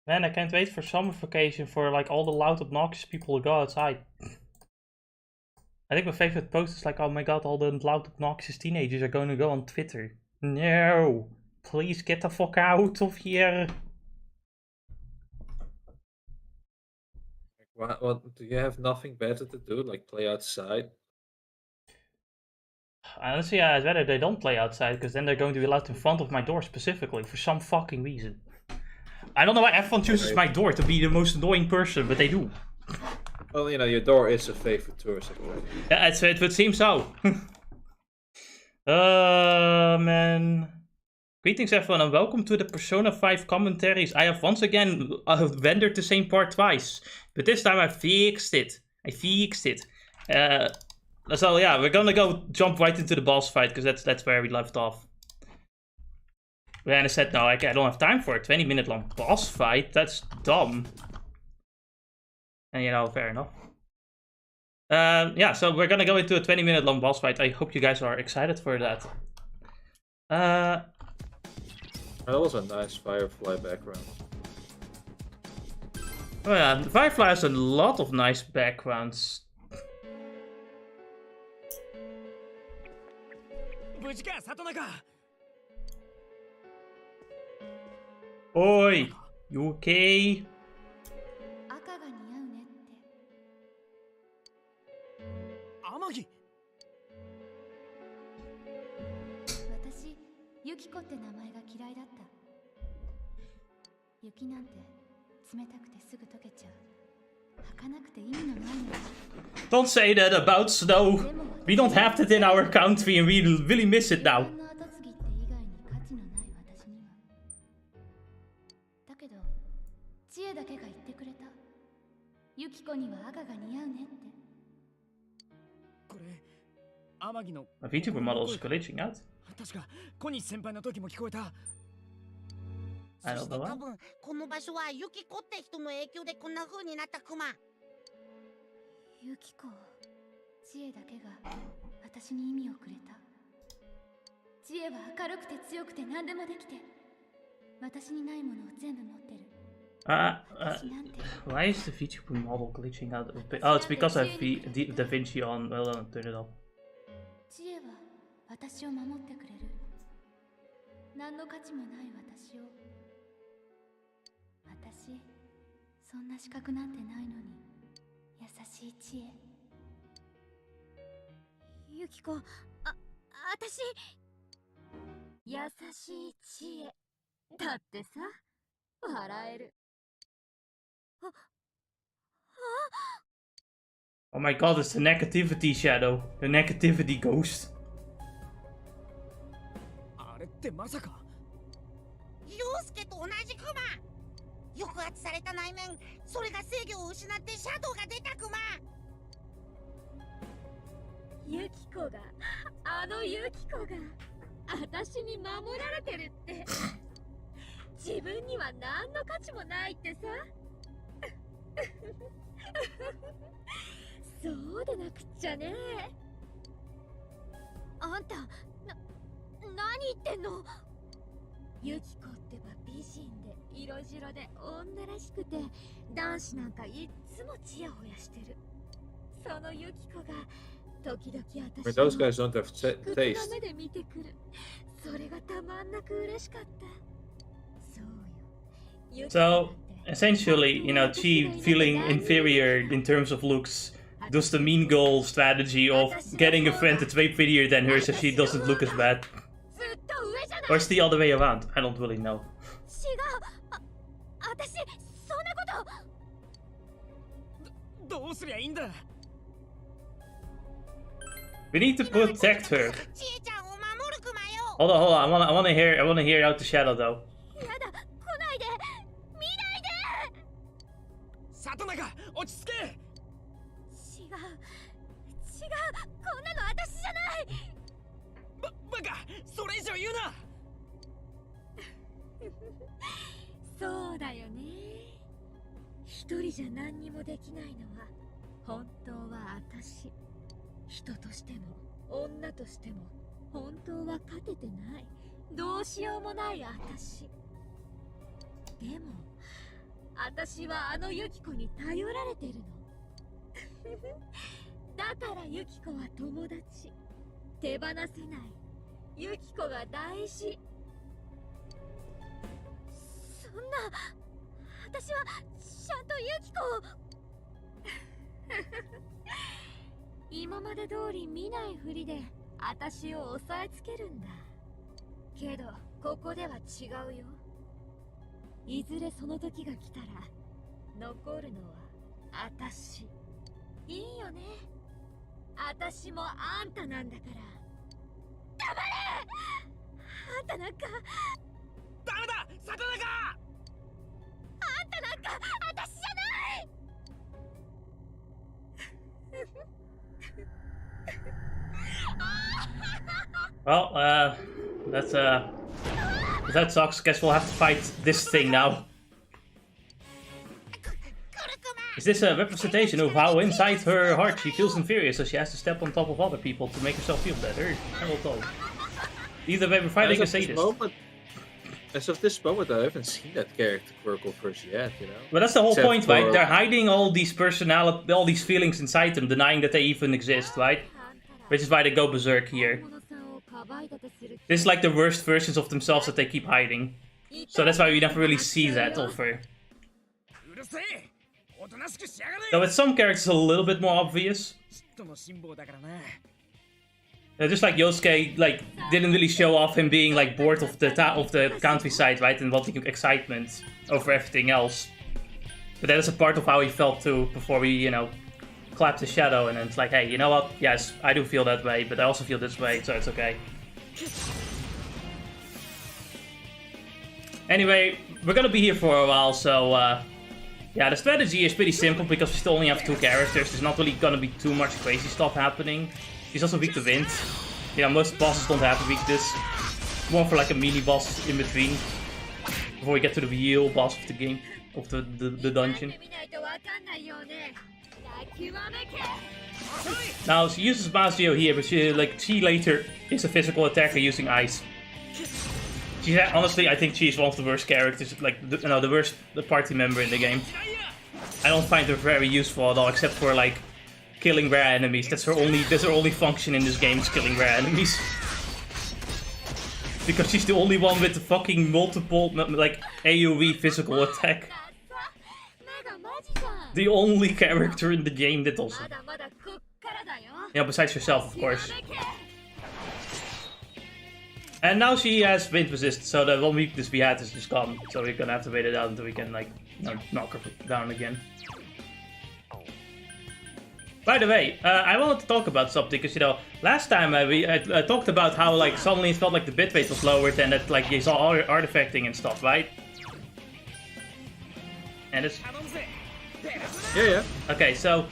Man, I can't wait for summer vacation for like all the loud, obnoxious people to go outside. I think my favorite post is like, oh my god, all the loud, obnoxious teenagers are going to go on Twitter. No, please get the fuck out of here. What do you have nothing better to do, like play outside? Honestly, I'd rather they don't play outside, because then they're going to be allowed in front of my door specifically, for some fucking reason. I don't know why everyone chooses my door to be the most annoying person, but they do. Well, you know, your door is a favorite tourist attraction. Yeah, it would seem so. Man. Greetings everyone and welcome to the Persona 5 commentaries. I have once again rendered the same part twice, but this time I fixed it. So yeah, we're gonna jump right into the boss fight, because that's where we left off. And I said, no, I don't have time for a 20-minute long boss fight. That's dumb. And you know, fair enough. Yeah, so we're gonna go into a 20-minute long boss fight. I hope you guys are excited for that. That was a nice Firefly background. Oh yeah, Firefly has a lot of nice backgrounds. Oi, you okay? Yukiko って名前が嫌いだった。雪なんて冷たくてすぐ溶けちゃう。儚くて意味のないの。Don't say that about snow. We don't have that in our country and we really miss it now. だけど、知恵だけが言ってくれた。ユキコには赤が似合うねって。これ、天城の。A Vtuber model is glitching out. 確かコニ先輩の時も聞こえた。I don't know why. 多分この場所はユキコって人の影響でこんな風になったクマ。ユキコ、知恵だけが私に意味をくれた。知恵は明るくて強くて何でもできて、私にないものを全部持ってる。Why is the Vtuber model glitching out? Oh, it's because I have Da Vinci on. Well, I'll turn it off. 知恵は私を守ってくれる。何の価値もない私を。私、そんな資格なんてないのに。優しい知恵。ユキコ、私。優しい知恵。だってさ、笑える。Oh my god, it's the negativity shadow. The negativity ghost. あれってまさか。陽介と同じクマ。抑圧された内面、それが制御を失ってシャドウが出たクマ。ユキコが、ユキコが、私に守られてるって。自分には何の価値もないってさ。そうでなくっちゃね。あんた、何言ってんの？ユキコってば美人で色白で女らしくて、男子なんかいっつもチヤホヤしてる。そのユキコが時々私 But those guys don't have taste. 目で見てくる。それがたまんなく嬉しかった。そうよ。So, essentially, you know, Chie feeling inferior in terms of looks does the mean girl strategy of getting a friend that's way prettier than her so she doesn't look as bad. Or it's the other way around. I don't really know. We need to protect her. Hold on. I wanna hear out the shadow though. 里中、落ち着け。違う、こんなの私じゃない。バカ、それ以上言うな。そうだよね。一人じゃ何にもできないのは本当は私。人としても女としても本当は勝ててない。どうしようもない私。でも私はあのユキコに頼られてるの。だからユキコは友達。手放せない。ユキコが大事。そんな、私はちゃんとユキコを。今まで通り見ないふりで私を押さえつけるんだ。けどここでは違うよ。いずれその時が来たら残るのは私。いいよね。私もあんたなんだから。黙れ。あんたなんかダメだ、魚が。あんたなんか私じゃない。Well, that sucks. Guess we'll have to fight this thing now. Is this a representation of how inside her heart she feels inferior, so she has to step on top of other people to make herself feel better? I will tell. Either way, we're fighting a sadist. As of this moment, I haven't seen that character quirk of hers yet, you know? But that's the whole Except point, for... right? They're hiding all these personality, all these feelings inside them, denying that they even exist, right? Which is why they go berserk here. This is like the worst versions of themselves that they keep hiding. So that's why we never really see that of her. Though with some characters a little bit more obvious. Just like Yosuke, like, didn't really show off him being like bored of the countryside, right? And wanting excitement over everything else. But that is a part of how he felt too, before we, you know, clapped the shadow, and then it's like, hey, you know what? Yes, I do feel that way, but I also feel this way, so it's okay. Anyway, we're gonna be here for a while, so yeah, the strategy is pretty simple because we still only have 2 characters. There's not really gonna be too much crazy stuff happening. He's also weak to wind. You know, most bosses don't have a weakness. More for like a mini boss in between. Before we get to the real boss of the game, of the dungeon. Now, she uses Mazio here, but she later is a physical attacker using ice. Honestly, I think she's one of the worst characters, like, the worst party member in the game. I don't find her very useful at all, except for, like, killing rare enemies. That's her only function in this game, is killing rare enemies. Because she's the only one with the fucking multiple, like, AoE physical attack. The only character in the game that also... Yeah, besides herself, of course. And now she has wind resist, so the one weakness we had is just gone. So we're gonna have to wait it out until we can, like, you know, knock her down again. By the way, I wanted to talk about something, because, you know, last time I talked about how, like, suddenly it felt like the bitrate was lowered and that, like, you saw artifacting and stuff, right? And it's... Yeah. Okay, so...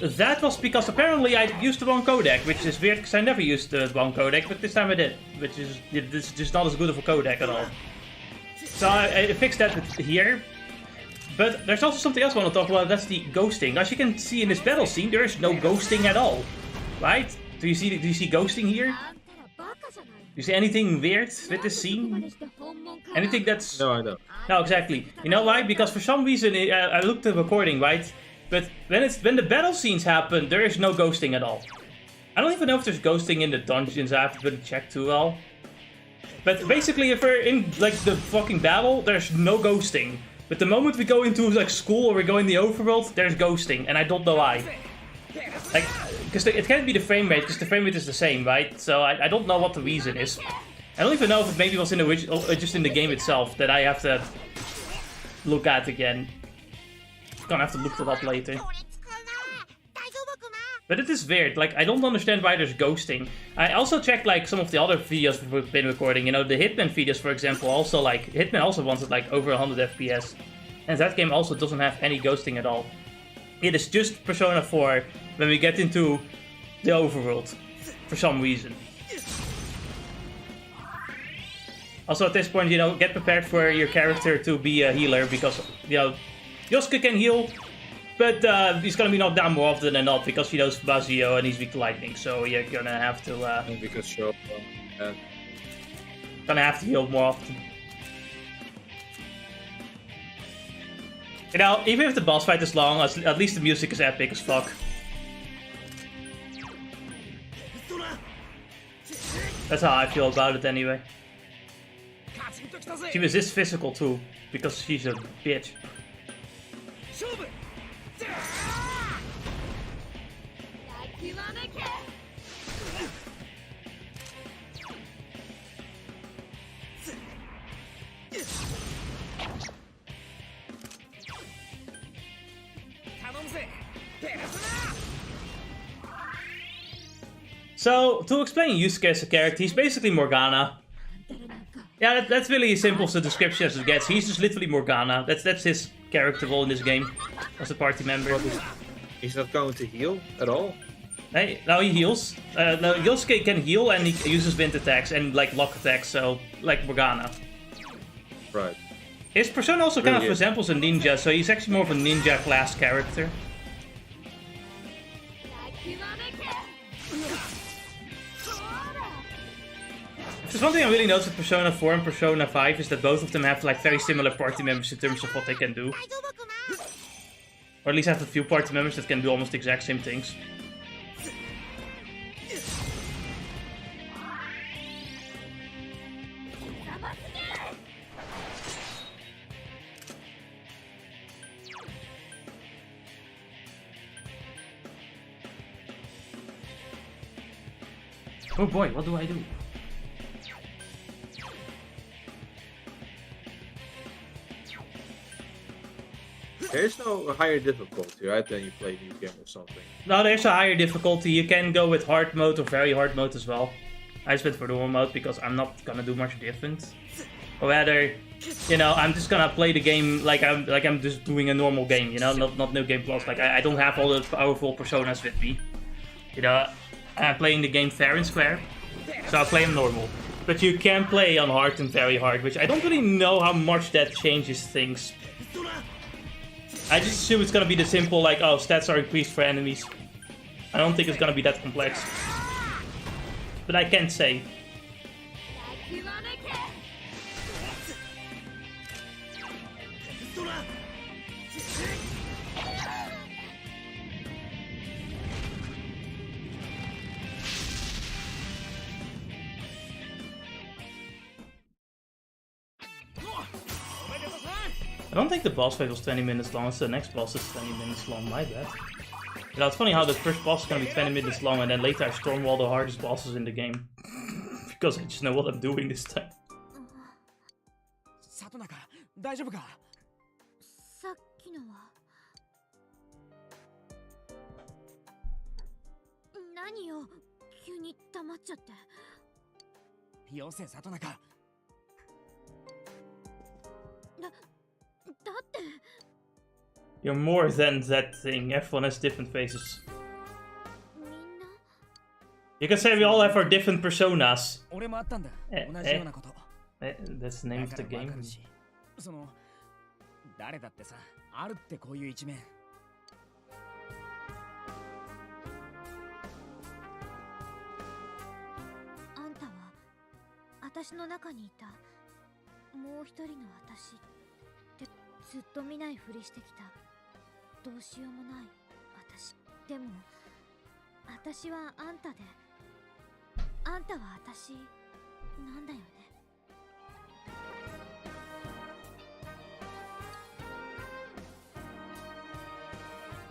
That was because apparently I used the wrong codec, which is weird because I never used the wrong codec, but this time I did, which is just not as good of a codec at all. So I fixed that here. But there's also something else I want to talk about, that's the ghosting. As you can see in this battle scene, there is no ghosting at all. Right? Do you see ghosting here? Do you see anything weird with this scene? Anything that's... No, I don't. No, exactly. You know why? Because for some reason, I looked at the recording, right? But when the battle scenes happen, there is no ghosting at all. I don't even know if there's ghosting in the dungeons. I have to really check too well. But basically, if we're in like the fucking battle, there's no ghosting. But the moment we go into like school or we go in the overworld, there's ghosting, and I don't know why. Like, because it can't be the frame rate, because the frame rate is the same, right? So I don't know what the reason is. I don't even know if it maybe was in the original, just in the game itself, that I have to look at again. Gonna have to look it up later. But it is weird, like, I don't understand why there's ghosting. I also checked, like, some of the other videos we've been recording, you know, the Hitman videos, for example, also, like, Hitman also wanted, like, over 100 FPS. And that game also doesn't have any ghosting at all. It is just Persona 4 when we get into the overworld, for some reason. Also, at this point, you know, get prepared for your character to be a healer, because, you know, Yosuke can heal, but he's gonna be knocked down more often than not because he knows Bazio and he's weak to lightning, so you're gonna have to Because show up, gonna have to heal more often. You know, even if the boss fight is long, at least the music is epic as fuck. That's how I feel about it anyway. She resists physical too, because she's a bitch. So, to explain Yosuke as a character, he's basically Morgana. Yeah, that's really as simple as the description as it gets. He's just literally Morgana. That's his character role in this game, as a party member. He's not going to heal at all. Hey, no, he heals. No, Yosuke can heal and he uses wind attacks and like lock attacks, so like Morgana. Right. His persona also kind of Really? resembles a ninja, so he's actually more of a ninja class character. There's one thing I really noticed with Persona 4 and Persona 5 is that both of them have like very similar party members in terms of what they can do. Or at least have a few party members that can do almost the exact same things. Oh boy, what do I do? There's no higher difficulty, right, than you play new game or something. No, there's a higher difficulty. You can go with hard mode or very hard mode as well. I just went for normal mode because I'm not gonna do much different. Or rather, you know, I'm just gonna play the game like I'm just doing a normal game, you know, not New Game Plus. Like I don't have all the powerful personas with me. You know, I'm playing the game fair and square, so I'll play them normal. But you can play on hard and very hard, which I don't really know how much that changes things. I just assume it's gonna be the simple, like, oh, stats are increased for enemies. I don't think it's gonna be that complex. But I can't say. I don't think the boss fight was 20 minutes long, so the next boss is 20 minutes long, my bad. You know, it's funny how the first boss is gonna be 20 minutes long and then later I stormwall the hardest bosses in the game. Because I just know what I'm doing this time. 里中、大丈夫か？さっきのは何よ、急に黙っちゃって。よせ、里中。だって You're more than that thing. Everyone has different faces. みんな You can say we all have our different personas. 俺もあったんだ。同じようなこと。That's the name of the game. その誰だってさ、あるってこういう一面。あんたは私の中にいたもう一人の私ってずっと見ないふりしてきたどうしようもない私。でも私はあんたであんたは私なんだよね。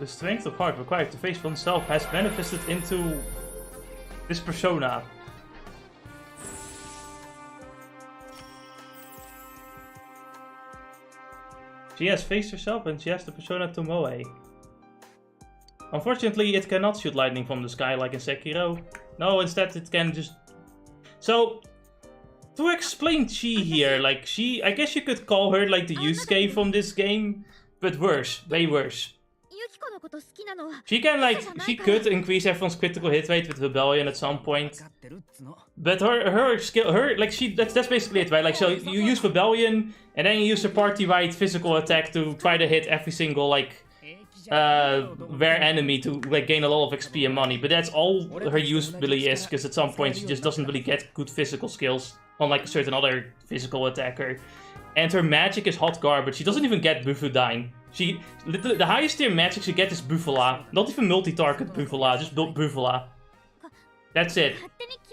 The strength of heart required to face oneself has manifested into this persona. She has faced herself and she has the persona Tomoe. Unfortunately, it cannot shoot lightning from the sky like in Sekiro. No, instead it can just... So, to explain Chie here, like I guess you could call her like the Yusuke from this game, but worse, way worse. She could increase everyone's critical hit rate with Rebellion at some point. But her skill, that's basically it, right? Like, so you use Rebellion, and then you use her party-wide physical attack to try to hit every single, like, rare enemy to, like, gain a lot of XP and money. But that's all her use really is, because at some point she just doesn't really get good physical skills, unlike a certain other physical attacker. And her magic is hot garbage. She doesn't even get Bufudyne. The highest tier magic she gets is Bufala. Not even multi-target Bufala, just Bufala. That's it.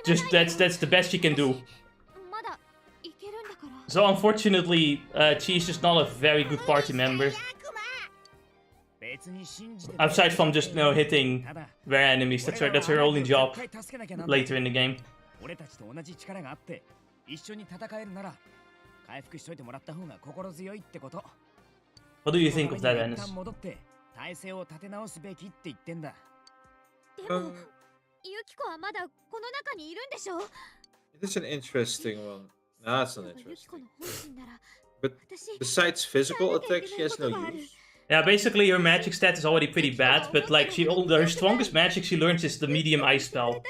That's the best she can do. So unfortunately, she's just not a very good party member. Aside from just, hitting rare enemies, that's her only job later in the game. What do you think of that, Ennis? It is an interesting one. Nah, it's not interesting. But besides physical attacks, she has no use. Yeah, basically her magic stat is already pretty bad, but like her strongest magic she learns is the medium ice spell. To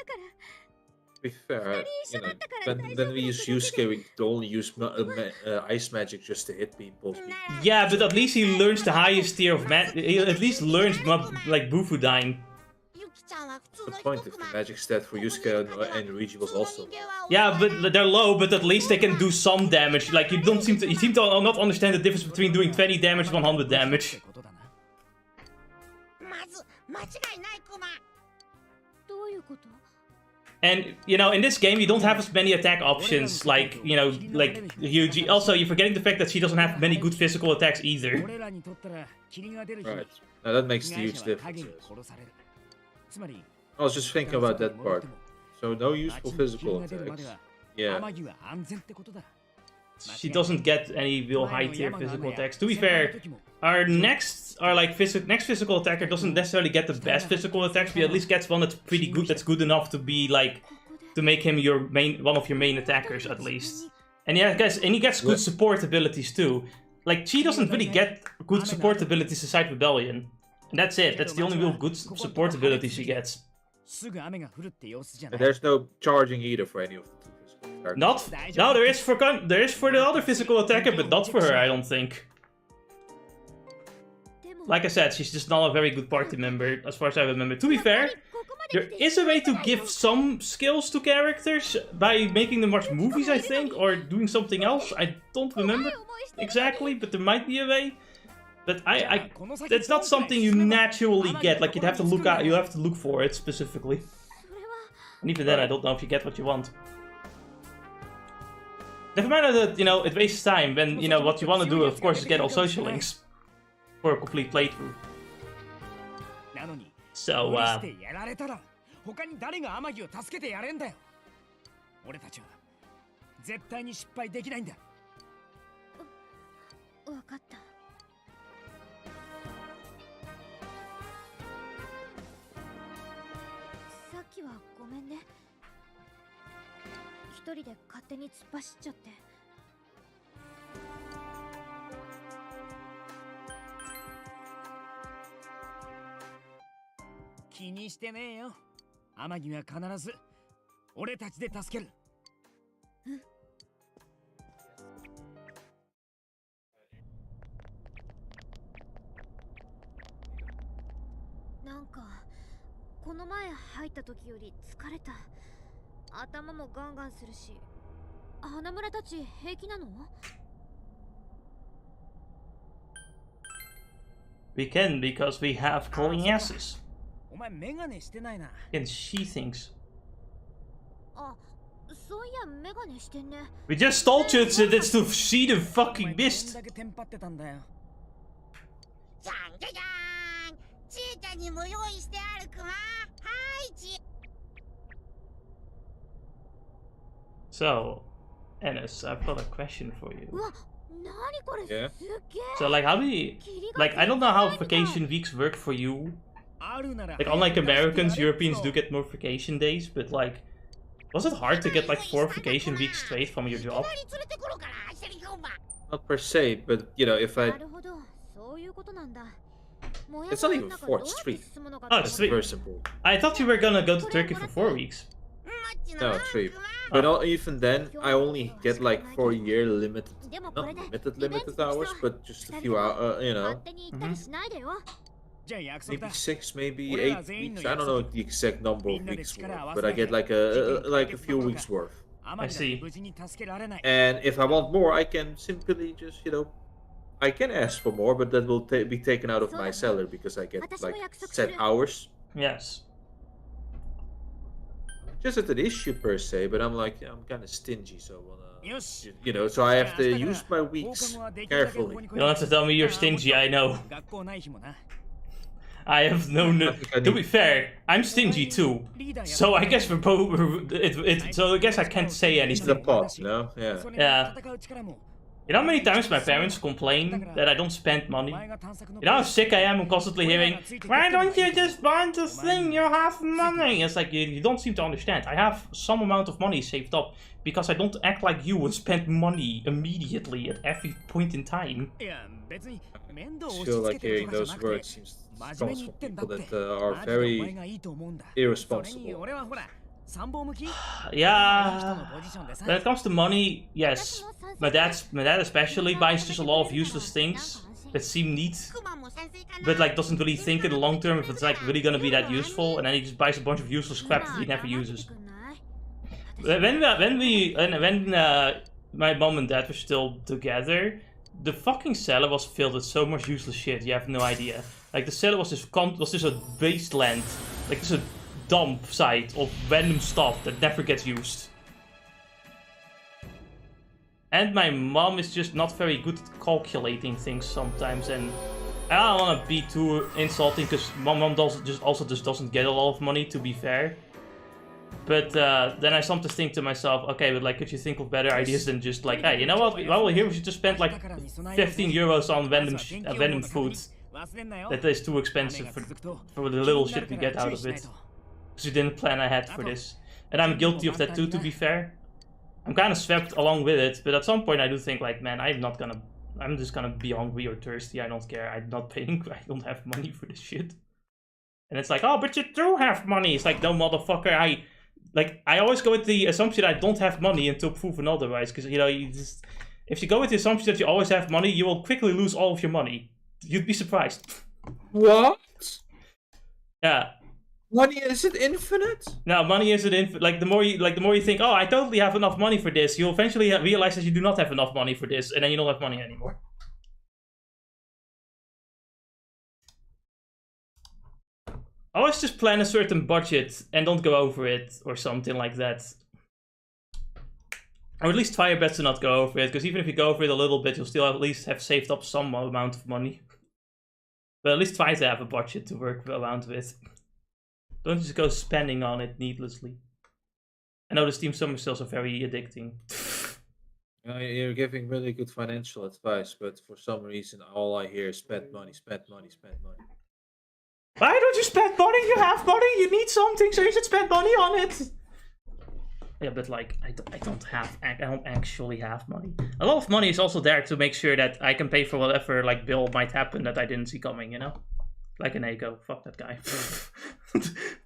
be fair, when we use Yosuke, we only use ice magic just to hit people. Yeah, but at least he learns the highest tier of he at least learns like Bufudyne. The point of the magic stat for Yosuke and Luigi was also. Yeah, but they're low, but at least they can do some damage. Like you seem to not understand the difference between doing 20 damage and 100 damage. And, in this game you don't have as many attack options like Yuji. Also, you're forgetting the fact that she doesn't have many good physical attacks either. Right. Now that makes a huge difference. I was just thinking about that part. So no useful physical attacks. Yeah. She doesn't get any real high tier physical attacks. To be fair, our next physical attacker doesn't necessarily get the best physical attacks, but at least gets one that's pretty good, that's good enough to be like to make him one of your main attackers at least. And yeah, guys, and he gets good support abilities too. Like Chie doesn't really get good support abilities aside Rebellion. And that's it. That's the only real good support ability she gets. And there's no charging either for any of the physical characters. No, there is for the other physical attacker, but not for her, I don't think. Like I said, she's just not a very good party member, as far as I remember. To be fair, there is a way to give some skills to characters by making them watch movies, I think, or doing something else. I don't remember exactly, but there might be a way. But that's not something you naturally get. Like you have to look for it specifically. And even then, I don't know if you get what you want. Never mind that it wastes time. When what you want to do, of course, is get all social links for a complete playthrough. So we can, because we have glowing asses. And she thinks. We just told you it's to see the fucking mist. So, Ennis, I've got a question for you. Yeah? So, like, how do you... Like, I don't know how vacation weeks work for you. Like, unlike Americans, Europeans do get more vacation days, but, like... Was it hard to get, like, 4 vacation weeks straight from your job? Not per se, but, if I... It's not even 4, it's 3. Oh, it's 3. Very simple. I thought you were gonna go to Turkey for 4 weeks. No, 3. But even then, I only get like 4 year limited, not limited hours, but just a few hours, Maybe 6, maybe 8 weeks. I don't know the exact number of weeks worth, but I get like a few weeks worth. I see. And if I want more, I can simply just, I can ask for more, but that will be taken out of my salary because I get like set hours. Yes. Just not an issue per se, but I'm like, I'm kind of stingy, so so I have to use my weeks carefully. You don't have to tell me you're stingy, I know. I have no. To be fair, I'm stingy too. So I guess we're both. So I guess I can't say It's anything. the pot, no? Yeah. Yeah. You know how many times my parents complain that I don't spend money? You know how sick I am of constantly hearing, why don't you just buy this thing, you have money? It's like, you don't seem to understand. I have some amount of money saved up because I don't act like you and spend money immediately at every point in time. I feel like hearing those words comes from people that are very irresponsible. Yeah, when it comes to money, yes. My dad especially buys just a lot of useless things that seem neat, but like doesn't really think in the long term if it's like really gonna be that useful, and then he just buys a bunch of useless crap that he never uses. When my mom and dad were still together, the fucking cellar was filled with so much useless shit. You have no idea. Like the cellar was just a wasteland, like just a dump site of random stuff that never gets used. And my mom is just not very good at calculating things sometimes, and I don't want to be too insulting because my mom also doesn't get a lot of money, to be fair. But then I sometimes think to myself, okay, but like, could you think of better ideas than just like, hey, you know what? Well, here we should just spend like 15 euros on random food. That is too expensive for the little shit we get out of it. Because we didn't plan ahead for this. And I'm guilty of that too, to be fair. I'm kind of swept along with it, but at some point I do think like, man, I'm just gonna be hungry or thirsty, I don't care, I don't have money for this shit. And it's like, oh, but you do have money. It's like, no, motherfucker, I always go with the assumption I don't have money until proven otherwise, because, if you go with the assumption that you always have money, you will quickly lose all of your money. You'd be surprised. What? Yeah. Money isn't infinite? No, money isn't infinite. Like the more you think, oh, I totally have enough money for this, you'll eventually realize that you do not have enough money for this, and then you don't have money anymore. Always just plan a certain budget and don't go over it or something like that. Or at least try your best to not go over it, because even if you go over it a little bit, you'll still at least have saved up some amount of money. But at least try to have a budget to work around with. Don't just go spending on it needlessly. I know the Steam summer sales are very addicting. You're giving really good financial advice, but for some reason all I hear is spend money, spend money, spend money. Why don't you spend money? You have money, you need something, so you should spend money on it. Yeah, but like, I don't actually have money. A lot of money is also there to make sure that I can pay for whatever like bill might happen that I didn't see coming, you know? Like an Echo. Fuck that guy.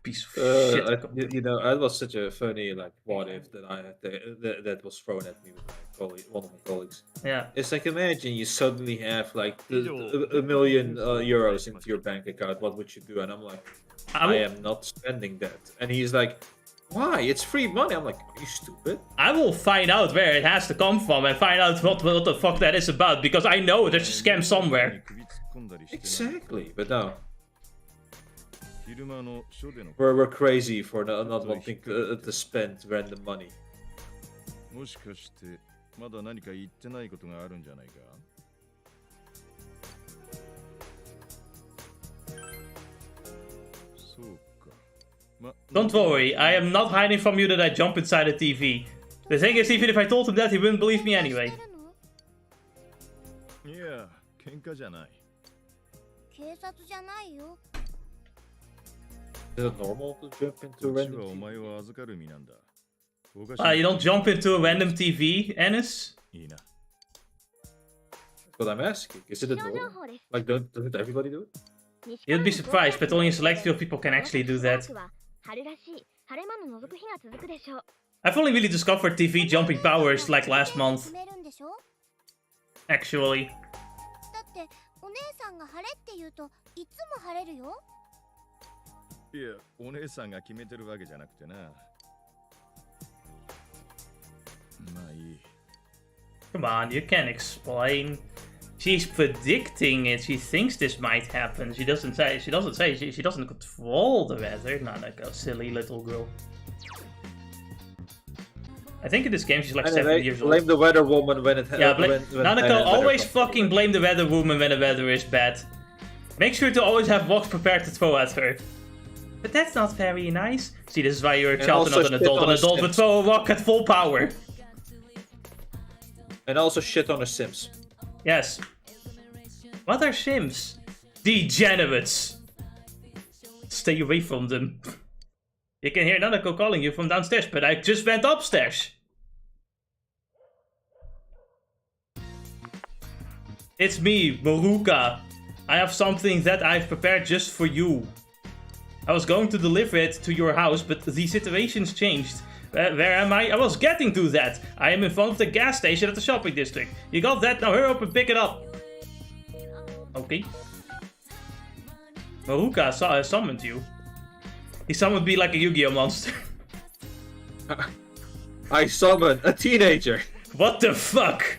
Piece of shit. That was such a funny like what if that I had that was thrown at me with my colleague, one of my colleagues. Yeah. It's like, imagine you suddenly have like a million euros into your bank account. What would you do? And I'm like, I am not spending that. And he's like, why? It's free money. I'm like, are you stupid? I will find out where it has to come from and find out what the fuck that is about, because I know there's a scam somewhere. Exactly, but no. We're crazy for not wanting to spend random money. Don't worry, I am not hiding from you that I jump inside a TV. The thing is, even if I told him that, he wouldn't believe me anyway. Yeah, is it normal to jump into a random TV? You don't jump into a random TV, Ennis? That's what I'm asking. Is it normal? Like, don't everybody do it? You'd be surprised, but only a select few people can actually do that. I've only really discovered TV jumping powers like last month. Actually. Come on, you can explain. She's predicting it. She thinks this might happen. She doesn't say. She doesn't control the weather. Not like a silly little girl. I think in this game she's like 7 years old. Blame the weather woman when it happens. Yeah, Nanako, always fucking blame the weather woman when the weather is bad. Make sure to always have rocks prepared to throw at her. But that's not very nice. See, this is why you're a child and not an adult. An adult would throw a rock at full power. And also shit on the Sims. Yes. What are Sims? Degenerates. Stay away from them. You can hear Nanako calling you from downstairs, but I just went upstairs. It's me, Maruka. I have something that I've prepared just for you. I was going to deliver it to your house, but the situation's changed. Where am I? I was getting to that. I am in front of the gas station at the shopping district. You got that? Now hurry up and pick it up. Okay. Maruka summoned you. He summoned me like a Yu-Gi-Oh monster. I summoned a teenager. What the fuck?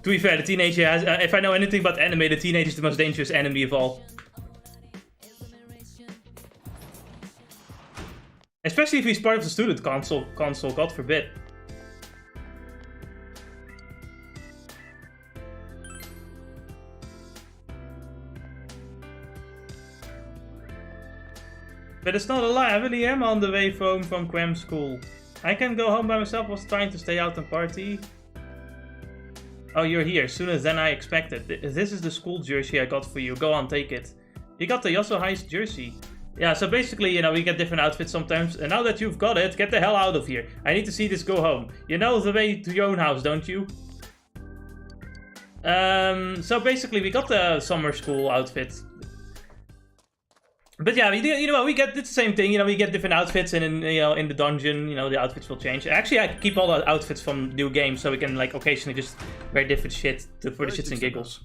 To be fair, the teenager has... if I know anything about anime, the teenager is the most dangerous enemy of all. Especially if he's part of the student console, God forbid. But it's not a lie, I really am on the way home from cram school. I can go home by myself, was trying to stay out and party. Oh, you're here, sooner than I expected. This is the school jersey I got for you, go on, take it. You got the Yosuke's jersey. Yeah, so basically, you know, we get different outfits sometimes. And now that you've got it, get the hell out of here. I need to see this go home. You know the way to your own house, don't you? So basically, we got the summer school outfit. But yeah, you know, we get the same thing. You know, we get different outfits, and in the dungeon, you know, the outfits will change. Actually, I keep all the outfits from new games, so we can like occasionally just wear different shit for the shits and giggles.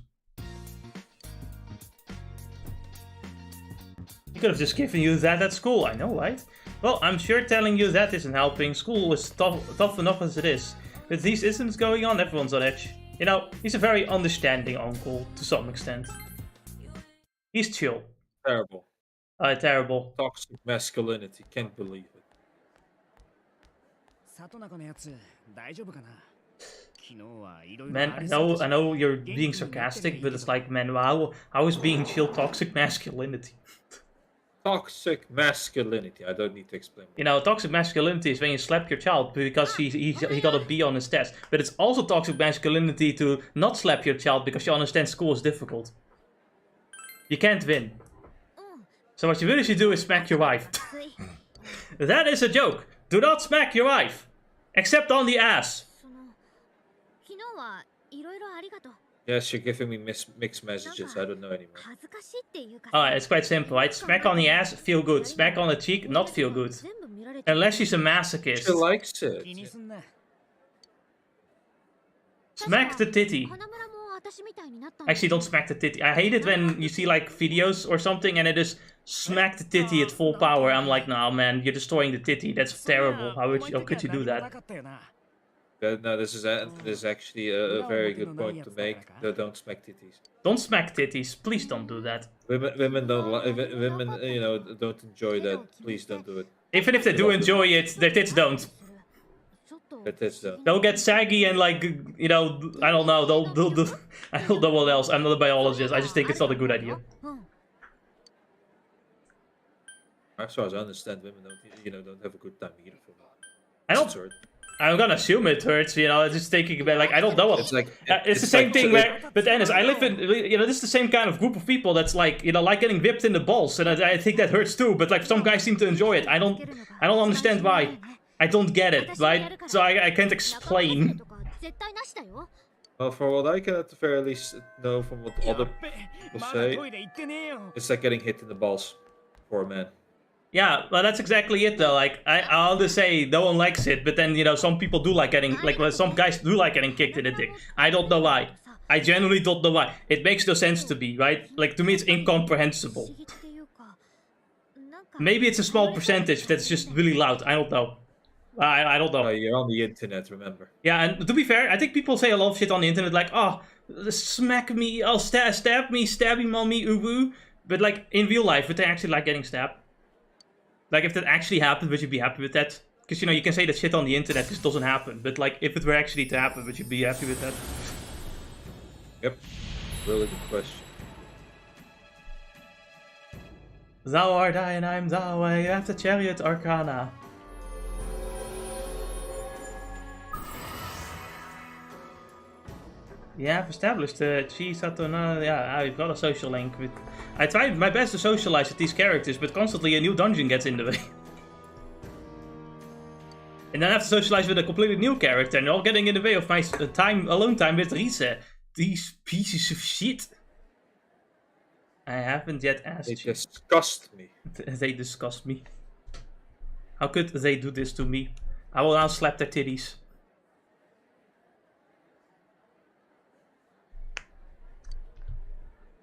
Could have just given you that at school, I know, right? Well, I'm sure telling you that isn't helping. School is tough enough as it is. With these incidents going on, everyone's on edge. You know, he's a very understanding uncle, to some extent. He's chill. Terrible. Terrible. Toxic masculinity, can't believe it. Man, I know you're being sarcastic, but it's like, man, how is being chill toxic masculinity? Toxic masculinity. I don't need to explain. You know, toxic masculinity is when you slap your child because he got a B on his test. But it's also toxic masculinity to not slap your child because you understand school is difficult. You can't win. So what you really should do is smack your wife. That is a joke. Do not smack your wife. Except on the ass. Yes, you're giving me mixed messages. I don't know anymore. Alright, it's quite simple, right? Smack on the ass, feel good. Smack on the cheek, not feel good. Unless she's a masochist. She likes it. Smack the titty. Actually, don't smack the titty. I hate it when you see like videos or something and it is smack the titty at full power. I'm like, nah, man, you're destroying the titty. That's terrible. How could you do that? No, this is actually a very good point to make. Don't smack titties. Don't smack titties. Please don't do that. Women don't enjoy that. Please don't do it. Even if they do enjoy it, their tits don't. Their tits don't. They'll get saggy and like, you know, I don't know. I don't know what else. I'm not a biologist. I just think it's not a good idea. As far as I understand, women don't have a good time either. I'm gonna assume it hurts, you know, just thinking about, like, I don't know. It's like... it's the same like, thing where, but Ennis, I live in, you know, this is the same kind of group of people that's like, you know, like getting whipped in the balls, and I think that hurts too, but like, some guys seem to enjoy it. I don't understand why. I don't get it, right? So I can't explain. Well, for what I can at the very least know from what other people say, it's like getting hit in the balls for a man. Yeah, well, that's exactly it, though. Like, I'll just say no one likes it, but then, you know, some people do like getting, like, well, some guys do like getting kicked in the dick. I don't know why. I genuinely don't know why. It makes no sense to me, right? Like, to me, it's incomprehensible. Maybe it's a small percentage that's just really loud. I don't know. I don't know. You're on the internet, remember? Yeah, and to be fair, I think people say a lot of shit on the internet, like, oh, smack me, oh, stab me, stabbing on me, uwu. But like in real life, would they actually like getting stabbed? Like if that actually happened, would you be happy with that? Because you can say that shit on the internet because it doesn't happen. But like if it were actually to happen, would you be happy with that? Yep. Really good question. Thou art I and I'm thou. You have the chariot arcana. Yeah, I've established Chie Satona. Yeah, we've got a social link. I tried my best to socialize with these characters, but constantly a new dungeon gets in the way. And then I have to socialize with a completely new character, and they're all getting in the way of my alone time with Rise. These pieces of shit. I haven't yet asked They you. disgust me. They disgust me. How could they do this to me? I will now slap their titties.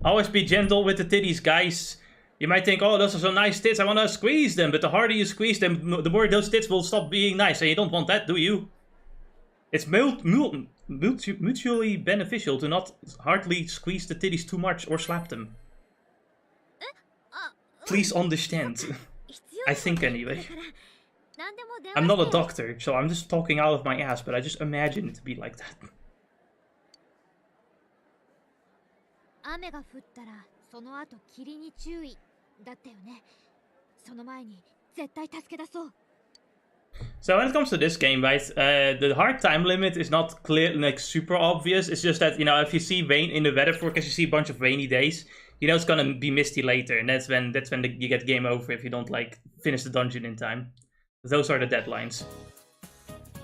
Always be gentle with the titties, guys. You might think, oh, those are so nice tits, I want to squeeze them. But the harder you squeeze them, the more those tits will stop being nice. And you don't want that, do you? It's mutually beneficial to not hardly squeeze the titties too much or slap them. Please understand. I think anyway. I'm not a doctor, so I'm just talking out of my ass, but I just imagine it to be like that. 雨が降ったらその後霧に注意だったよね。その前に絶対助け出そう。 So when it comes to this game, right, the hard time limit is not clear, like super obvious. It's just that, if you see rain in the weather forecast, you see a bunch of rainy days, it's gonna be misty later, and that's when you get game over if you don't like finish the dungeon in time. Those are the deadlines.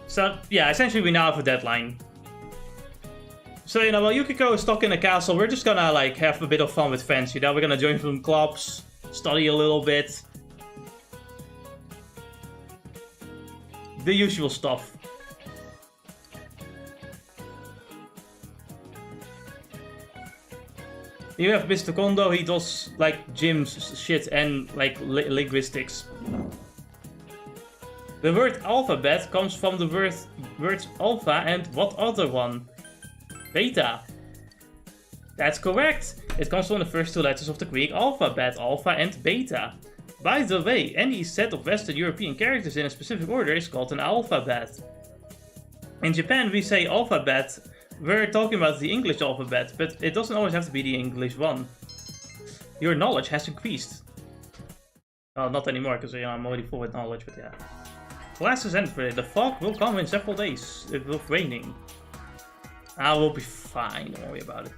So yeah, essentially we now have a deadline. So, while Yukiko is stuck in a castle, we're just gonna, like, have a bit of fun with friends, We're gonna join some clubs, study a little bit. The usual stuff. You have Mr. Kondo, he does, like, gym shit and, like, linguistics. The word alphabet comes from the words alpha and what other one? Beta. That's correct. It comes from the first two letters of the Greek alphabet, alpha and beta. By the way, any set of Western European characters in a specific order is called an alphabet. In Japan we say alphabet. We're talking about the English alphabet, but it doesn't always have to be the English one. Your knowledge has increased. Well, not anymore, because I'm already full with knowledge, but yeah. Class is ended for today. The fog will come in several days. It will be raining. I will be fine, don't worry about it.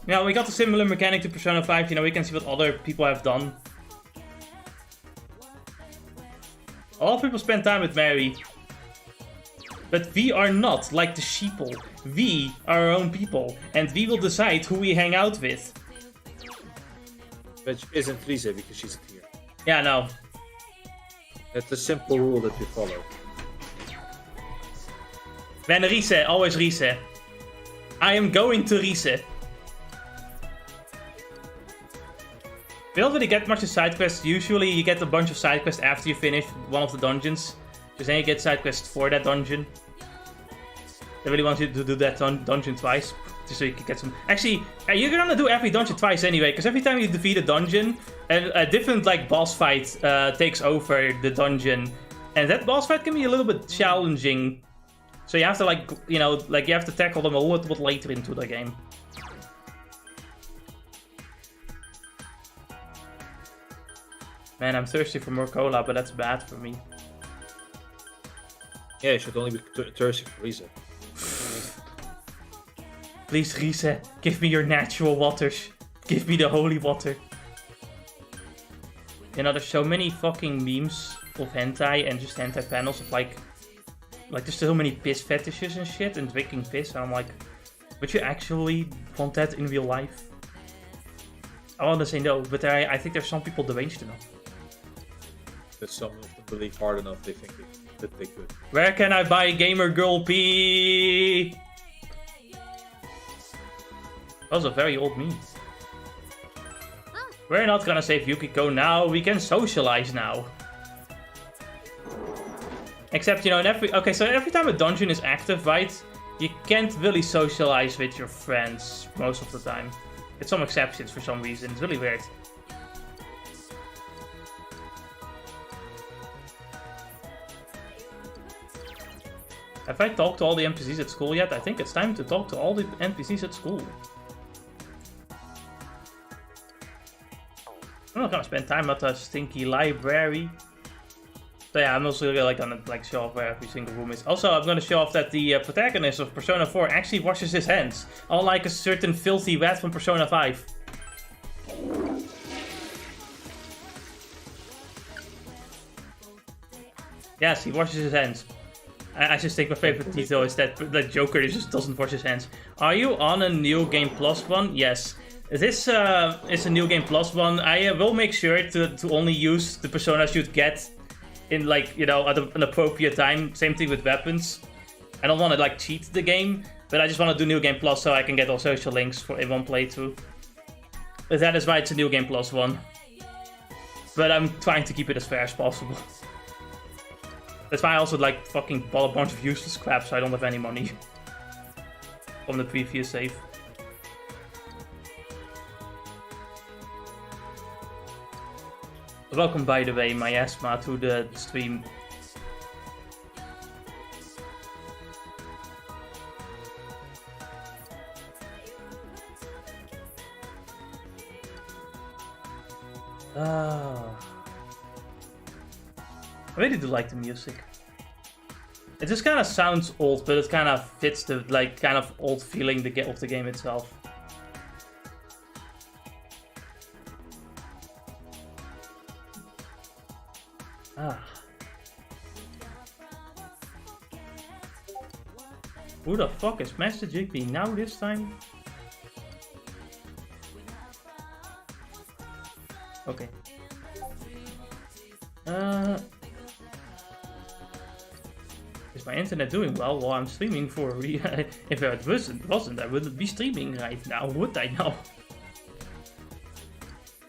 Yeah, we got a similar mechanic to Persona 5, we can see what other people have done. A lot of people spend time with Mary. But we are not like the sheeple. We are our own people, and we will decide who we hang out with. Which isn't Lisa because she's here. Yeah, no. That's a simple rule that we follow. When Rise, always Rise. I am going to Rise. We don't really get much of side quests. Usually you get a bunch of side quests after you finish one of the dungeons. Because then you get side quests for that dungeon. They really want you to do that dungeon twice. Just so you can get some... Actually, you're gonna do every dungeon twice anyway. Because every time you defeat a dungeon, a different like boss fight takes over the dungeon. And that boss fight can be a little bit challenging. So you have to you have to tackle them a little bit later into the game. Man, I'm thirsty for more cola, but that's bad for me. Yeah, you should only be thirsty for Risa. Please, Risa, give me your natural waters. Give me the holy water. There's so many fucking memes of hentai and just hentai panels of like there's so many piss fetishes and shit and drinking piss. And I'm like, would you actually want that in real life? I want to say no, but I think there's some people deranged enough. But some of them believe hard enough they think that they could. Where can I buy gamer girl pee? That was a very old meme. We're not gonna save Yukiko now, we can socialize now. Except, you know, every time a dungeon is active, right, you can't really socialize with your friends most of the time. With some exceptions for some reason, it's really weird. Have I talked to all the NPCs at school yet? I think it's time to talk to all the NPCs at school. I'm not gonna spend time at a stinky library. So yeah, I'm also gonna show off where every single room is. Also, I'm gonna show off that the protagonist of Persona 4 actually washes his hands, unlike a certain filthy rat from Persona 5. Yes, he washes his hands. I just think my favorite detail is that Joker just doesn't wash his hands. Are you on a New Game Plus one? Yes. This is a New Game Plus one. I will make sure to only use the personas you'd get in, like, you know, at an appropriate time. Same thing with weapons. I don't want to, like, cheat the game, but I just want to do New Game Plus so I can get all social links for in one playthrough. But that is why it's a New Game Plus one. But I'm trying to keep it as fair as possible. That's why I also fucking bought a bunch of useless crap so I don't have any money from the previous save. Welcome, by the way, Miasma, to the stream. I really do like the music. It just kind of sounds old, but it kind of fits the kind of old feeling of the game itself. Who the fuck is Master Jigby now this time? Okay. Is my internet doing well while I'm streaming for a if it wasn't, I wouldn't be streaming right now, would I now?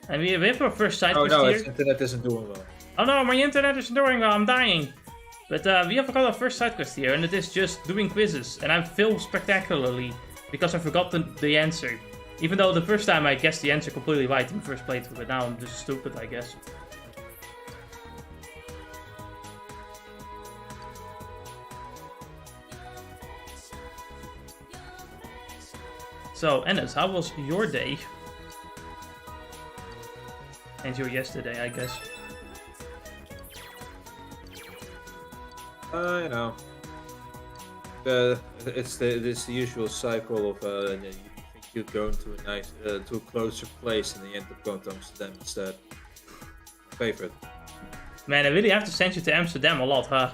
And we have our first side quest here. Oh no, its internet isn't doing well. Oh no, my internet isn't doing well, I'm dying. But we have got our first side quest here, and it is just doing quizzes. And I failed spectacularly, because I forgot the answer. Even though the first time I guessed the answer completely right in the first playthrough, but now I'm just stupid, I guess. So, Ennis, how was your day? And your yesterday, I guess. You know, it's the usual cycle of you think you're going to a nice, to a closer place, and you end up going to Amsterdam instead. Favorite. Man, I really have to send you to Amsterdam a lot, huh?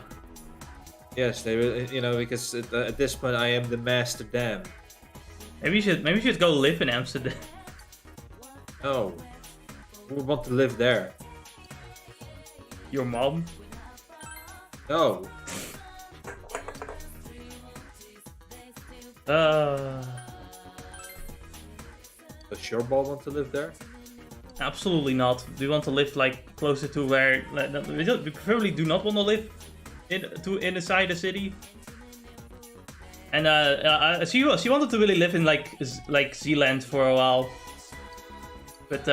Yes, they really, you know, because at this point I am the master dam. Maybe you should go live in Amsterdam. No, who would want to live there? Your mom? No. Does your ball want to live there? Absolutely not. We want to live closer to where we preferably do not want to live inside the city. And she wanted to really live in Zealand for a while, but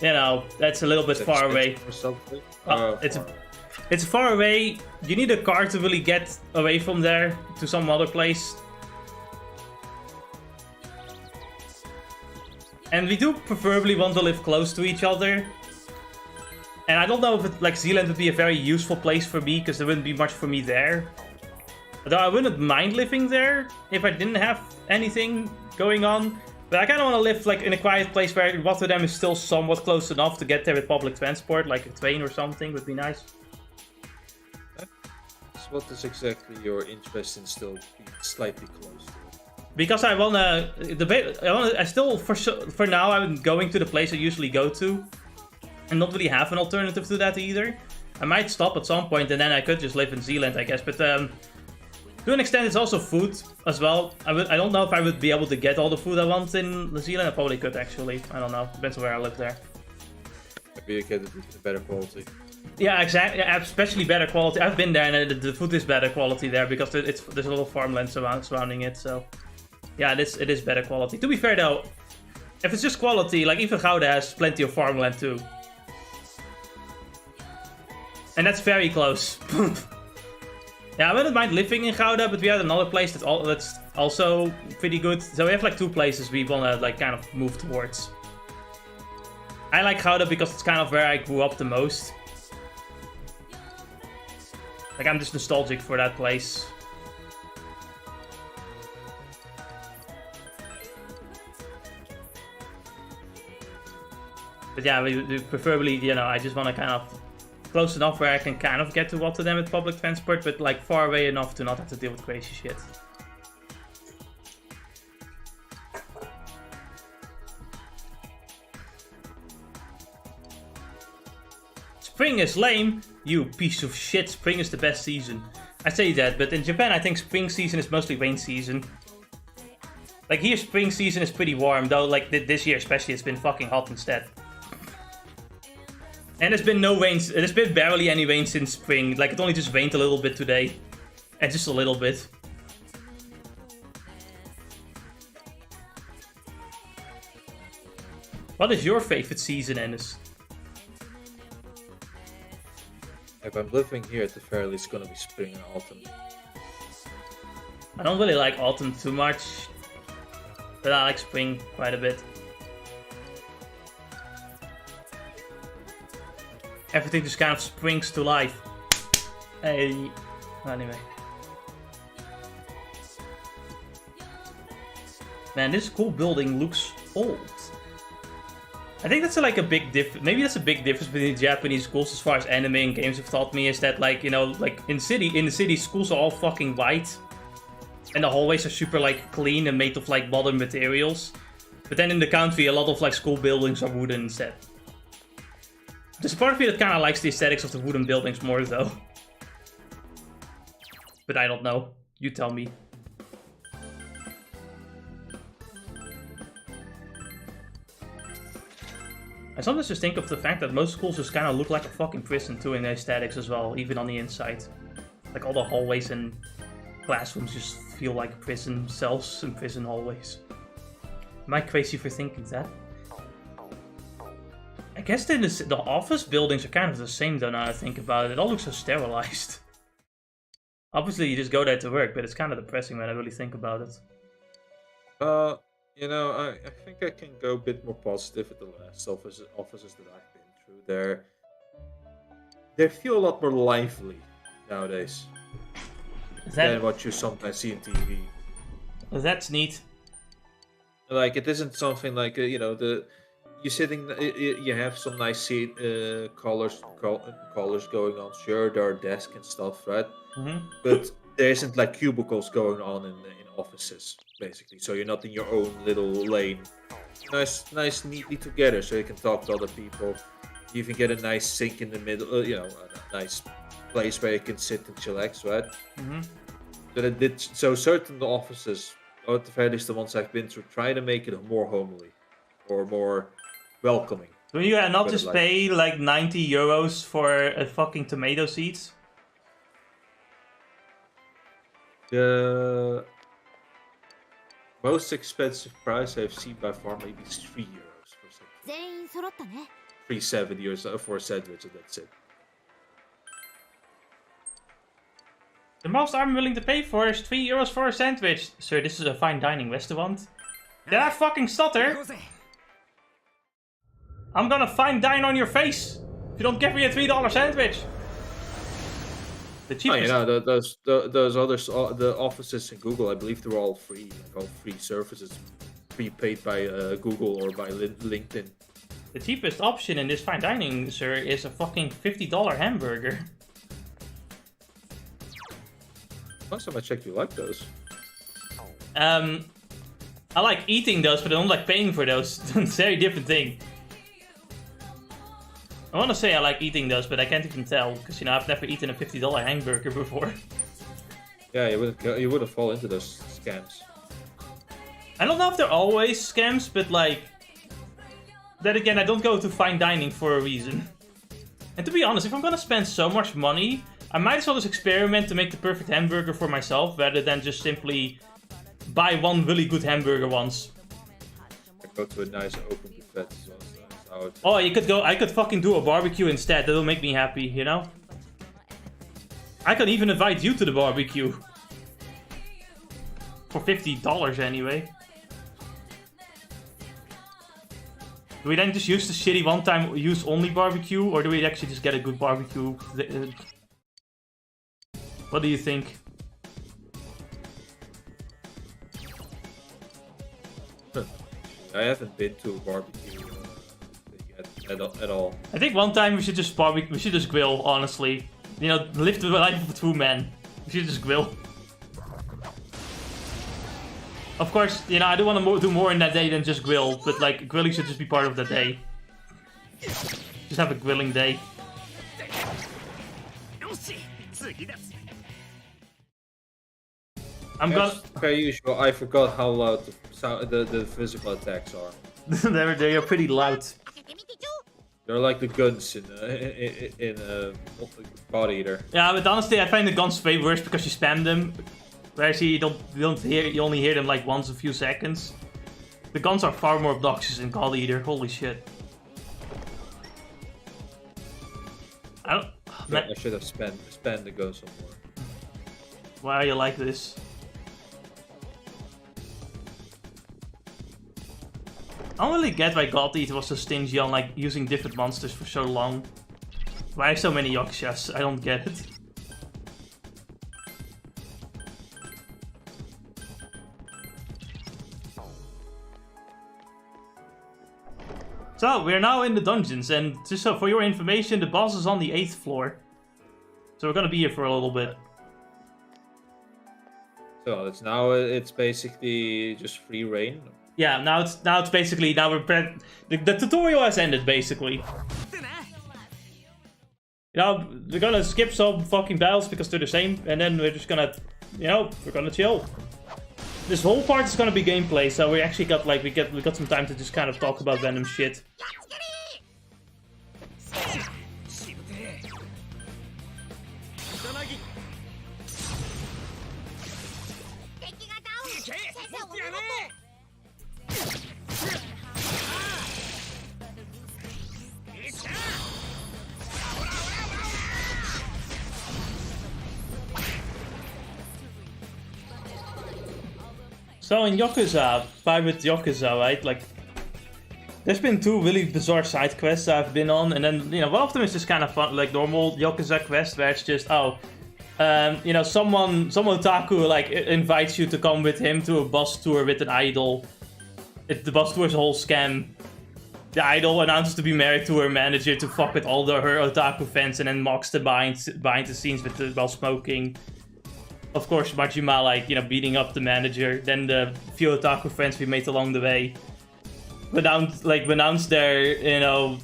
you know, that's a little bit far away. It's far away. You need a car to really get away from there to some other place. And we do preferably want to live close to each other. And I don't know if Zealand would be a very useful place for me, because there wouldn't be much for me there. Although I wouldn't mind living there if I didn't have anything going on. But I kind of want to live in a quiet place where Rotterdam is still somewhat close enough to get there with public transport, like a train or something would be nice. So what is exactly your interest in still being slightly close? Because I wanna debate. I still for now I'm going to the place I usually go to, and not really have an alternative to that either. I might stop at some point, and then I could just live in Zealand, I guess. But To an extent, it's also food as well. I don't know if I would be able to get all the food I want in New Zealand. I probably could, actually. I don't know. Depends on where I live there. Maybe you get it better quality. Yeah, exactly. Especially better quality. I've been there, and the food is better quality there because there's a little farmland surrounding it. So, yeah, it is better quality. To be fair, though, if it's just quality, like even Gouda has plenty of farmland too, and that's very close. Yeah, I wouldn't mind living in Gouda, but we have another place that's also pretty good. So we have like 2 places we wanna like kind of move towards. I like Gouda because it's kind of where I grew up the most. Like I'm just nostalgic for that place. But yeah, we preferably, you know, I just want to kind of close enough where I can kind of get to Rotterdam with public transport, but like far away enough to not have to deal with crazy shit. Spring is lame. You piece of shit. Spring is the best season. I say that, but in Japan I think spring season is mostly rain season. Like here spring season is pretty warm, though like this year especially it's been fucking hot instead. And there's been no rain, there's been barely any rain since spring. Like it only just rained a little bit today. And just a little bit. What is your favorite season, Ennis? If I'm living here, at the very least, it's gonna be spring and autumn. I don't really like autumn too much, but I like spring quite a bit. Everything just kind of springs to life. Hey, anyway. Man, this cool building looks old. I think that's like a big difference. Maybe that's a big difference between Japanese schools as far as anime and games have taught me, is that like, you know, like in the city schools are all fucking white. And the hallways are super like clean and made of like modern materials. But then in the country a lot of like school buildings are wooden instead. There's a part of me that kind of likes the aesthetics of the wooden buildings more though. But I don't know. You tell me. I sometimes just think of the fact that most schools just kind of look like a fucking prison too in the aesthetics as well, even on the inside. Like all the hallways and classrooms just feel like prison cells and prison hallways. Am I crazy for thinking that? I guess the office buildings are kind of the same though now I think about it. It all looks so sterilized. Obviously you just go there to work, but it's kind of depressing when I really think about it. You know, I think I can go a bit more positive with the last offices that I've been through. They feel a lot more lively nowadays than what you sometimes see in TV. That's neat. Like it isn't something like you know you have some nice seat colors going on. Sure, there are desks and stuff, right? Mm-hmm. But there isn't like cubicles going on in offices, basically. So you're not in your own little lane. Nice, neatly together, so you can talk to other people. You even get a nice sink in the middle, you know, a nice place where you can sit and chillax, right? Mm-hmm. So certain offices, or at the very least the ones I've been through, try to make it more homely or more welcoming. Do you not just pay like 90 euros for a fucking tomato seeds? The most expensive price I've seen by far maybe is €3 for a sandwich. 3.70 for a sandwich, and that's it. The most I'm willing to pay for is €3 for a sandwich. Sir, this is a fine dining restaurant. Did I fucking stutter? I'm gonna fine dine on your face if you don't give me a $3 sandwich. The cheapest. Oh, you know, those others, the offices in Google, I believe they're all free, like all free services, prepaid by Google or by LinkedIn. The cheapest option in this fine dining, sir, is a fucking $50 hamburger. Last time I checked, you like those. I like eating those, but I don't like paying for those. It's a very different thing. I want to say I like eating those, but I can't even tell, because, you know, I've never eaten a $50 hamburger before. Yeah, you wouldn't fall into those scams. I don't know if they're always scams, but like... Then again, I don't go to fine dining for a reason. And to be honest, if I'm gonna spend so much money, I might as well just experiment to make the perfect hamburger for myself, rather than just simply buy one really good hamburger once. I go to a nice open buffet as well. So Oh, I could fucking do a barbecue instead, that'll make me happy, you know? I could even invite you to the barbecue. For $50 anyway. Do we then just use the shitty one-time use only barbecue, or do we actually just get a good barbecue? What do you think? I haven't been to a barbecue yet at all. I think one time we should just barbecue. We should just grill, honestly. You know, live the life of two men. We should just grill. Of course, you know, I do want to do more in that day than just grill, but like, grilling should just be part of the day. Just have a grilling day. I'm gonna... Per usual, I forgot how loud the physical attacks are. They are pretty loud. They're like the guns in Body Eater. Yeah, but honestly, I find the guns way worse because you spam them. Whereas you only hear them like once a few seconds. The guns are far more obnoxious in God Eater. Holy shit! I should have spanned the guns some more. Why are you like this? I don't really get why God Eater was so stingy on like using different monsters for so long. Why so many Yakshas? I don't get it. So, we're now in the dungeons, and just so for your information, the boss is on the 8th floor. So we're gonna be here for a little bit. So it's basically just free reign. Yeah, now it's basically the tutorial has ended basically. You know, we're gonna skip some fucking battles because they're the same, and then we're just gonna, you know, we're gonna chill. This whole part is gonna be gameplay, so we actually got like we got some time to just kind of talk about random shit. So in Yakuza, Pirate Yakuza, right, like, there's been two really bizarre side quests I've been on, and then, you know, one of them is just kind of fun, like normal Yakuza quest, where it's just, you know, someone otaku, like, invites you to come with him to a bus tour with an idol. The bus tour is a whole scam. The idol announces to be married to her manager to fuck with all her otaku fans, and then mocks them behind the scenes while smoking. Of course, Majima, like, you know, beating up the manager. Then the few otaku friends we made along the way renounce their, you know,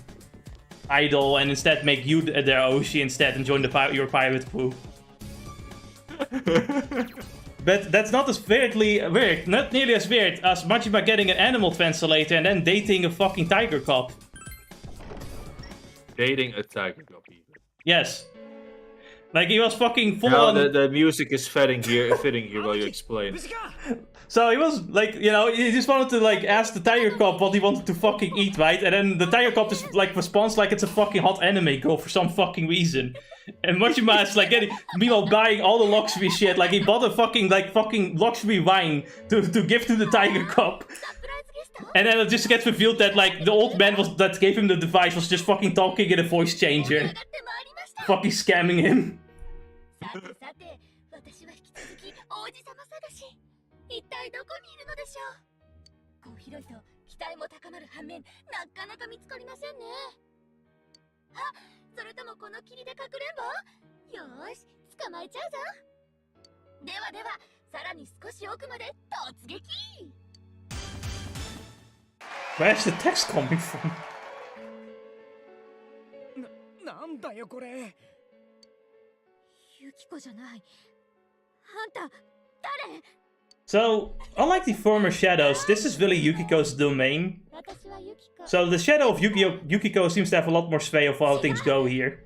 idol and instead make you their Oshi instead and join your pirate crew. But that's not as weird, not nearly as weird as Majima getting an animal translator and then dating a fucking tiger cop. Dating a tiger cop, even. Yes. Like, he was fucking full now on... the music is fitting here while you explain. So he was, like, you know, he just wanted to, like, ask the tiger cop what he wanted to fucking eat, right? And then the tiger cop just, like, responds like it's a fucking hot anime girl for some fucking reason. And Majima is, like, meanwhile buying all the luxury shit. Like, he bought a fucking luxury wine to give to the tiger cop. And then it just gets revealed that, like, the old man that gave him the device was just fucking talking in a voice changer. Fucking scamming him. Where's the text coming from? なんだよこれ。ユキコじゃない。So, unlike the former shadows, this is really Yukiko's domain. So the shadow of Yukiko seems to have a lot more sway of how things go here.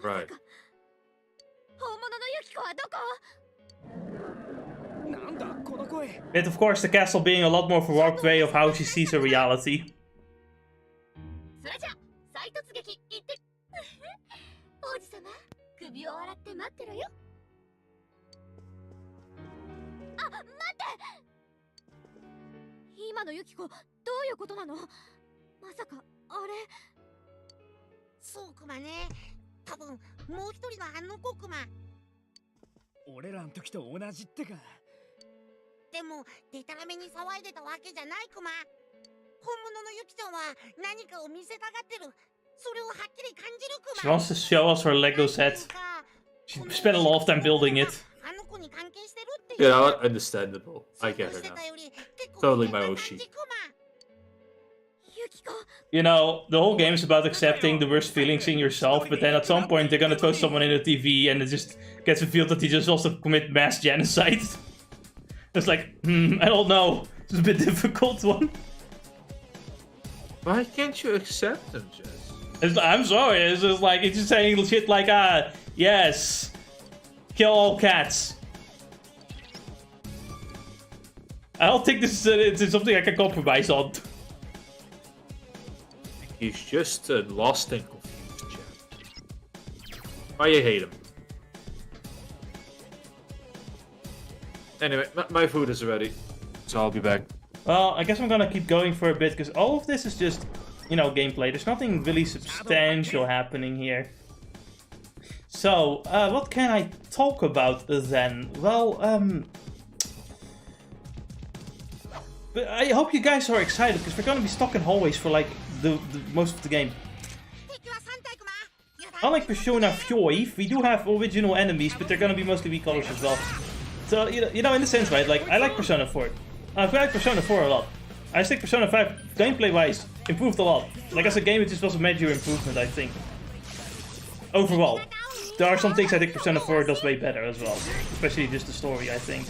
Right. With of course the castle being a lot more of a warped way of how she sees her reality. She wants to show us her Lego set. She spent a lot of time building it. Yeah, understandable. I get her now. Totally my Oshi. You know, the whole game is about accepting the worst feelings in yourself, but then at some point they're gonna throw someone in the TV and it just gets revealed that he just wants to commit mass genocide. It's like, I don't know. It's a bit difficult one. Why can't you accept him, Jess? I'm sorry, it's just like, it's just saying shit like, yes, kill all cats. I don't think this is something I can compromise on. He's just lost and confused, Jess. Why you hate him? Anyway, my food is ready, so I'll be back. Well, I guess I'm gonna keep going for a bit, because all of this is just, you know, gameplay. There's nothing really substantial happening here. So, what can I talk about then? Well, but I hope you guys are excited, because we're gonna be stuck in hallways for, like, the most of the game. Unlike Persona 5, we do have original enemies, but they're gonna be mostly weak colors as well. So, you know, in a sense, right, like, I like Persona 4. I like Persona 4 a lot. I think Persona 5, gameplay-wise, improved a lot. Like, as a game, it just was a major improvement, I think. Overall. There are some things I think Persona 4 does way better as well. Especially just the story, I think.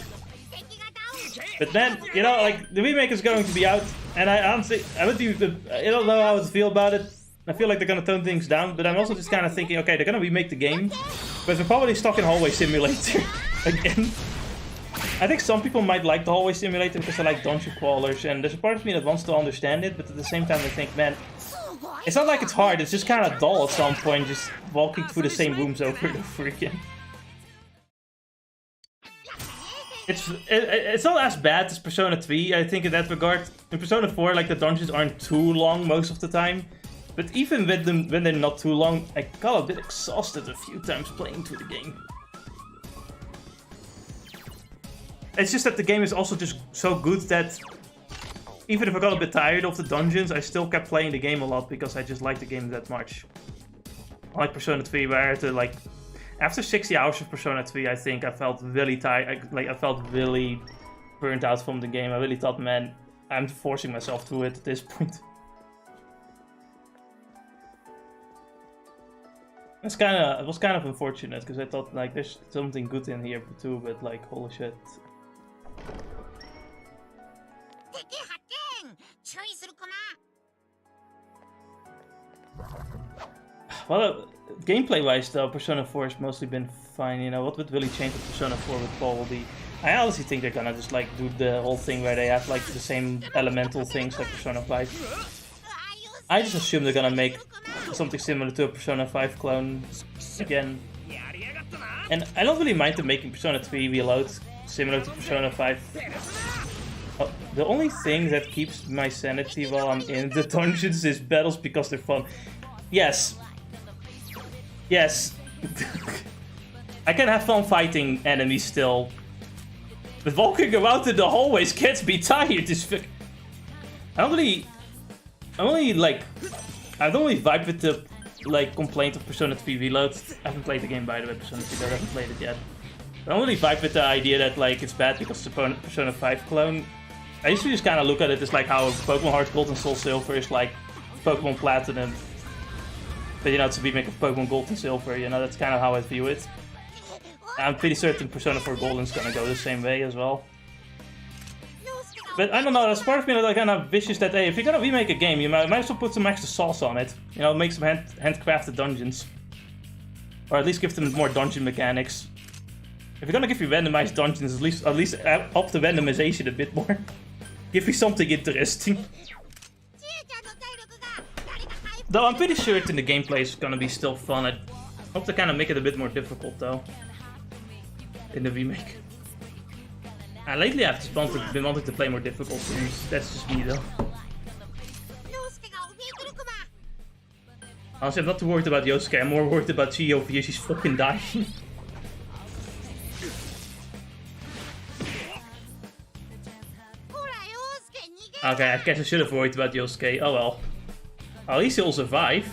But then, you know, like, the remake is going to be out, and I honestly, I don't know how to feel about it. I feel like they're gonna tone things down, but I'm also just kind of thinking, okay, they're gonna remake the game, but we're probably stuck in Hallway Simulator again. I think some people might like the Hallway Simulator because they like dungeon crawlers, and there's a part of me that wants to understand it, but at the same time I think, man, it's not like it's hard, it's just kind of dull at some point, just walking through the same rooms over and over again. It's not as bad as Persona 3, I think, in that regard. In Persona 4, like, the dungeons aren't too long most of the time. But even with them, when they're not too long, I got a bit exhausted a few times playing through the game. It's just that the game is also just so good that even if I got a bit tired of the dungeons, I still kept playing the game a lot because I just like the game that much. Unlike Persona 3, where I had to, like, after 60 hours of Persona 3, I think I felt really tired. I felt really burnt out from the game. I really thought, man, I'm forcing myself through it at this point. It was kind of unfortunate because I thought, like, there's something good in here too, but like, holy shit. Well, gameplay-wise though, Persona 4 has mostly been fine, you know. What would really change with Persona 4 would probably... I honestly think they're gonna just, like, do the whole thing where they have, like, the same elemental things like Persona 5. I just assume they're gonna make something similar to a Persona 5 clone again. And I don't really mind them making Persona 3 Reload similar to Persona 5. Oh, the only thing that keeps my sanity while I'm in the dungeons is battles because they're fun. Yes. Yes. I can have fun fighting enemies still. But walking around in the hallways gets me tired. I don't really vibe with the, like, complaint of Persona 3 Reload. I haven't played the game, by the way, Persona 3, I haven't played it yet. I don't really vibe with the idea that, like, it's bad because it's a Persona 5 clone. I usually just kind of look at it as like how Pokemon Heart Gold and Soul Silver is like Pokemon Platinum. But, you know, it's a remake of Pokemon Gold and Silver, you know, that's kind of how I view it. I'm pretty certain Persona 4 Golden's gonna go the same way as well. But I don't know, there's part of me that kind of wishes that, hey, if you're gonna remake a game, you might as well put some extra sauce on it. You know, make some handcrafted dungeons. Or at least give them more dungeon mechanics. If you're gonna give me randomized dungeons, at least up the randomization a bit more. Give me something interesting. Though I'm pretty certain the gameplay is gonna be still fun. I hope they kind of make it a bit more difficult though. In the remake. Lately I've just been wanting to play more difficult games. That's just me though. Honestly, I'm not too worried about Yosuke. I'm more worried about Chie over here. She's fucking dying. Okay, I guess I should have worried about Yosuke. Oh well. At least he'll survive.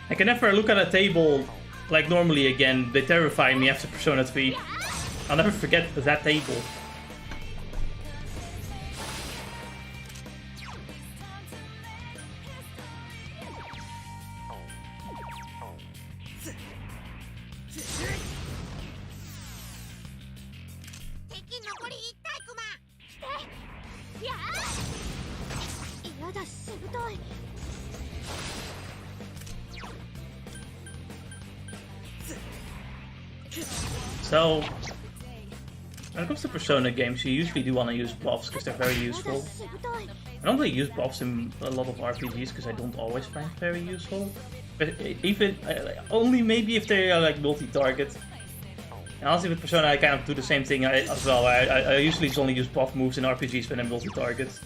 I can never look at a table like normally again. They terrify me after Persona 3. I'll never forget that table. So, when it comes to Persona games, you usually do want to use buffs because they're very useful. I don't really use buffs in a lot of RPGs because I don't always find it very useful. But even, only maybe if they're like multi-target. And honestly with Persona I kind of do the same thing as well. I usually just only use buff moves in RPGs when I'm multi-target.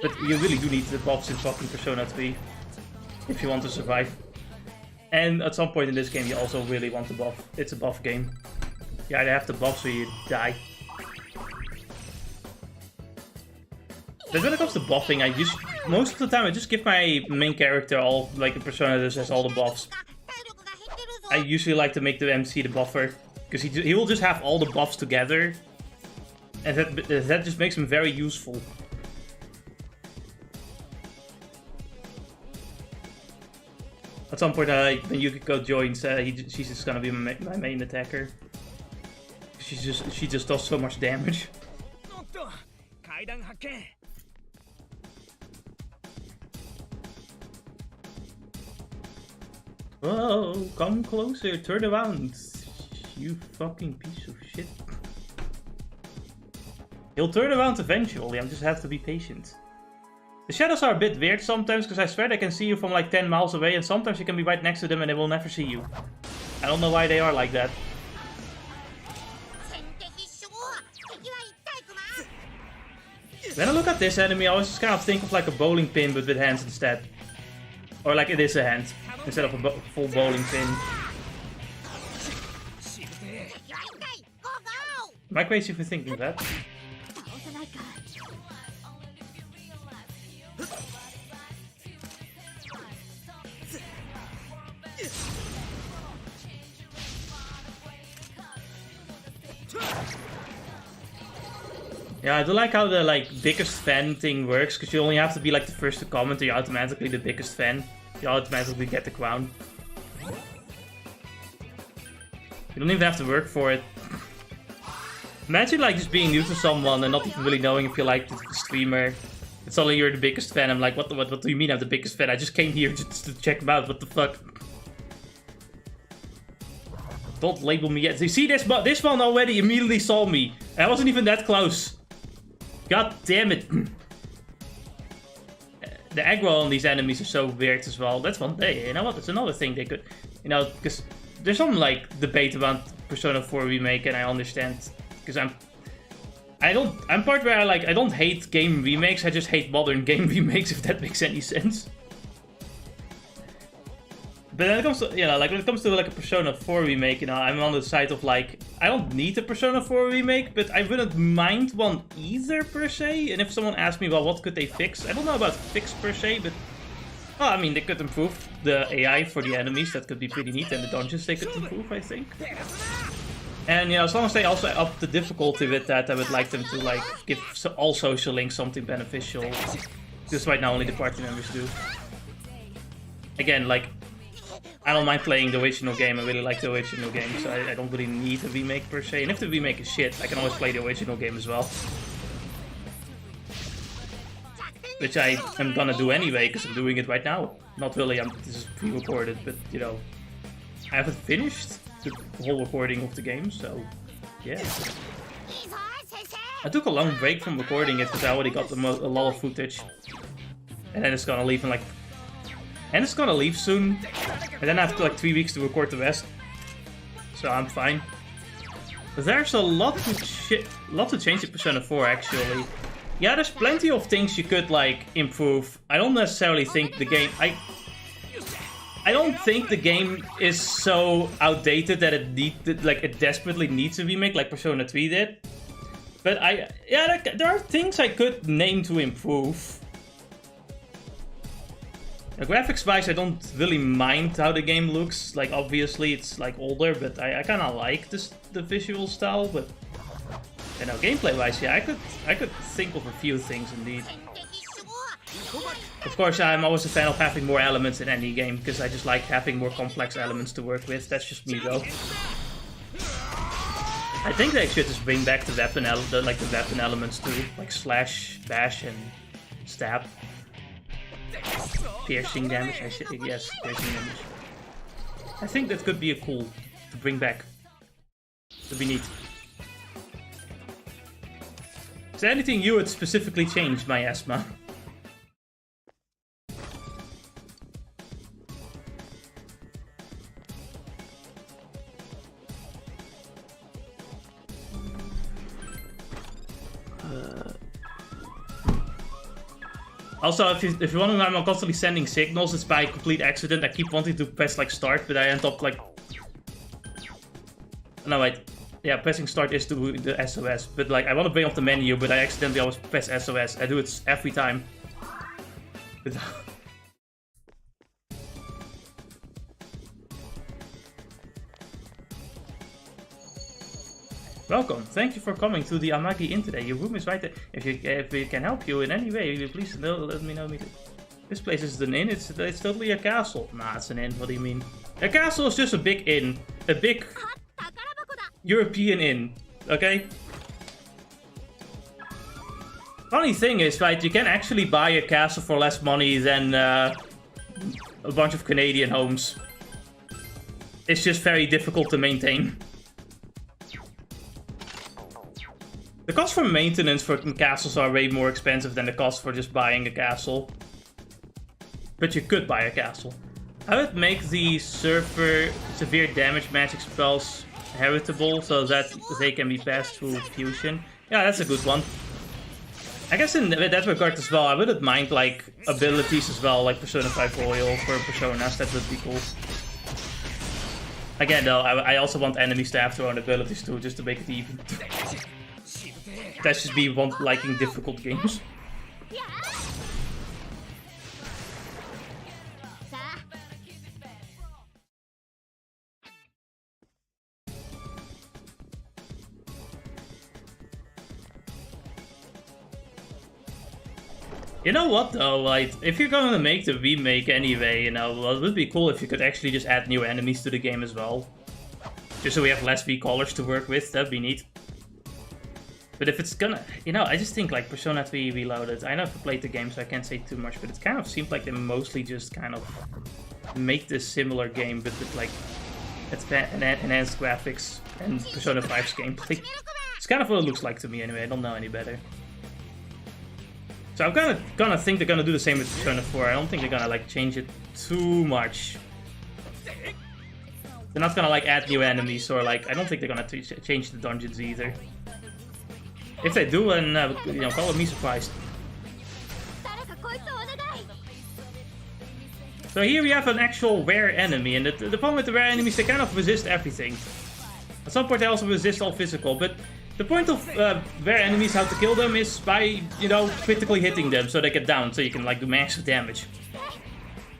But you really do need the buffs in fucking Persona 3 if you want to survive. And at some point in this game you also really want the buff. It's a buff game. You either have the buffs or you die. But when it comes to buffing, most of the time I just give my main character all, like a Persona that has all the buffs. I usually like to make the MC the buffer, because he will just have all the buffs together. And that just makes him very useful. At some point, when Yukiko joins, she's just gonna be my main attacker. She just does so much damage. Whoa, come closer, turn around. You fucking piece of shit. He'll turn around eventually, I just have to be patient. The shadows are a bit weird sometimes, because I swear they can see you from like 10 miles away, and sometimes you can be right next to them and they will never see you. I don't know why they are like that. When I look at this enemy, I always just kind of think of like a bowling pin, but with hands instead. Or like it is a hand, instead of a full bowling pin. Am I crazy for thinking that? Yeah, I do like how the biggest fan thing works, because you only have to be like the first to comment, or you're automatically the biggest fan. You automatically get the crown. You don't even have to work for it. Imagine like just being new to someone and not even really knowing if you like the streamer. It's only you're the biggest fan. I'm like, what do you mean I'm the biggest fan? I just came here just to check them out. What the fuck? Don't label me yet. You see this one already immediately saw me. I wasn't even that close. God damn it. The aggro on these enemies is so weird as well. That's one day. You know what? It's another thing they could, because there's some like debate about Persona 4 remake, and I understand, because I'm part where I don't hate game remakes. I just hate modern game remakes, if that makes any sense. But when it comes to, when it comes to like a Persona 4 remake, I'm on the side of like, I don't need a Persona 4 remake, but I wouldn't mind one either per se. And if someone asks me, well, what could they fix? I don't know about fix per se, but well, I mean, they could improve the AI for the enemies. That could be pretty neat, and the dungeons they could improve, I think. And as long as they also up the difficulty with that, I would like them to like give all social links something beneficial. Because right now only the party members do. Again, like, I don't mind playing the original game. I really like the original game, so I don't really need a remake per se. And if the remake is shit, I can always play the original game as well. Which I am gonna do anyway, because I'm doing it right now. Not really, this is pre-recorded, but you know, I haven't finished the whole recording of the game, so yeah. I took a long break from recording it because I already got a lot of footage. And then it's gonna leave in like... And it's gonna leave soon. And then I have like 3 weeks to record the rest. So I'm fine. But there's a lot to change in Persona 4 actually. Yeah, there's plenty of things you could like improve. I don't necessarily think the game... I don't think the game is so outdated that it desperately needs a remake like Persona 3 did. But there are things I could name to improve. Graphics-wise, I don't really mind how the game looks. Like, obviously, it's like older, but I kind of like the visual style. But you know, gameplay-wise, yeah, I could think of a few things indeed. Of course, I'm always a fan of having more elements in any game because I just like having more complex elements to work with. That's just me, though. I think they should just bring back the weapon elements too, like slash, bash, and stab. Piercing damage, yes, piercing damage. I think that could be a cool to bring back. Would be neat. Is there anything you would specifically change, my Asma? Also, if you're wondering why I'm constantly sending signals, it's by complete accident. I keep wanting to press like start, but I end up like... No, wait. Yeah, pressing start is to the SOS. But like, I want to bring up the menu, but I accidentally always press SOS. I do it every time. But... Welcome. Thank you for coming to the Amagi Inn today. Your room is right there. If we can help you in any way, please let me know. This place is an inn. It's totally a castle. Nah, it's an inn. What do you mean? A castle is just a big inn. A big European inn. Okay? Funny thing is, right, you can actually buy a castle for less money than a bunch of Canadian homes. It's just very difficult to maintain. The cost for maintenance for castles are way more expensive than the cost for just buying a castle. But you could buy a castle. I would make the surfer severe damage magic spells heritable so that they can be passed through fusion. Yeah, that's a good one. I guess in that regard as well, I wouldn't mind like abilities as well, like Persona 5 Royal for Personas. That would be cool. Again though, I also want enemies to have their own abilities too, just to make it even. That's just me liking difficult games. You know what though, like, if you're gonna make the remake anyway, you know, well, it would be cool if you could actually just add new enemies to the game as well. Just so we have less V-Callers to work with, that'd be neat. But if it's gonna, you know, I just think like Persona 3 Reloaded, I never played the game so I can't say too much, but it kind of seems like they mostly just kind of make this similar game, but with like enhanced graphics and Persona 5's gameplay. It's kind of what it looks like to me anyway, I don't know any better. So I'm gonna think they're gonna do the same with Persona 4, I don't think they're gonna like change it too much. They're not gonna like add new enemies or like, I don't think they're gonna change the dungeons either. If they do, then you know, call me surprised. So here we have an actual rare enemy, and the problem with the rare enemies, they kind of resist everything. At some point they also resist all physical, but the point of rare enemies, how to kill them, is by, you know, critically hitting them so they get down, so you can like do massive damage.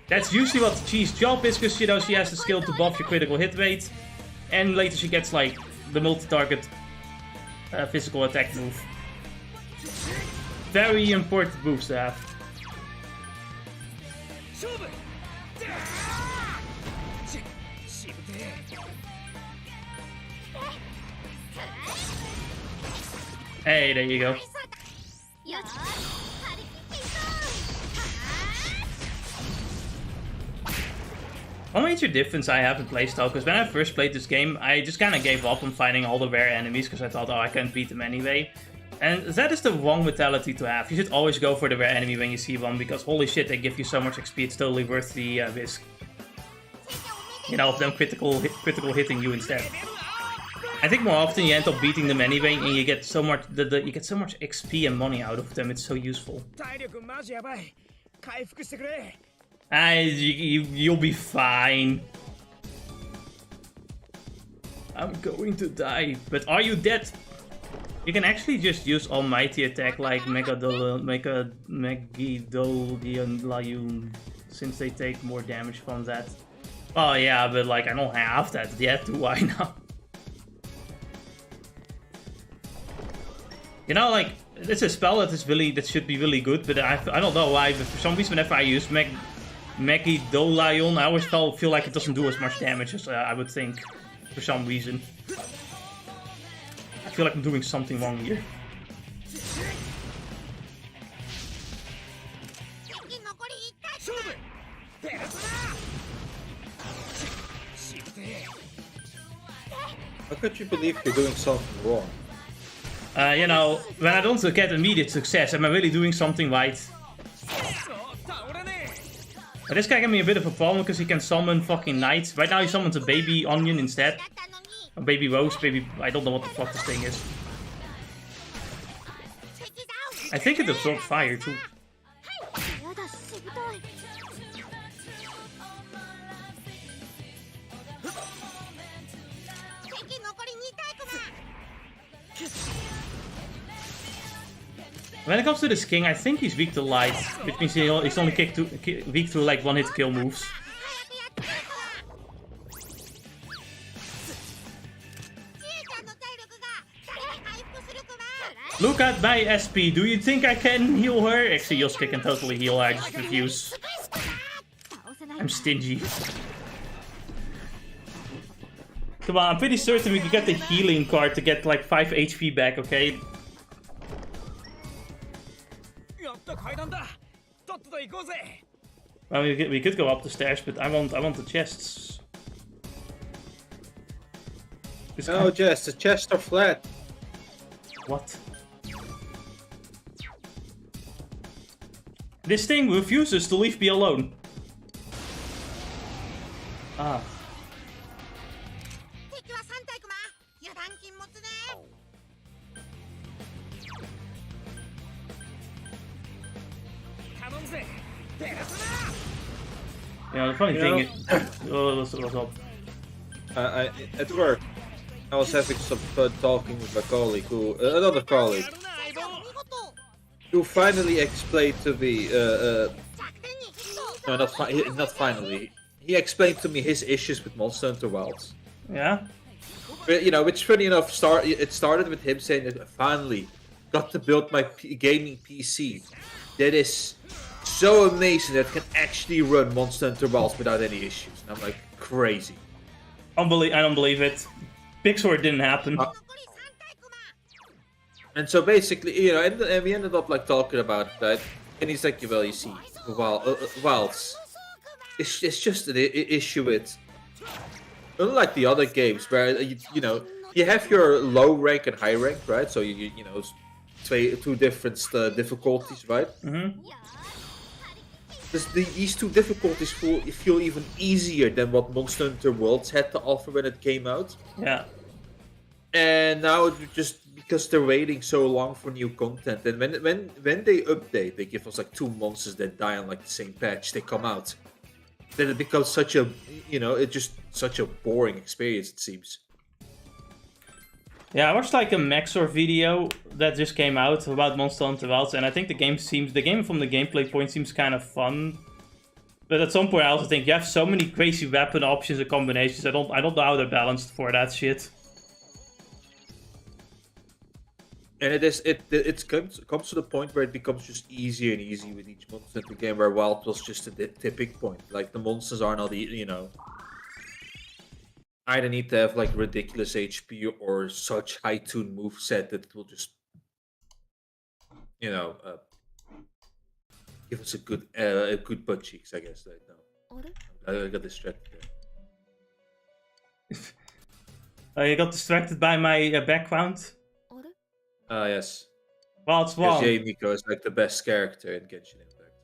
That's usually what Chie's job is, because, you know, she has the skill to buff your critical hit rate, and later she gets like the multi-target physical attack move. Very important moves to have. Hey, there you go. One major difference I have in playstyle, because when I first played this game, I just kind of gave up on fighting all the rare enemies, because I thought, oh, I can't beat them anyway. And that is the wrong mentality to have. You should always go for the rare enemy when you see one, because holy shit, they give you so much XP, it's totally worth the risk. You know, of them critical hitting you instead. I think more often you end up beating them anyway, and you get so much you get so much XP and money out of them. It's so useful. You'll be fine. I'm going to die, but are you dead? You can actually just use almighty attack like Megidolion, since they take more damage from that. Oh yeah, but like I don't have that yet, do I now? You know, like, it's a spell that should be really good, but I don't know why, but for some reason whenever I use Megidolion, I always feel like it doesn't do as much damage as I would think, for some reason. I feel like I'm doing something wrong here. How could you believe you're doing something wrong? You know, when I don't get immediate success, am I really doing something right? But this guy gave me a bit of a problem because he can summon fucking knights. Right now he summons a baby onion instead. A baby rose, I don't know what the fuck this thing is. I think it absorbs fire too. When it comes to this king, I think he's weak to light, which means he's only weak to like one-hit kill moves. Look at my SP, do you think I can heal her? Actually, Yosuke can totally heal her, I just refuse. I'm stingy. Come on, I'm pretty certain we can get the healing card to get like 5 HP back, okay? Well, we could go up the stairs, but I want the chests. No, Jess, the chests are flat. What? This thing refuses to leave me alone. Ah. Yeah, the funny thing is... Oh, what's up? At work, I was having some fun talking with a colleague another colleague, who finally explained to me, no, not finally. He explained to me his issues with Monster Hunter Wilds. Yeah? But, you know, which funny enough, it started with him saying that I finally got to build my gaming PC. That is so amazing that it can actually run Monster Hunter Wilds without any issues. And I'm like, crazy. I don't believe it. Pixar didn't happen. And so basically, you know, and we ended up like talking about that. And he's like, well, you see, Wilds, it's just an issue with, unlike the other games where, you know, you have your low rank and high rank, right? So you know, two different difficulties, right? Mm-hmm. These two difficulties feel even easier than what Monster Hunter Worlds had to offer when it came out. Yeah. And now it's just because they're waiting so long for new content, and when they update, they give us like 2 monsters that die on like the same patch. They come out, then it becomes such a, you know, it's just such a boring experience, it seems. Yeah, I watched like a Maxor video that just came out about Monster Hunter Wilds, and I think the game from the gameplay point seems kind of fun. But at some point I also think you have so many crazy weapon options and combinations, I don't know how they're balanced for that shit. And it comes to the point where it becomes just easier and easier with each monster in the game, where Wild was just a tipping point. Like, the monsters are not, you know, either need to have like ridiculous HP or such high tune moveset that it will just, you know, give us a good butt cheeks, I guess. Right now, I got distracted there. You got distracted by my background. Yes. Well, it's wrong. Yukiko is like the best character in Genshin Impact.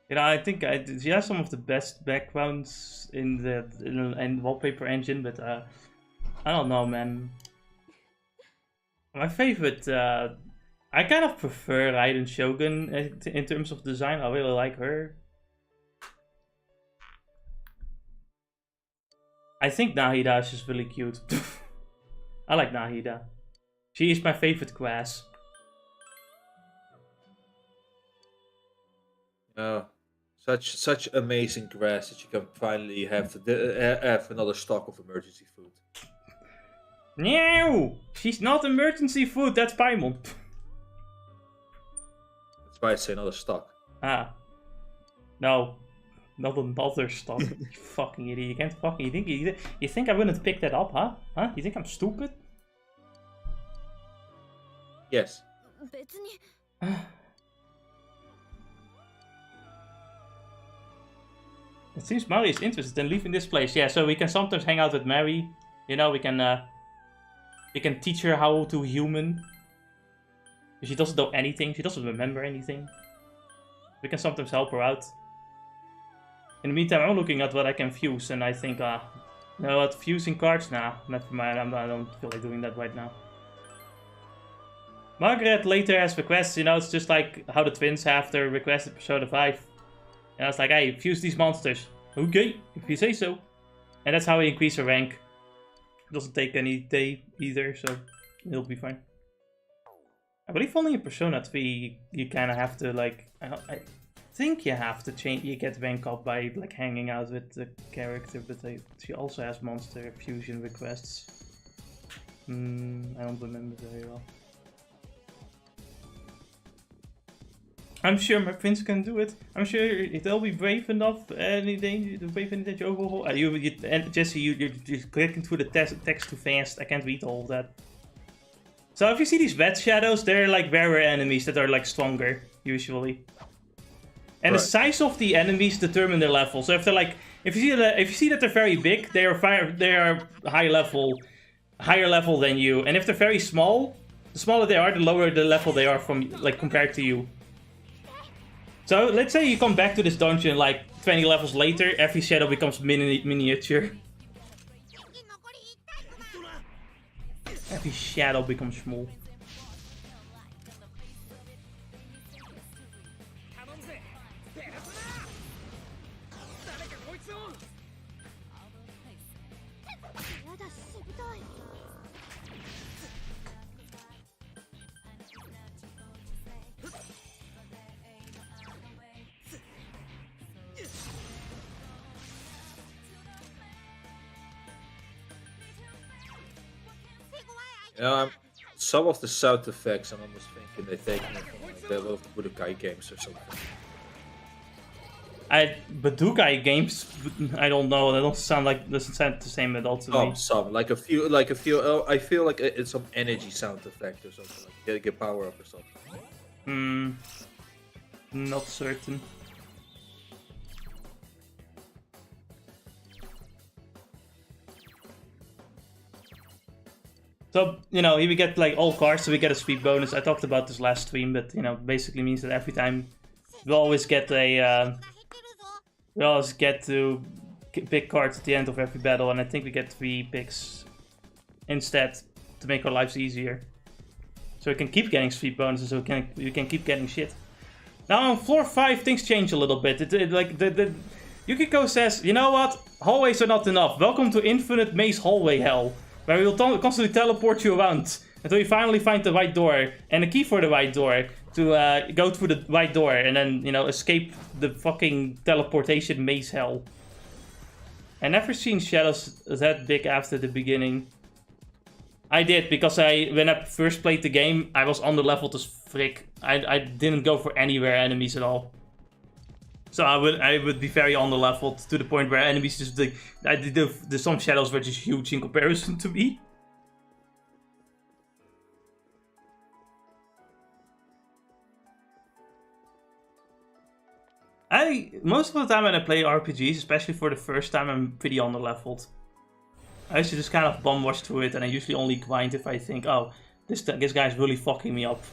You know, I think she has some of the best backgrounds in the wallpaper engine, but I don't know, man. My favorite, I kind of prefer Raiden Shogun in terms of design. I really like her. I think Nahida is just really cute. I like Nahida. She is my favorite class. Oh, such amazing grass that you can finally have another stock of emergency food. No, she's not emergency food. That's Paimon. That's why I say another stock. Ah, no, not another stock. You fucking idiot! You can't fucking. You think I wouldn't pick that up, huh? Huh? You think I'm stupid? Yes. It seems Mary is interested in leaving this place. Yeah, so we can sometimes hang out with Mary. You know, we can teach her how to human. She doesn't know anything. She doesn't remember anything. We can sometimes help her out. In the meantime, I'm looking at what I can fuse, and I think, you know what, fusing cards? Nah, never mind. I don't feel like doing that right now. Margaret later has requests, you know, it's just like how the twins have their requests in Persona 5. And I was like, hey, fuse these monsters. Okay, if you say so. And that's how we increase her rank. It doesn't take any day either, so it'll be fine. I believe only in Persona 3 you kind of have to, like, I think you have to change, you get rank up by, like, hanging out with the character, but she also has monster fusion requests. I don't remember very well. I'm sure my prince can do it. I'm sure they'll be brave enough. Anything that you overhaul. Jesse, you're clicking through the text too fast. I can't read all of that. So if you see these red shadows, they're like rarer enemies that are like stronger usually. And the size of the enemies determine their level. So if they're like, if you see that they're very big, they are higher level than you. And if they're very small, the smaller they are, the lower the level they are from like compared to you. So let's say you come back to this dungeon like 20 levels later, every shadow becomes miniature. Every shadow becomes small. Some of the sound effects, I'm almost thinking they're taking it from like, the Budokai games or something. Budokai games, I don't know. They doesn't sound the same at all to me. Some like a few. I feel like it's some energy sound effect or something. Like get power up or something. Not certain. So, you know, here we get like all cards, so we get a speed bonus. I talked about this last stream, but, you know, basically means that every time we always get a, we always get to pick cards at the end of every battle, and I think we get 3 picks instead to make our lives easier. So we can keep getting speed bonuses, so we can keep getting shit. Now on floor 5, things change a little bit. The Yukiko says, you know what? Hallways are not enough. Welcome to infinite maze hallway hell, where we will constantly teleport you around until you finally find the right door and a key for the right door to go through the right door and then, you know, escape the fucking teleportation maze hell. I never seen shadows that big after the beginning. I did, because when I first played the game, I was underleveled as frick. I didn't go for any rare enemies at all. So I would be very underleveled to the point where enemies just some shadows were just huge in comparison to me. Most of the time when I play RPGs, especially for the first time, I'm pretty underleveled. I used to just kind of bomb rush through it, and I usually only grind if I think, oh, this guy's really fucking me up.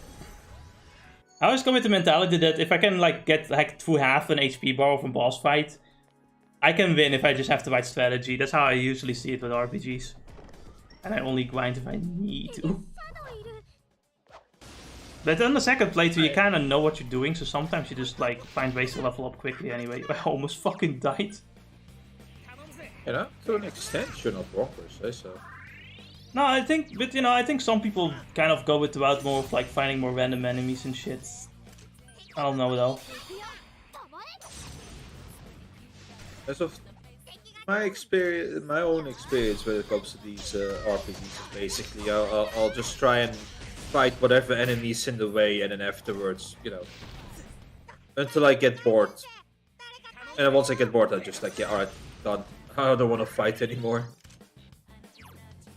I always go with the mentality that if I can like get like through half an HP bar from boss fight, I can win if I just have the right strategy. That's how I usually see it with RPGs. And I only grind if I need to. But on the second playthrough, you kind of know what you're doing, so sometimes you just like find ways to level up quickly anyway. I almost fucking died. You know, to an extent, you're not wrong per se, so. No, I think, but you know, I think some people kind of go with the route more of like finding more random enemies and shit. I don't know though. As of my experience, my own experience when it comes to these RPGs, basically, I'll just try and fight whatever enemies in the way, and then afterwards, you know, until I get bored. And then once I get bored, I just like, yeah, alright, done. I don't want to fight anymore.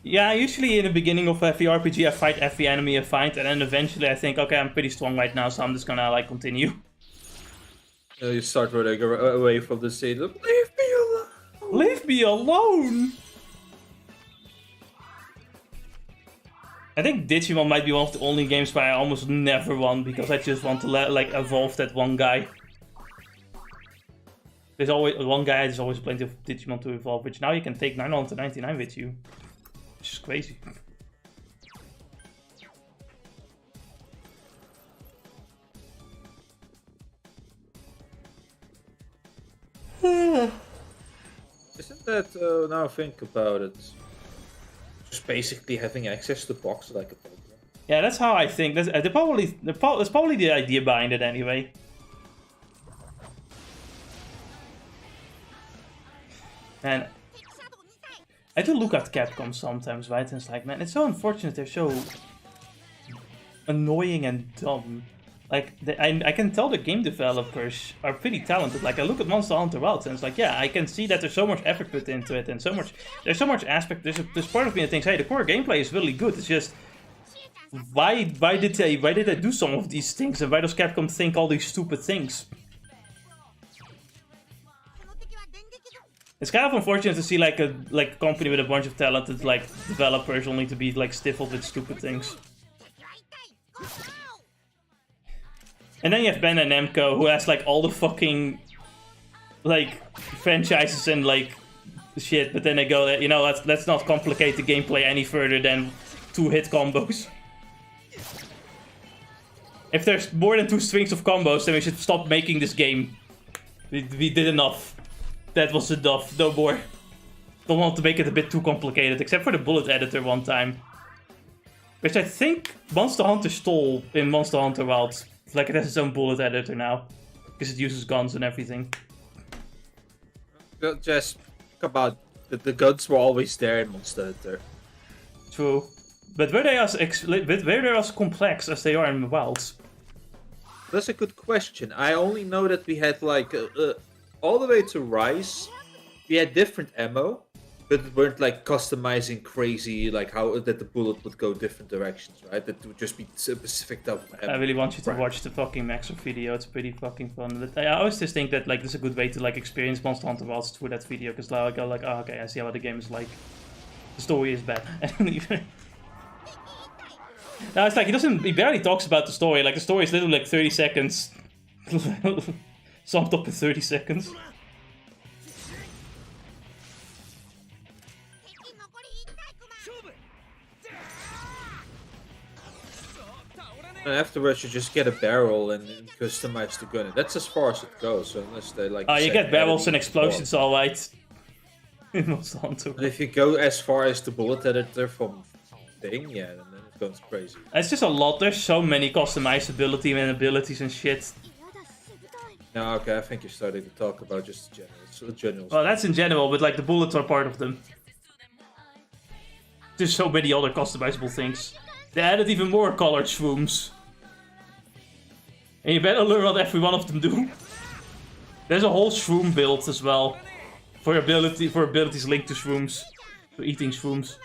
Yeah, usually in the beginning of every RPG I fight every enemy I find, and then eventually I think, okay, I'm pretty strong right now, so I'm just gonna like continue. You start running away from the scene. Leave me alone! Leave me alone! I think Digimon might be one of the only games where I almost never won, because I just want to like evolve that one guy. There's always one guy, there's always plenty of Digimon to evolve, which now you can take 999 with you. Which is crazy. Isn't that, now I think about it, just basically having access to boxes like a Pokemon? Yeah, that's how I think. That's probably the idea behind it anyway. And I do look at Capcom sometimes, right? And it's like, man, it's so unfortunate they're so annoying and dumb. Like, I can tell the game developers are pretty talented. Like, I look at Monster Hunter Wilds and it's like, yeah, I can see that there's so much effort put into it and there's so much aspect. There's part of me that thinks, hey, the core gameplay is really good. It's just, why did they do some of these things, and why does Capcom think all these stupid things? It's kind of unfortunate to see like a company with a bunch of talented like developers only to be like stifled with stupid things. And then you have Ben and Namco, who has like all the fucking like franchises and like shit, but then they go, you know, let's not complicate the gameplay any further than 2-hit combos. If there's more than 2 strings of combos, then we should stop making this game. We did enough. That was enough. No more. Don't want to make it a bit too complicated, except for the bullet editor one time. Which I think Monster Hunter stole in Monster Hunter Wilds. Like, it has its own bullet editor now. Because it uses guns and everything. Just, come on. The guns were always there in Monster Hunter. True. But were they as complex as they are in Wilds? That's a good question. I only know that we had like all the way to Rise, we had different ammo, but it weren't like customizing crazy, like how that the bullet would go different directions, right? That would just be specific type of ammo. I really want you to watch the fucking Maxer video. It's pretty fucking fun. But I always just think that like this is a good way to like experience Monster Hunter Wilds through that video, because like I go like, oh, okay, I see how the game is like. The story is bad. Now it's like he barely talks about the story. Like the story is literally like 30 seconds. Summed up in 30 seconds. And afterwards you just get a barrel and customize the gun. That's as far as it goes, so unless they like... Oh, you get barrels and explosions, alright. In Monster Hunter. And if you go as far as the bullet editor from Thing, yeah, then it goes crazy. It's just a lot. There's so many customizability and abilities and shit. No, okay, I think you're starting to talk about just general. Well, that's in general, but like the bullets are part of them. There's so many other customizable things. They added even more colored shrooms. And you better learn what every one of them do. There's a whole shroom build as well. For abilities linked to shrooms. For eating shrooms.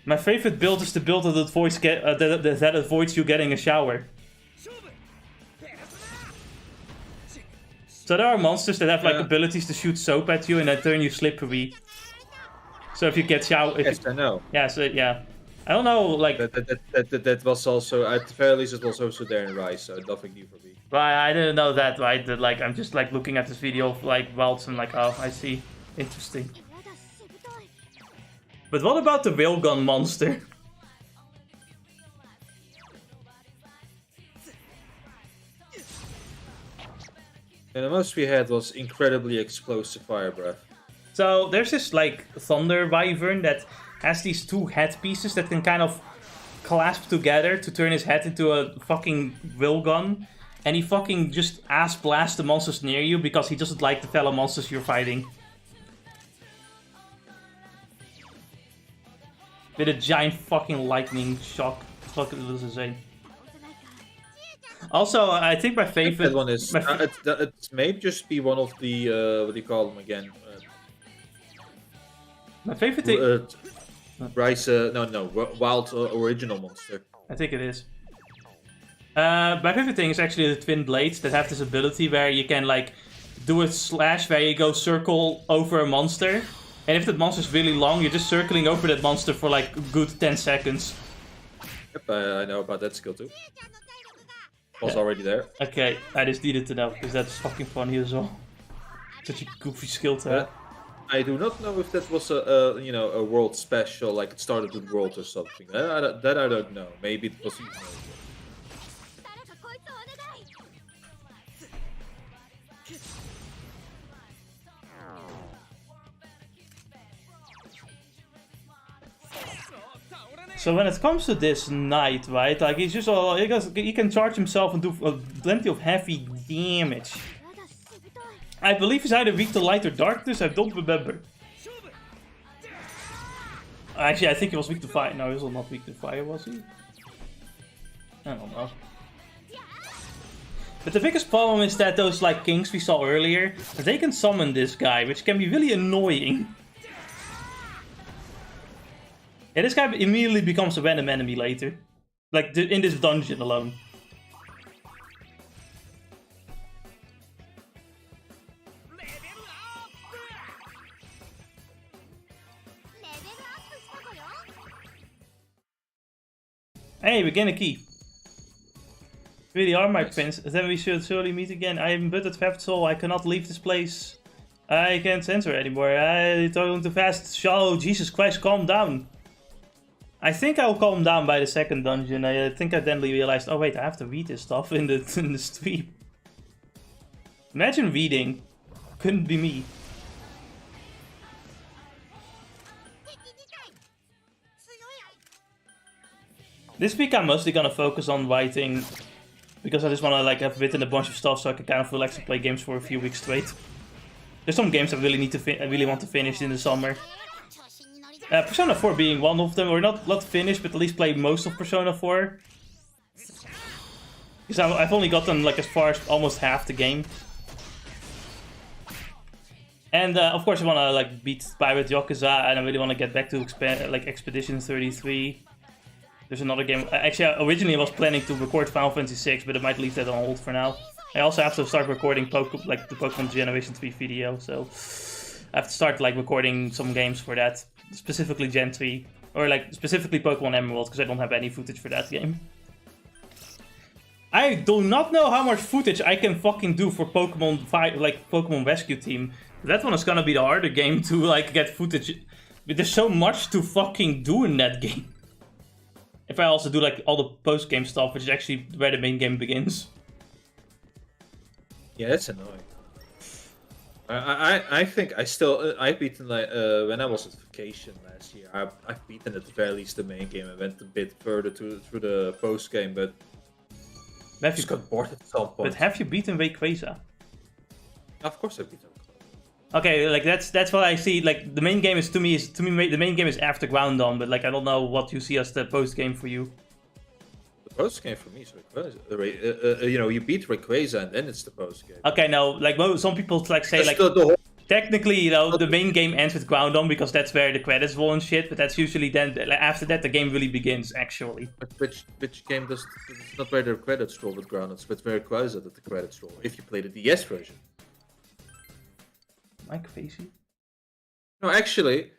My favorite build is the build that avoids you getting a shower. So there are monsters that have like abilities to shoot soap at you and then turn you slippery. So if you get shower... Yes, I know. Yeah, so yeah. I don't know, like... That was also, at the very least, it was also there in Rise, so nothing new for me. Right, I didn't know that, right? That, like, I'm just like looking at this video of like Wilds and like, oh, I see. Interesting. But what about the railgun monster? And the most we had was incredibly explosive fire breath. So there's this like thunder wyvern that has these two head pieces that can kind of clasp together to turn his head into a fucking railgun. And he fucking just ass blasts the monsters near you because he doesn't like the fellow monsters you're fighting. With a giant fucking lightning shock. Fucking was insane. Also, I think my favorite... That one is... it may just be one of the... what do you call them again? My favorite thing... Rise... Wild original monster. I think it is. My favorite thing is actually the twin blades that have this ability where you can like do a slash where you go circle over a monster. And if that monster is really long, you're just circling over that monster for like a good 10 seconds. Yep, I know about that skill too. Was already there. Okay, I just needed to know, because that's fucking funny as well. Such a goofy skill to have. I do not know if that was a world special, like it started with World or something. That I don't know. Maybe it was even... So when it comes to this knight, right, like he's just he can charge himself and do plenty of heavy damage. I believe he's either weak to light or darkness, I don't remember. Actually, I think he was weak to fire. No, he was not weak to fire, was he? I don't know. But the biggest problem is that those like kings we saw earlier, they can summon this guy, which can be really annoying. Yeah, this guy immediately becomes a random enemy later. Like, in this dungeon alone. Hey, we gain a key. Really are my prince. Then we should surely meet again. I am but at Vtuber. I cannot leave this place. I can't enter anymore. I'm going too fast. Oh, Jesus Christ, calm down. I think I'll calm down by the second dungeon. I think I then realized, oh wait, I have to read this stuff in the stream. Imagine reading. Couldn't be me. This week I'm mostly gonna focus on writing, because I just wanna like have written a bunch of stuff so I can kind of relax and play games for a few weeks straight. There's some games I really want to finish in the summer. Persona 4 being one of them, or not finished, but at least play most of Persona 4. Because I've only gotten like as far as almost half the game. And of course I want to like beat Pirate Yakuza, and I really want to get back to Expedition 33. There's another game. Actually, originally I was planning to record Final Fantasy 6, but I might leave that on hold for now. I also have to start recording the Pokemon Generation 3 video, so I have to start like recording some games for that. Specifically Gen 3, or like specifically Pokemon Emerald, because I don't have any footage for that game. I do not know how much footage I can fucking do for Pokemon Rescue Team. That one is gonna be the harder game to like get footage. But there's so much to fucking do in that game. If I also do like all the post-game stuff, which is actually where the main game begins. Yeah, that's annoying. I think I've beaten like when I was at vacation last year. I've beaten at the very least the main game. I went a bit further through the post game, but Have Just you, got bored at some point. but have you beaten Rayquaza? Of course I beat him. Okay, like that's what I see. Like the main game is to me the main game is after Groundon, but like I don't know what you see as the post game for you. The post game for me is Rayquaza. You know, you beat Rayquaza and then it's the post game. Okay, no, like some people like say like the whole... technically, you know, the main game ends with Groundon because that's where the credits roll and shit. But that's usually then like, after that the game really begins actually. But which game does it's not where the credits roll with Groundon? It's with Rayquaza that the credits roll. If you play the DS version. Am I crazy? No, actually,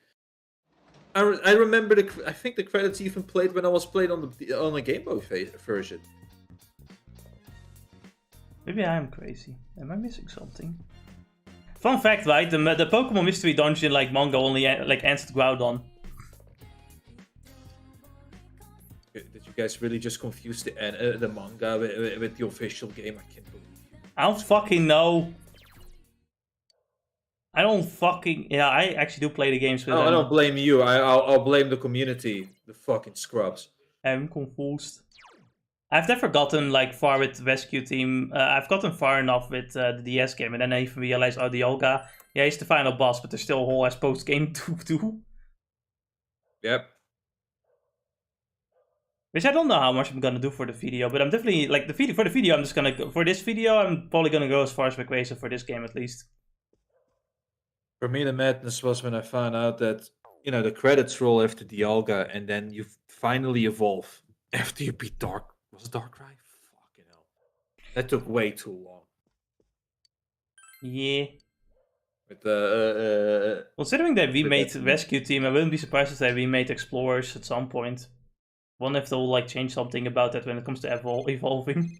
I remember I think the credits even played when I was playing on the Game Boy version. Maybe I am crazy. Am I missing something? Fun fact, right? The Pokemon Mystery Dungeon like manga only like ends with Groudon. Did you guys really just confuse the manga with the official game? I can't believe you. I don't fucking know. I don't fucking... Yeah, I actually do play the games with them. I don't blame you. I'll blame the community. The fucking scrubs. I'm confused. I've never gotten like far with Rescue Team. I've gotten far enough with the DS game, and then I even realized, oh, the Olga, yeah, he's the final boss, but there's still a whole ass post game to do. Yep. Which I don't know how much I'm gonna do for the video, but I'm definitely like for the video. I'm just gonna go, for this video. I'm probably gonna go as far as Rayquaza for this game at least. For me, the madness was when I found out that, you know, the credits roll after Dialga, and then you finally evolve after you beat Dark. Was it Darkrai? Fucking hell. That took way too long. Yeah. With Considering they remade Rescue Team, I wouldn't be surprised if they remade Explorers at some point. Wonder if they'll like change something about that when it comes to evolving.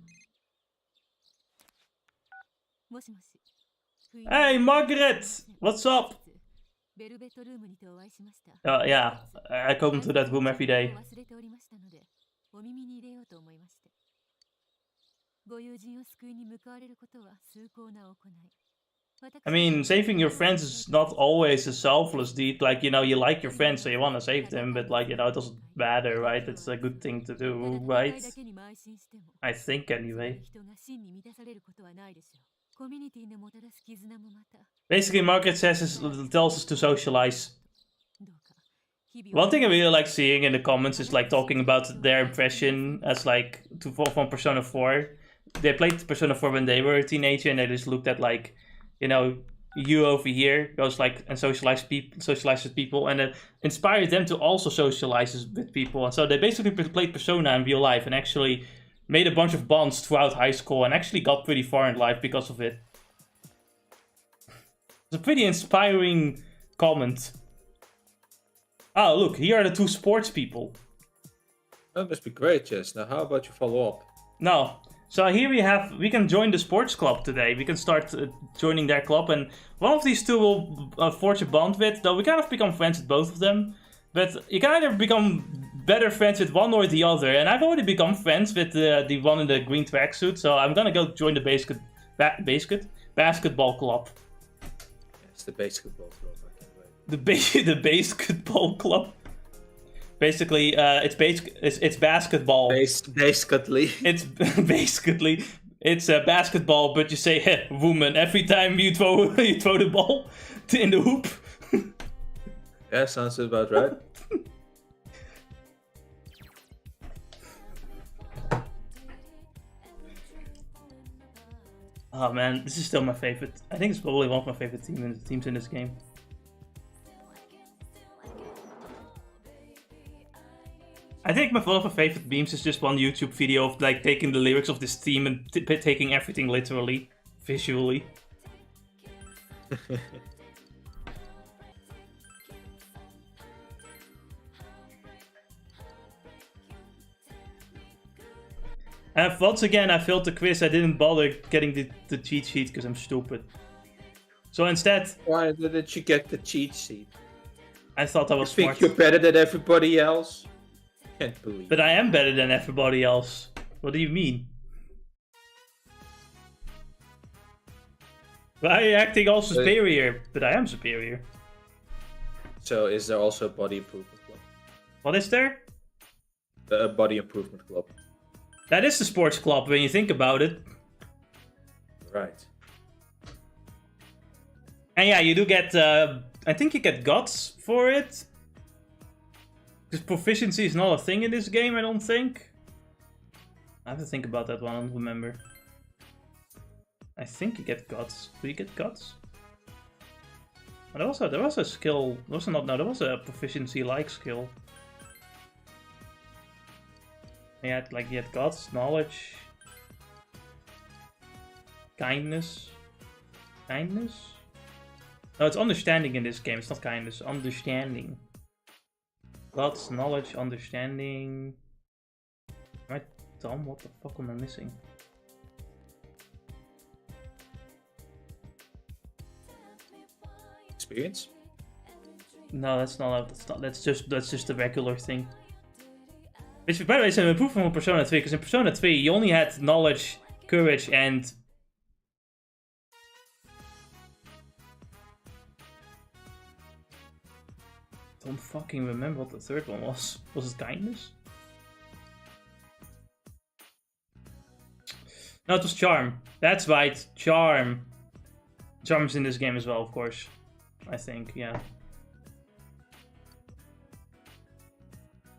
Hey, Margaret! What's up? Yeah, I come to that room every day. I mean, saving your friends is not always a selfless deed. Like, you know, you like your friends, so you want to save them, but like, you know, it doesn't matter, right? It's a good thing to do, right? I think, anyway. Basically, Margaret tells us to socialize. One thing I really like seeing in the comments is like talking about their impression as like from Persona 4. They played Persona 4 when they were a teenager, and they just looked at like, you know, you over here goes like and socialize with people, and it inspired them to also socialize with people. And so they basically played Persona in real life and actually made a bunch of bonds throughout high school and actually got pretty far in life because of it. It's a pretty inspiring comment. Oh, look, here are the two sports people. That must be great, Jess. Now, how about you follow up? No. So here we can join the sports club today. We can start joining their club, and one of these two will forge a bond with, though we kind of become friends with both of them. But you can either become better friends with one or the other, and I've already become friends with the one in the green tracksuit, so I'm gonna go join the basketball club. It's the basketball club, I can't wait. The basketball club. Basically, it's basketball. Basically. It's basically basketball, but you say hey, woman every time you throw the ball in the hoop. Yeah, sounds about right. Oh man, this is still my favorite. I think it's probably one of my favorite teams in this game. I think one of my favorite memes is just one YouTube video of like taking the lyrics of this team and taking everything literally, visually. And once again, I failed the quiz. I didn't bother getting the cheat sheet because I'm stupid. So instead... Why didn't you get the cheat sheet? I thought I was smart. Think you're better than everybody else? Can't believe. But I am better than everybody else. What do you mean? Why are you acting all superior? But I am superior. So is there also a body improvement club? What is there? A body improvement club. That is the sports club when you think about it. Right. And yeah, you do get, I think you get guts for it. Because proficiency is not a thing in this game, I don't think. I have to think about that one, I don't remember. I think you get guts. Do you get guts? There was a skill, there was a proficiency-like skill. You had, like, you had guts, knowledge, kindness. Kindness? No, it's understanding in this game, it's not kindness, understanding. Guts, knowledge, understanding. Am I dumb? What the fuck am I missing? Experience? No, that's just a regular thing. Which, by the way, is an improvement from Persona 3, because in Persona 3 you only had knowledge, courage, and... Don't fucking remember what the third one was. Was it kindness? No, it was charm. That's right, charm. Charm's in this game as well, of course. I think, yeah.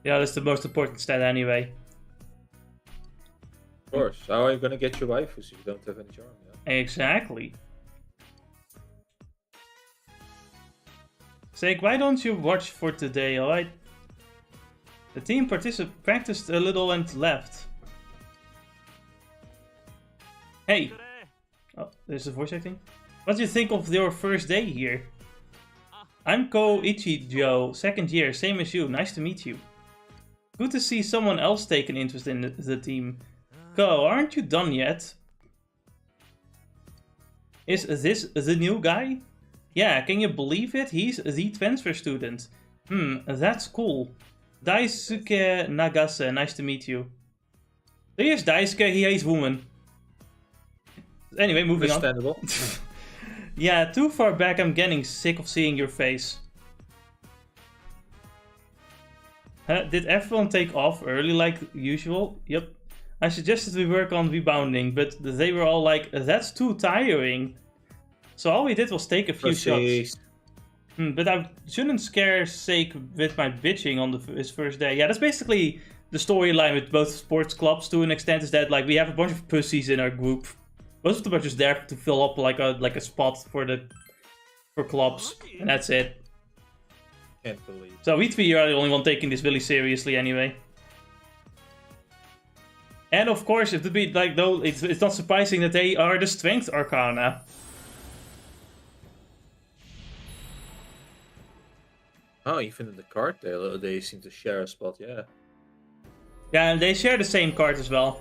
Yeah, that's the most important stat anyway. Of course. How are you gonna get your waifus if you don't have any charm? Yeah? Exactly. Sake, why don't you watch for today, alright? The team practiced a little and left. Hey! Oh, there's the voice acting. What do you think of your first day here? I'm Koichijo, second year, same as you. Nice to meet you. Good to see someone else take an interest in the team. Ko, aren't you done yet? Is this the new guy? Yeah, can you believe it? He's the transfer student. That's cool. Daisuke Nagase, nice to meet you. Here's Daisuke, he hates women. Anyway, moving on. Understandable. Yeah, too far back, I'm getting sick of seeing your face. Did everyone take off early like usual? Yep. I suggested we work on rebounding, but they were all like, that's too tiring. So all we did was take a few shots. But I shouldn't scare Sake with my bitching on his first day. Yeah, that's basically the storyline with both sports clubs to an extent, is that like we have a bunch of pussies in our group. Most of them are just there to fill up like a spot for clubs, and that's it. Can't believe. So we three are the only one taking this really seriously anyway. And of course, it would be like, though, it's not surprising that they are the strength arcana. Oh, even in the card there, they seem to share a spot, yeah. Yeah, and they share the same card as well.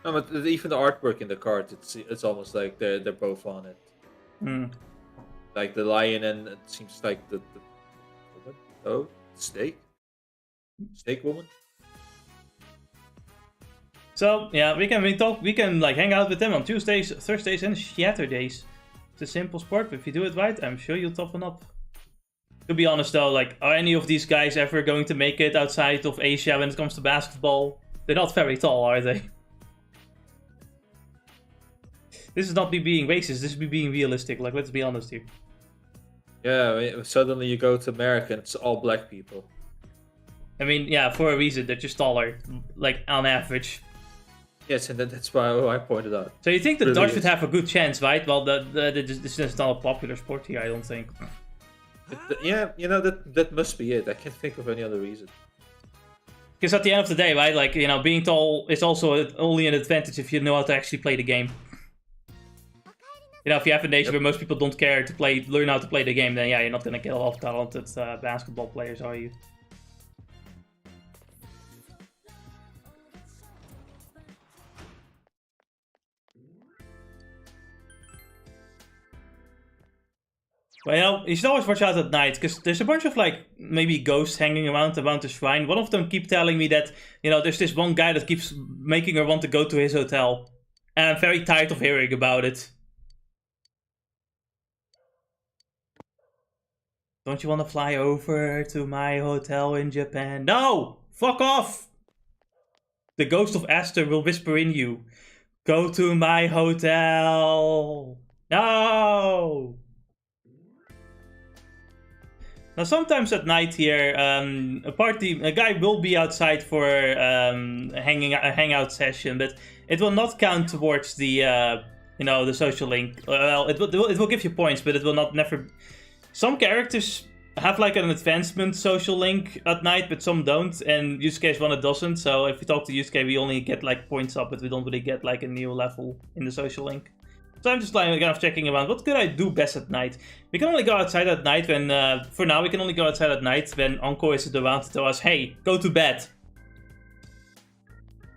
No, but even the artwork in the card, it's almost like they're both on it. Like the lion, and it seems like the snake woman. So yeah, we can like hang out with them on Tuesdays, Thursdays, and Saturdays. It's a simple sport, but if you do it right, I'm sure you'll toughen up. To be honest though, like, are any of these guys ever going to make it outside of Asia when it comes to basketball? They're not very tall, are they? This is not me being racist, this is me being realistic, like, let's be honest here. Yeah, suddenly you go to America and it's all black people. I mean, yeah, for a reason, they're just taller, like, on average. Yes, and that's why I pointed out. So you think the really Dutch would have a good chance, right? Well, this is not a popular sport here, I don't think. Yeah, you know, that must be it. I can't think of any other reason. Because at the end of the day, right, like, you know, being tall is also only an advantage if you know how to actually play the game. You know, if you have a nation where most people don't care to learn how to play the game, then yeah, you're not gonna get a lot of talented basketball players, are you? Well, you know, you should always watch out at night, because there's a bunch of, like, maybe ghosts hanging around the shrine. One of them keep telling me that, you know, there's this one guy that keeps making her want to go to his hotel. And I'm very tired of hearing about it. Don't you want to fly over to my hotel in Japan? No! Fuck off! The ghost of Aster will whisper in you. Go to my hotel. No! Now sometimes at night here, a guy will be outside for a hangout session, but it will not count towards the, the social link. Well, it will give you points, but it will never. Some characters have like an advancement social link at night, but some don't, and Yusuke is one that doesn't. So if we talk to Yusuke, we only get like points up, but we don't really get like a new level in the social link. So I'm just like kind of checking around. What could I do best at night? We can only go outside at night when, for now, we can only go outside at night when Anko is around to tell us, hey, go to bed.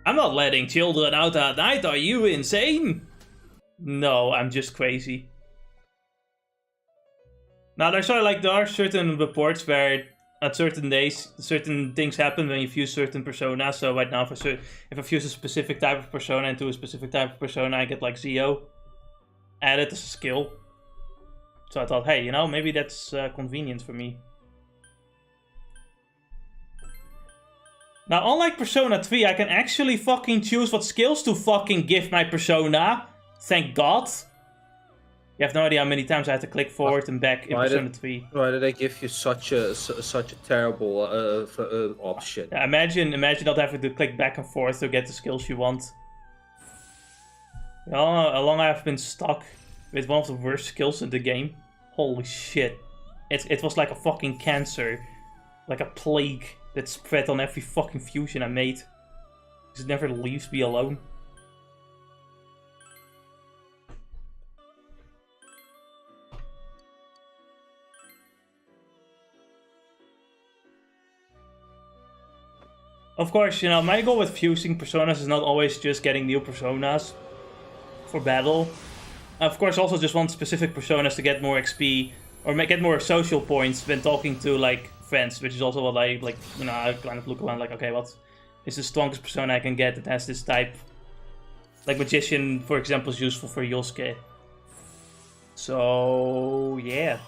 I'm not letting children out at night. Are you insane? No, I'm just crazy. Now, there are certain reports where at certain days, certain things happen when you fuse certain personas. So right now, if I fuse a specific type of persona into a specific type of persona, I get like Zio added as a skill. So I thought, hey, maybe that's convenient for me. Now, unlike Persona 3, I can actually fucking choose what skills to fucking give my persona. Thank God. You have no idea how many times I had to click forward and back in Persona 3. Why did they give you such a terrible option? Yeah, imagine not having to click back and forth to get the skills you want. You know how long I've been stuck with one of the worst skills in the game? Holy shit. It was like a fucking cancer. Like a plague that spread on every fucking fusion I made. It never leaves me alone. Of course, my goal with fusing personas is not always just getting new personas for battle. Of course, also just want specific personas to get more XP or get more social points when talking to like friends, which is also what I like. I kind of look around like, okay, what is the strongest persona I can get that has this type? Like Magician, for example, is useful for Yosuke. So yeah.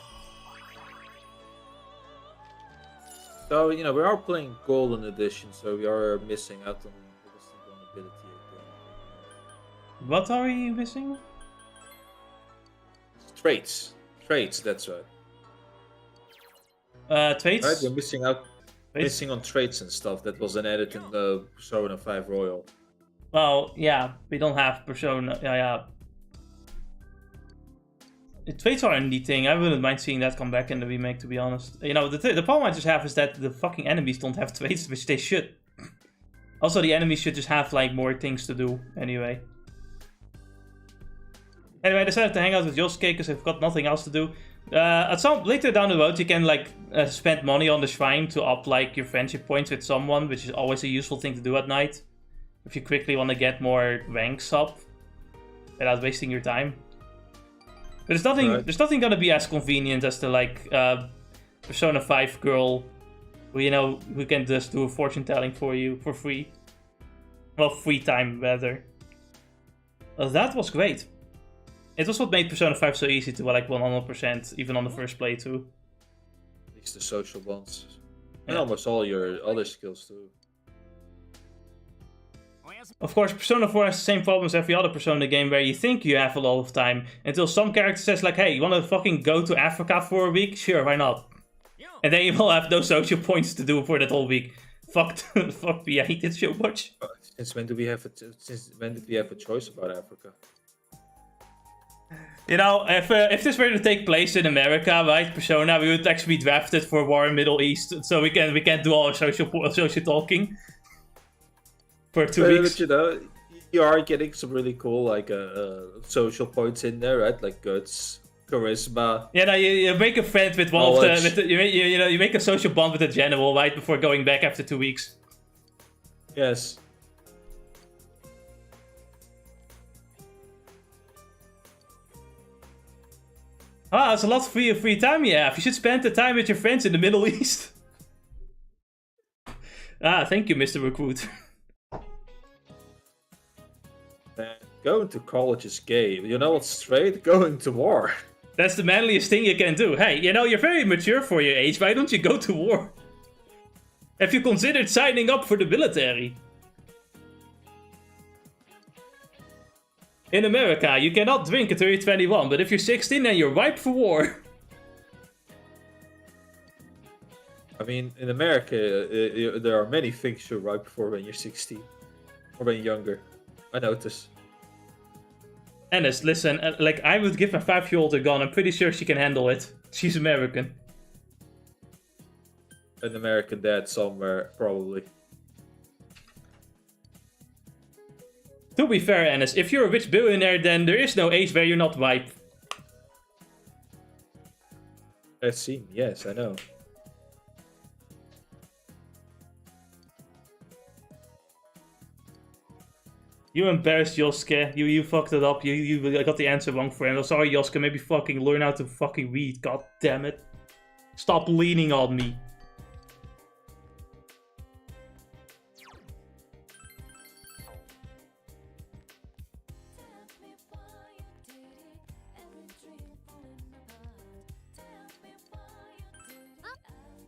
So we are playing Golden Edition, so we are missing out on ability again. What are we missing? Traits, that's right. Traits? Right, we're missing out. Missing on traits and stuff that was added in the Persona 5 Royal. Well, yeah, we don't have Persona. Yeah. The traits are a neat thing. I wouldn't mind seeing that come back in the remake, to be honest. The problem I just have is that the fucking enemies don't have traits, which they should. Also, the enemies should just have like more things to do anyway. Anyway, I decided to hang out with Yosuke because I've got nothing else to do. At some later down the road, you can like spend money on the shrine to up like your friendship points with someone, which is always a useful thing to do at night if you quickly want to get more ranks up without wasting your time. But there's nothing gonna be as convenient as the like Persona 5 girl who can just do fortune telling for you for free. Well, free time rather. That was great. It was what made Persona 5 so easy to like 100%, even on the first playthrough. At least the social bonds. And almost all your other skills too. Of course, Persona 4 has the same problem as every other Persona game where you think you have a lot of time until some character says like, hey, you wanna fucking go to Africa for a week? Sure, why not? And then you will have no social points to do for that whole week. Fuck me, I hate it so much. Since when did we have a choice about Africa? If this were to take place in America, right, Persona, we would actually be drafted for war in Middle East, so we can't do all our social talking for 2 weeks. But you are getting some really cool like social points in there, right? Like guts, charisma. Yeah, no, you make a friend with one knowledge. Of the you make a social bond with the general right before going back after 2 weeks. Yes. Ah, it's a lot of free time you have. You should spend the time with your friends in the Middle East. Thank you, Mr. Recruit. Man, going to college is gay. You know what's straight? Going to war. That's the manliest thing you can do. Hey, you're very mature for your age. Why don't you go to war? Have you considered signing up for the military? In America, you cannot drink until you're 21, but if you're 16, then you're ripe for war. I mean, in America, there are many things you're ripe for when you're 16. Or when you're younger. I notice. Ennis, listen, like, I would give my 5-year-old a gun. I'm pretty sure she can handle it. She's American. An American dad somewhere, probably. To be fair, Ennis, if you're a rich billionaire, then there is no age where you're not ripe. I've seen, yes, I know. You embarrassed Yosuke. You fucked it up. You got the answer wrong for him. I'm sorry, Yosuke. Maybe fucking learn how to fucking read. God damn it. Stop leaning on me.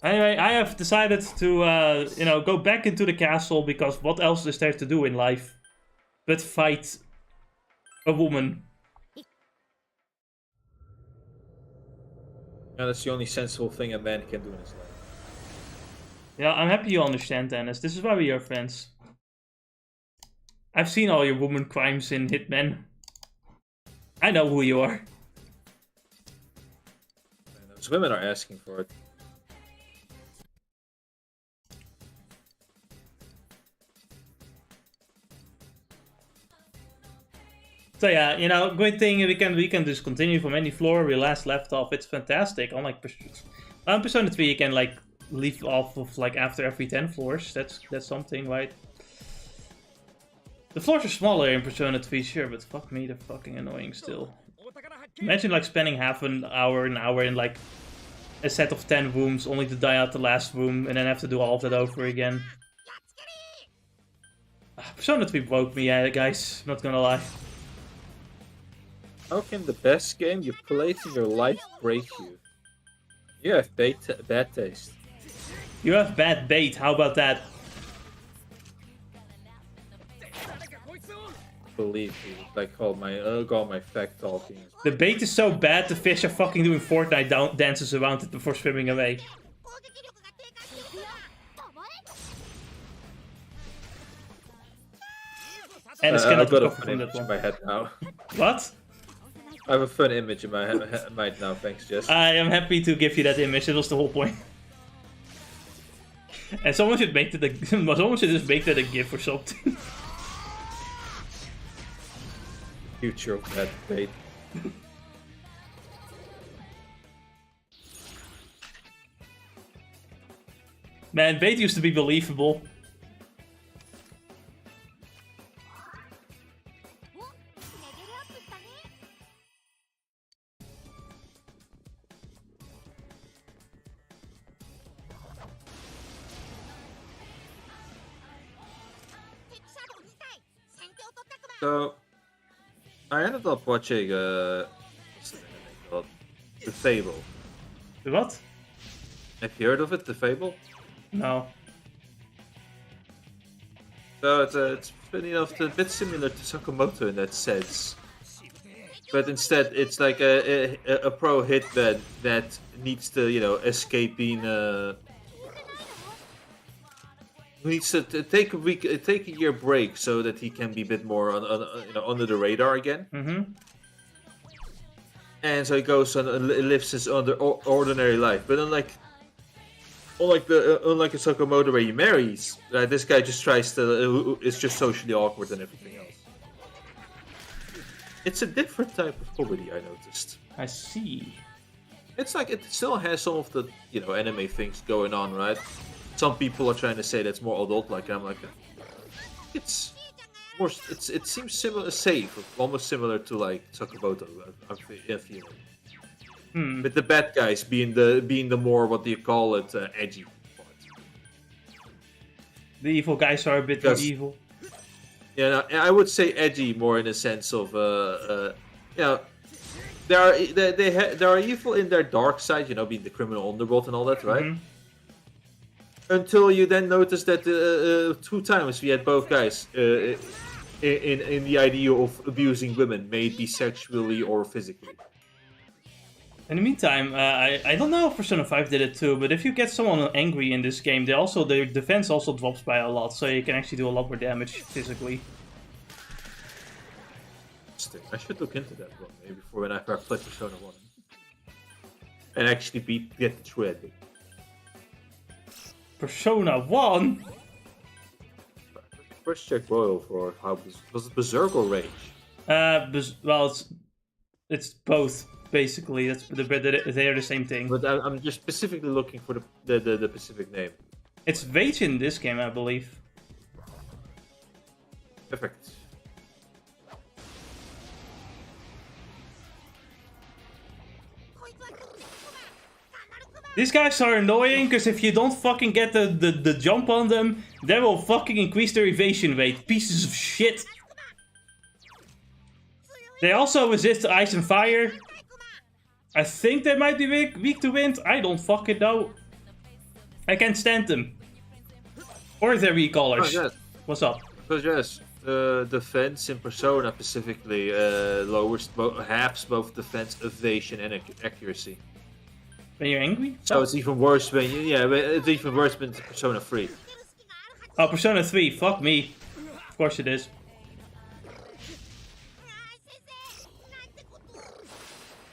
Anyway, I have decided to, you know, go back into the castle because what else is there to do in life but fight a woman? Yeah, that's the only sensible thing a man can do in his life. Yeah, I'm happy you understand, Dennis. This is why we are friends. I've seen all your woman crimes in Hitman. I know who you are. Those women are asking for it. So yeah, you know, great thing we can just continue from any floor we last left off. It's fantastic. Unlike Persona 3, you can like leave off of like after every 10 floors. That's something, right? The floors are smaller in Persona 3, sure, but fuck me, they're fucking annoying still. Imagine like spending half an hour in like a set of 10 rooms only to die out the last room and then have to do all of that over again. Persona 3 broke me, guys. I'm not gonna lie. How can the best game you played in your life break you? You have bad taste. You have bad bait, how about that? Believe me, like all my fact talking. The bait is so bad, the fish are fucking doing Fortnite dances around it before swimming away. And it's I've got a recover fun from that image in one. my head now. What? I have a fun image in my mind now, thanks, Jess. I am happy to give you that image, it was the whole point. And someone should make that someone should just make that a GIF or something. Future of that bait. Man, bait used to be believable. So, I ended up watching The Fable. The what? Have you heard of it, The Fable? No. So it's funny enough a bit similar to Sakamoto in that sense. But instead, it's like a pro hitman that needs to, you know, escape being who needs to take a year break so that he can be a bit more you know, under the radar again. Mm-hmm. And so he goes and lives his ordinary life. But unlike a Sakamoto where he marries, this guy just tries to is just socially awkward and everything else. It's a different type of comedy, I noticed. I see. It's like it still has some of the, you know, anime things going on, right? Some people are trying to say that's more adult-like, and I'm like, it's more. It seems similar, safe, almost similar to like Sakamoto. I'm feeling. With the bad guys being the more, what do you call it, edgy part. The evil guys are a bit more evil. Yeah, I would say edgy more in a sense of you know, they are evil in their dark side, you know, being the criminal underworld and all that, right? Mm-hmm. Until you then notice that 2 times we had both guys in the idea of abusing women, may it be sexually or physically. In the meantime, I don't know if Persona 5 did it too, but if you get someone angry in this game, their defense also drops by a lot, so you can actually do a lot more damage physically. I should look into that one maybe before when I play Persona 1. And actually get the true ending. Persona 1? First check Royal for how was it Berserk or Rage? Well, it's both basically. They are the same thing. But I'm just specifically looking for the specific name. It's Rage in this game, I believe. Perfect. These guys are annoying because if you don't fucking get the jump on them, they will fucking increase their evasion rate. Pieces of shit. They also resist ice and fire. I think they might be weak to wind. I don't fucking know. I can't stand them. Or their recolors. Oh, yes. What's up? Because yes, defense in Persona specifically lowers halves both defense, evasion, and accuracy. When you're angry? So it's even worse when it's even worse when it's Persona 3. Oh, Persona 3, fuck me. Of course it is.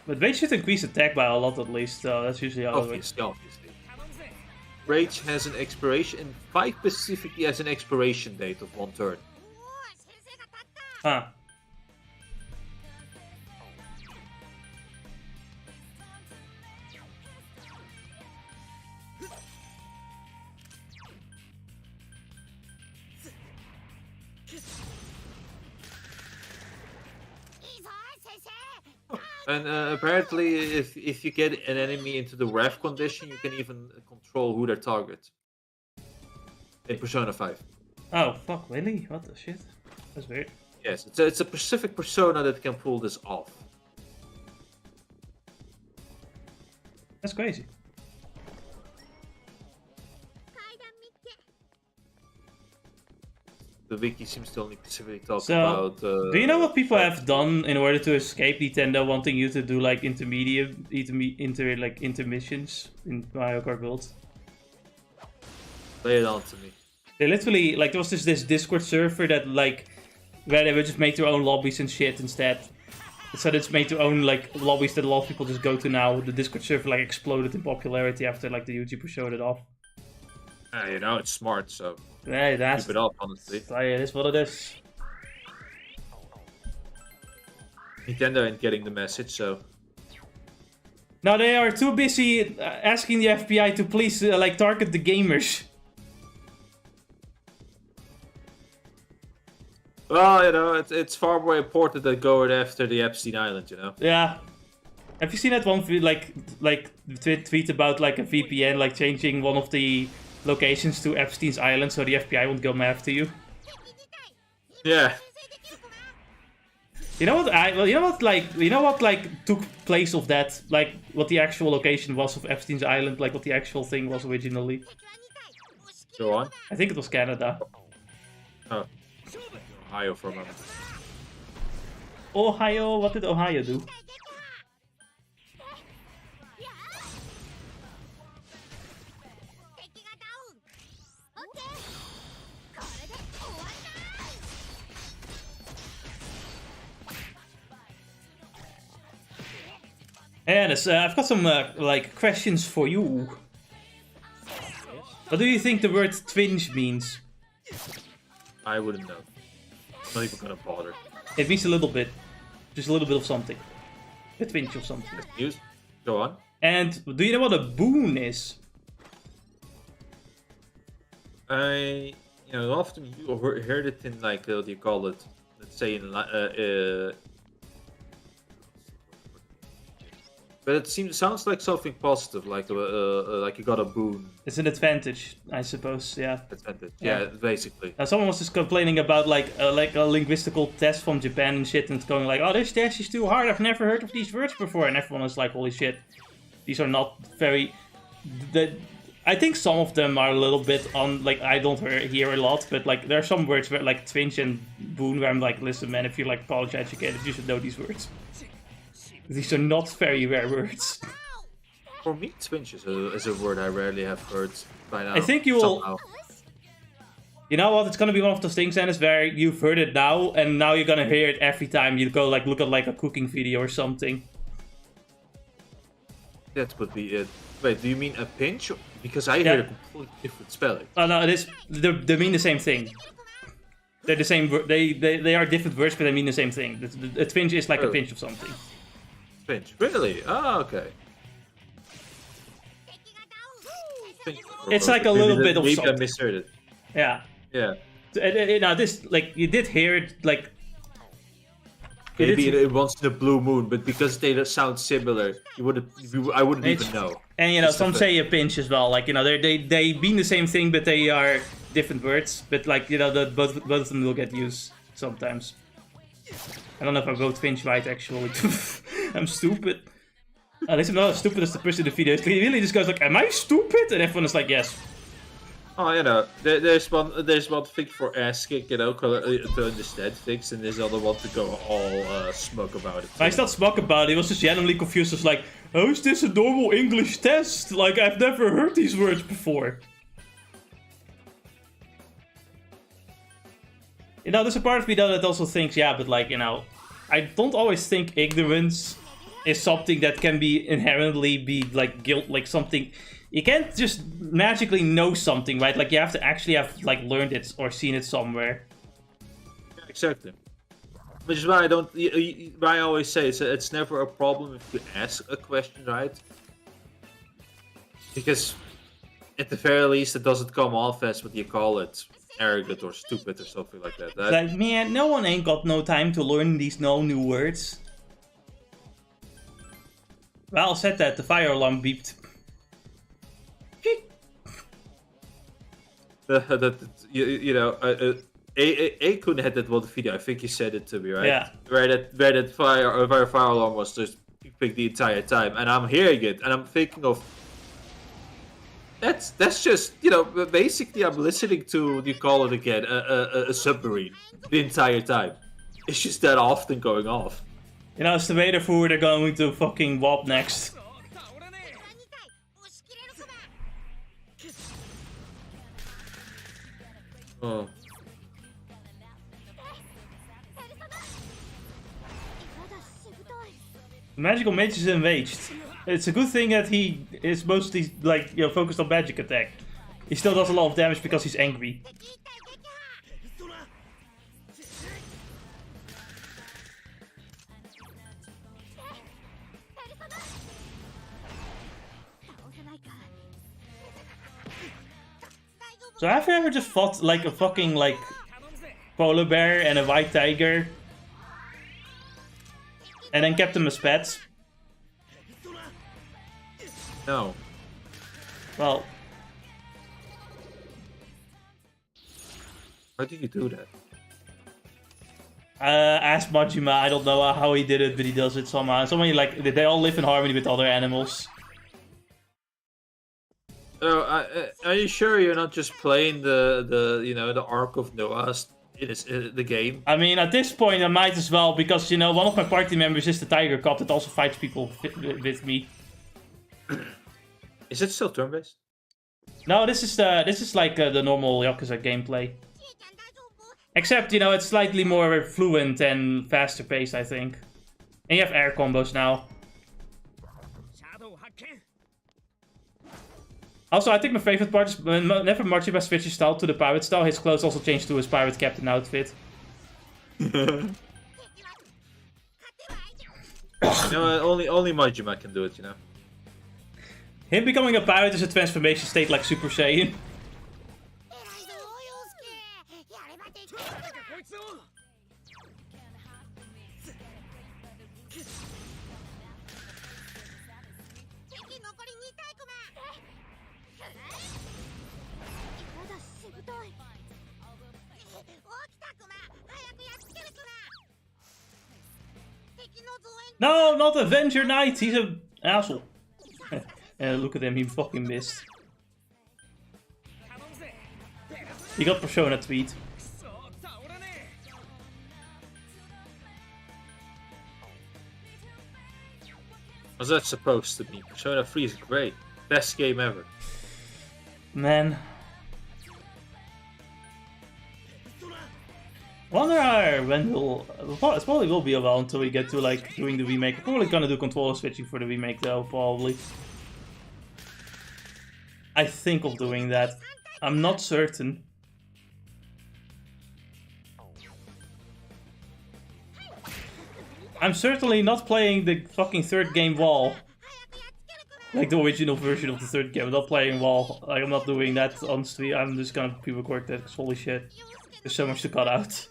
But Rage should increase attack by a lot at least, so that's usually how it works. Obviously. Rage has an expiration, and 5 specifically has an expiration date of 1 turn. Huh. And apparently, if you get an enemy into the wrath condition, you can even control who they target. In Persona 5. Oh, fuck, really? What the shit? That's weird. Yes, it's a specific Persona that can pull this off. That's crazy. The wiki seems to only specifically talk So, about... do you know what people have done in order to escape Nintendo wanting you to do like intermissions in Mario Kart World? Lay it on to me. They literally, like, there was this Discord server that, like, where they would just make their own lobbies and shit instead. So it's made their own, like, lobbies that a lot of people just go to now. The Discord server, like, exploded in popularity after, like, the YouTuber showed it off. You know, it's smart, so... Hey, that's... Keep it up, honestly. It is what it is. Nintendo ain't getting the message, so... No, they are too busy asking the FBI to please, like, target the gamers. Well, you know, it's far more important than going after the Epstein Island, you know? Yeah. Have you seen that one, like tweet about, like, a VPN, like, changing one of the locations to Epstein's Island so the FBI won't come after you? Yeah. You know what took place of that? Like, what the actual location was of Epstein's Island, like what the actual thing was originally? Go on. I think it was Canada. Oh. Ohio for a moment. Ohio? What did Ohio do? And I've got some like questions for you. What do you think the word twinge means? I wouldn't know. Not even gonna bother. It means a little bit. Just a little bit of something. A twinge of something. News? Go on. And do you know what a boon is? Often you heard it in, like, what do you call it? Let's say in, but it sounds like something positive, like you got a boon. It's an advantage, I suppose. Yeah. Advantage. Yeah, basically. Now, someone was just complaining about like a linguistical test from Japan and shit, and going like, "Oh, this test is too hard. I've never heard of these words before." And everyone is like, "Holy shit, these are not very." I think some of them are a little bit on, like, I don't hear a lot, but, like, there are some words where, like, twinge and boon, where I'm like, listen, man, if you're, like, college educated, you should know these words. These are not very rare words. For me, twinge is a word I rarely have heard by now. I think you will... somehow. You know what, it's gonna be one of those things, Dennis, where you've heard it now, and now you're gonna hear it every time you go, like, look at, like, a cooking video or something. That would be it. Wait, do you mean a pinch? Because I heard a completely different spelling. Oh no, it is. They mean the same thing. They're the same. They are different words, but they mean the same thing. A twinge is like a pinch of something. Pinch, really? Oh, okay. It's like a little bit of maybe something. I misheard it. Yeah. Yeah. Now this, like, you did hear it, like. Maybe it once in a blue moon, but because they sound similar, I wouldn't even know. And you know, some say a pinch as well. Like, you know, they mean the same thing, but they are different words. But, like, you know, both of them will get used sometimes. I don't know if I wrote pinch right, actually. I'm stupid. At least I'm not as stupid as the person in the video. He really just goes like, "Am I stupid?" And everyone is like, "Yes." Oh, you know, there's one thing for asking, you know, to understand things, and there's another one to go all smug about it. He's not smug about it. He was just genuinely confused. He was like, "How is this a normal English test? Like, I've never heard these words before." You know, there's a part of me though that also thinks, yeah, but, like, you know, I don't always think ignorance is something that can be inherently be like guilt, like something. You can't just magically know something, right? Like, you have to actually have, like, learned it or seen it somewhere. Yeah, exactly. Which is why I don't. Why I always say it's never a problem if you ask a question, right? Because at the very least, it doesn't come off as what you call it, arrogant or stupid or something like that. Like, man, no one ain't got no time to learn these new words. Well said that, the fire alarm beeped. You know, Akun had that one video. I think he said it to me, right? Yeah. Where that fire alarm was just beeping the entire time, and I'm hearing it, and I'm thinking of that's just, you know, basically I'm listening to, you call it again, a submarine the entire time. It's just that often going off. You know, it's the way who they're going to fucking warp next. Oh. The magical mage is enraged. It's a good thing that he is mostly, like, you know, focused on magic attack. He still does a lot of damage because he's angry. So have you ever just fought, like, a fucking, like, polar bear and a white tiger? And then kept them as pets? No. Well... How did you do that? Ask Majima, I don't know how he did it, but he does it somehow. Somebody, like, they all live in harmony with other animals. Are you sure you're not just playing the you know, the Ark of Noah in the game? I mean, at this point I might as well, because, you know, one of my party members is the tiger cop that also fights people with me. Is it still turn-based? No, this is like the normal Yakuza gameplay. Except, you know, it's slightly more fluent and faster paced, I think. And you have air combos now. Also, I think my favorite part is whenever Majima switches style to the pirate style, his clothes also change to his pirate captain outfit. You know, only Majima can do it, you know. Him becoming a pirate is a transformation state like Super Saiyan. No, not Avenger Knight! He's an asshole. Look at him, he fucking missed. He got Persona tweet. What's that supposed to be? Persona 3 is great. Best game ever. Man. Wonder when we'll... It probably will be a while until we get to like doing the remake. We're probably gonna do controller switching for the remake though, probably. I think of doing that. I'm not certain. I'm certainly not playing the fucking third game Wall. Like the original version of the third game. I'm not playing Wall. Like, I'm not doing that on stream. I'm just gonna pre-record that because holy shit. There's so much to cut out.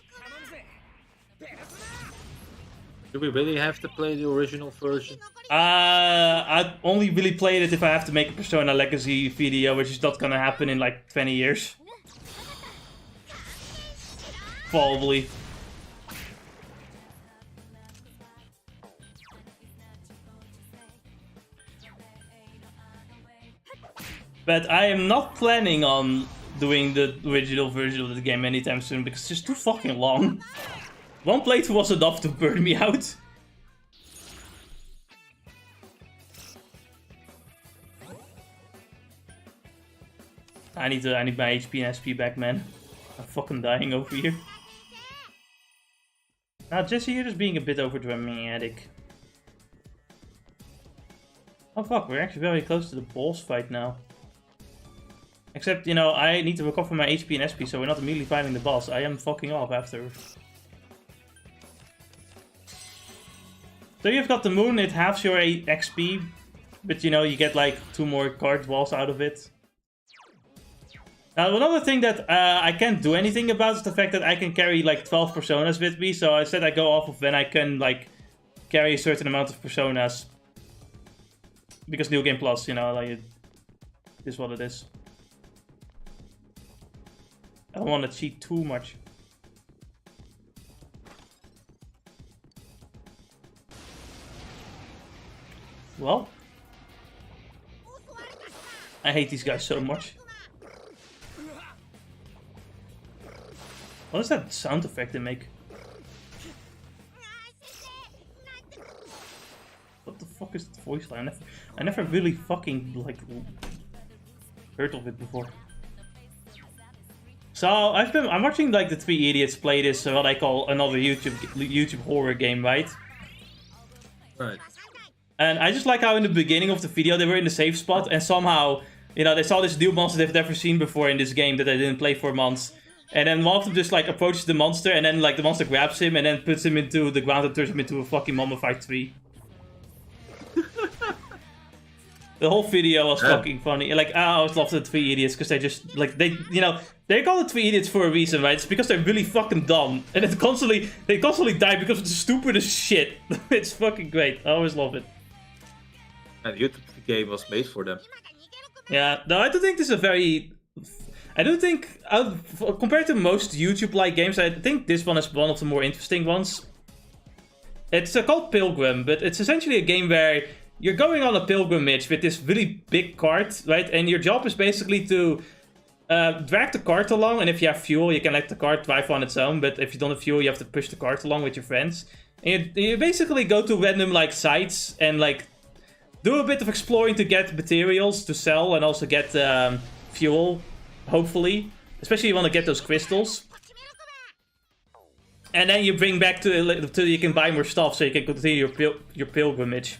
Do we really have to play the original version? I'd only really play it if I have to make a Persona Legacy video, which is not gonna happen in like 20 years. Probably. But I am not planning on doing the original version of the game anytime soon because it's just too fucking long. One playthrough was enough to burn me out. I need my HP and SP back, man. I'm fucking dying over here. Now Jesse, you're just being a bit overdramatic. Oh fuck, we're actually very close to the boss fight now. Except, you know, I need to recover my HP and SP, so we're not immediately fighting the boss. I am fucking off after. So you've got the moon, it halves your XP, but you know, you get like 2 more card walls out of it. Now, another thing that I can't do anything about is the fact that I can carry like 12 personas with me, so I said I go off of when I can like carry a certain amount of personas. Because New Game Plus, you know, like it is what it is. I don't want to cheat too much. Well, I hate these guys so much. What is that sound effect they make? What the fuck is the voice line? I never really fucking like heard of it before. So I'm watching like the 3 idiots play this what I call another YouTube horror game, right? Right. And I just like how in the beginning of the video they were in the safe spot and somehow, you know, they saw this new monster they've never seen before in this game that they didn't play for months. And then one of them just like approaches the monster and then like the monster grabs him and then puts him into the ground and turns him into a fucking mummified tree. The whole video was fucking funny. Like, I always love the 3 idiots because they just, like, you know, they call it 3 idiots for a reason, right? It's because they're really fucking dumb. And they constantly die because of the stupidest shit. It's fucking great. I always love it. And the YouTube game was made for them. Yeah, no, I don't think this is a very... I don't think, compared to most YouTube-like games, I think this one is one of the more interesting ones. It's called Pilgrim, but it's essentially a game where you're going on a pilgrimage with this really big cart, right? And your job is basically to drag the cart along, and if you have fuel, you can let the cart drive on its own, but if you don't have fuel, you have to push the cart along with your friends. And you basically go to random, like, sites and, like, do a bit of exploring to get materials to sell and also get fuel, hopefully. Especially you want to get those crystals. And then you bring back to you can buy more stuff so you can continue your pilgrimage.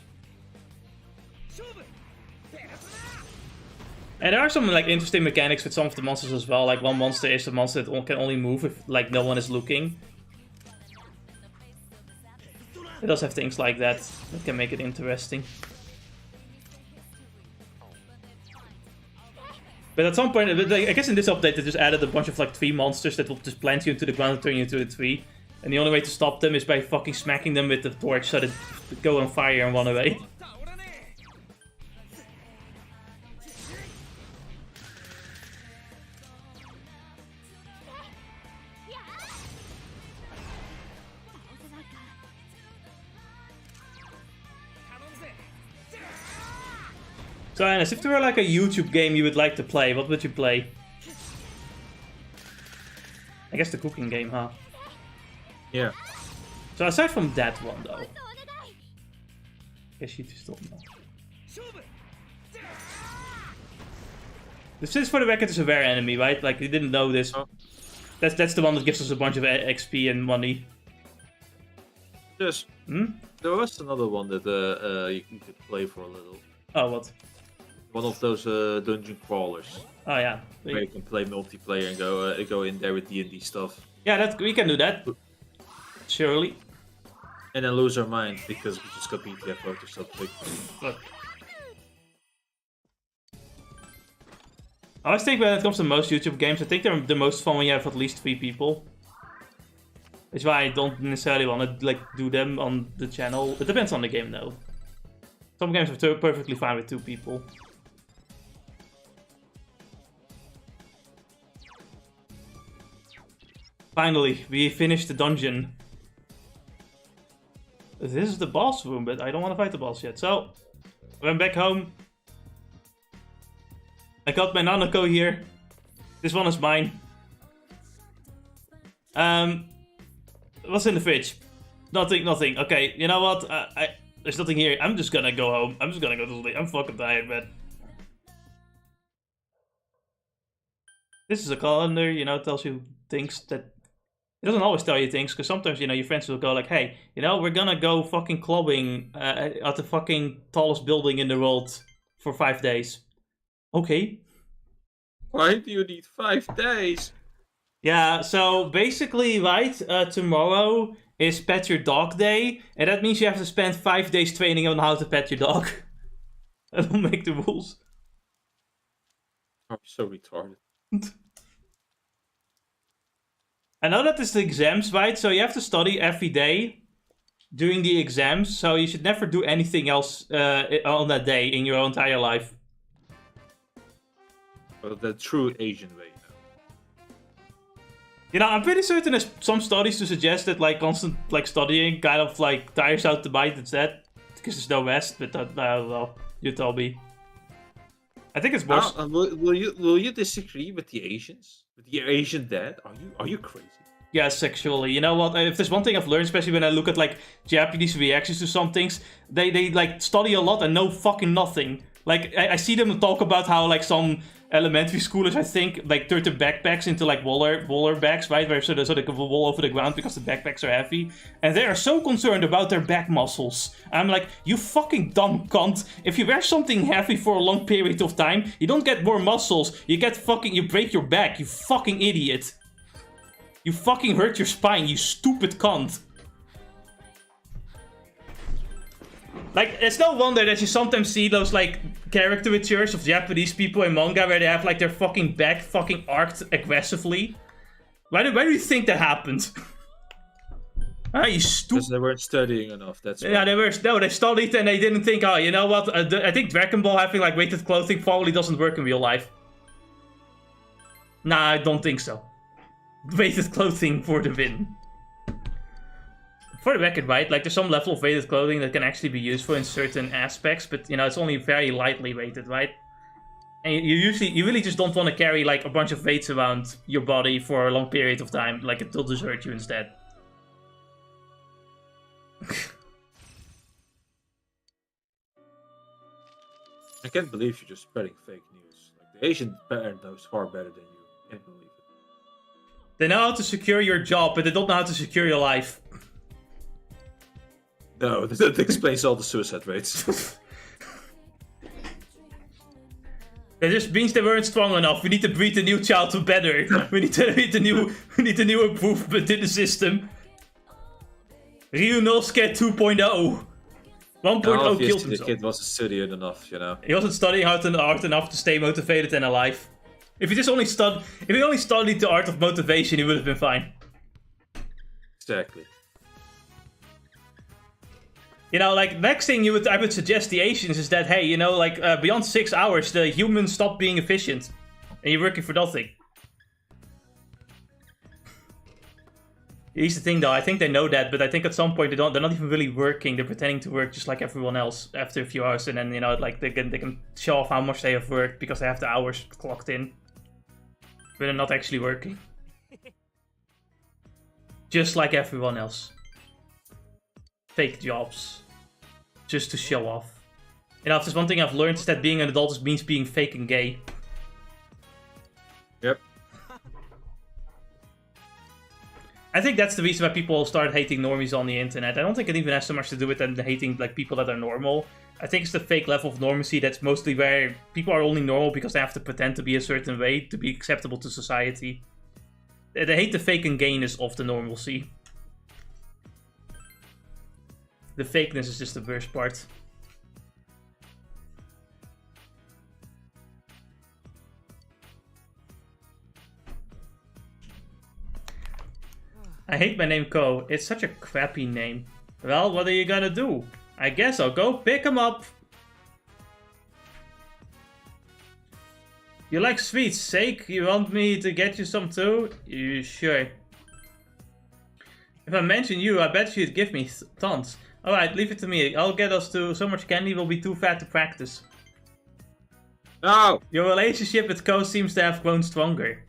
And there are some like interesting mechanics with some of the monsters as well. Like one monster is a monster that can only move if like no one is looking. It does have things like that that can make it interesting. But at some point, I guess in this update they just added a bunch of like 3 monsters that will just plant you into the ground and turn you into a tree. And the only way to stop them is by fucking smacking them with the torch so that they go on fire and run away. So, Anis, if there were like a YouTube game you would like to play, what would you play? I guess the cooking game, huh? Yeah. So aside from that one, though, I guess you just don't know. This is, for the record, is a rare enemy, right? Like, we didn't know this. Oh. That's the one that gives us a bunch of XP and money. Yes. There was another one that you could play for a little. Oh, what? One of those dungeon crawlers. Oh, yeah. Where you can play multiplayer and go in there with D&D stuff. Yeah, we can do that. Surely. And then lose our mind because we just got BTF vote or something. Look. I always think when it comes to most YouTube games, I think they're the most fun when you have at least 3 people. That's why I don't necessarily want to like do them on the channel. It depends on the game though. Some games are perfectly fine with 2 people. Finally, we finished the dungeon. This is the boss room, but I don't want to fight the boss yet. So, I'm back home. I got my Nanako here. This one is mine. What's in the fridge? Nothing. Okay, you know what? There's nothing here. I'm just gonna go home. I'm just gonna go to sleep. I'm fucking tired, man. This is a calendar, you know, it tells you things that... It doesn't always tell you things, because sometimes, you know, your friends will go like, hey, you know, we're gonna go fucking clubbing at the fucking tallest building in the world for 5 days. Okay. Why do you need 5 days? Yeah, so basically, right, tomorrow is Pet Your Dog Day, and that means you have to spend 5 days training on how to pet your dog. I don't make the rules. I'm so retarded. I know that it's the exams, right? So you have to study every day during the exams, so you should never do anything else on that day in your entire life. Well, the true Asian way. You know, I'm pretty certain there's some studies to suggest that like constant like studying kind of like tires out the mind instead, because there's no rest. But I don't know. You tell me. I think it's more. Will you disagree with the Asians? With the Asian dad? Are you crazy? Yeah, sexually. You know what? If there's one thing I've learned, especially when I look at like Japanese reactions to some things, they like study a lot and know fucking nothing. Like I see them talk about how like some elementary schoolers, I think, like turn their backpacks into like roller bags, right? Where so they can roll over the ground because the backpacks are heavy. And they are so concerned about their back muscles. I'm like, you fucking dumb cunt. If you wear something heavy for a long period of time, you don't get more muscles. You break your back, you fucking idiot. You fucking hurt your spine, you stupid cunt. Like, it's no wonder that you sometimes see those, like, caricatures of Japanese people in manga where they have, like, their fucking back fucking arced aggressively. Why do you think that happened? Ah, you stupid... Because they weren't studying enough, that's why. Yeah, they studied and they didn't think, oh, you know what, I think Dragon Ball having, like, weighted clothing probably doesn't work in real life. Nah, I don't think so. Weighted clothing for the win. For the record, right, like there's some level of weighted clothing that can actually be useful in certain aspects, but you know, it's only very lightly weighted, right? And you really just don't want to carry like a bunch of weights around your body for a long period of time, like it'll desert you instead. I can't believe you're just spreading fake news. Like, the Asian parent knows far better than you. I can't believe it. They know how to secure your job, but they don't know how to secure your life. No, that explains all the suicide rates. That just means they weren't strong enough. We need to breed a new child to better. We need a new improvement in the system. Ryunosuke 2.0. 1.0 killed himself. The kid wasn't studying enough, you know. He wasn't studying hard enough to stay motivated and alive. If he only studied the art of motivation, he would have been fine. Exactly. You know, like, next thing I would suggest the Asians is that, hey, you know, like, beyond 6 hours, the humans stop being efficient. And you're working for nothing. Here's the thing, though, I think they know that, but I think at some point they're not even really working. They're pretending to work just like everyone else after a few hours, and then, you know, like, they can show off how much they have worked because they have the hours clocked in. But they're not actually working. Just like everyone else. Fake jobs. Just to show off. You know, if there's one thing I've learned is that being an adult means being fake and gay. Yep. I think that's the reason why people start hating normies on the internet. I don't think it even has so much to do with them hating like people that are normal. I think it's the fake level of normacy that's mostly where people are only normal because they have to pretend to be a certain way to be acceptable to society. They hate the fake and gayness of the normalcy. The fakeness is just the worst part. I hate my name Ko. It's such a crappy name. Well, what are you gonna do? I guess I'll go pick him up. You like sweets, Sake? You want me to get you some too? You sure? If I mention you, I bet you'd give me tons. Alright, leave it to me. I'll get us to so much candy we'll be too fat to practice. No! Your relationship with Ko seems to have grown stronger.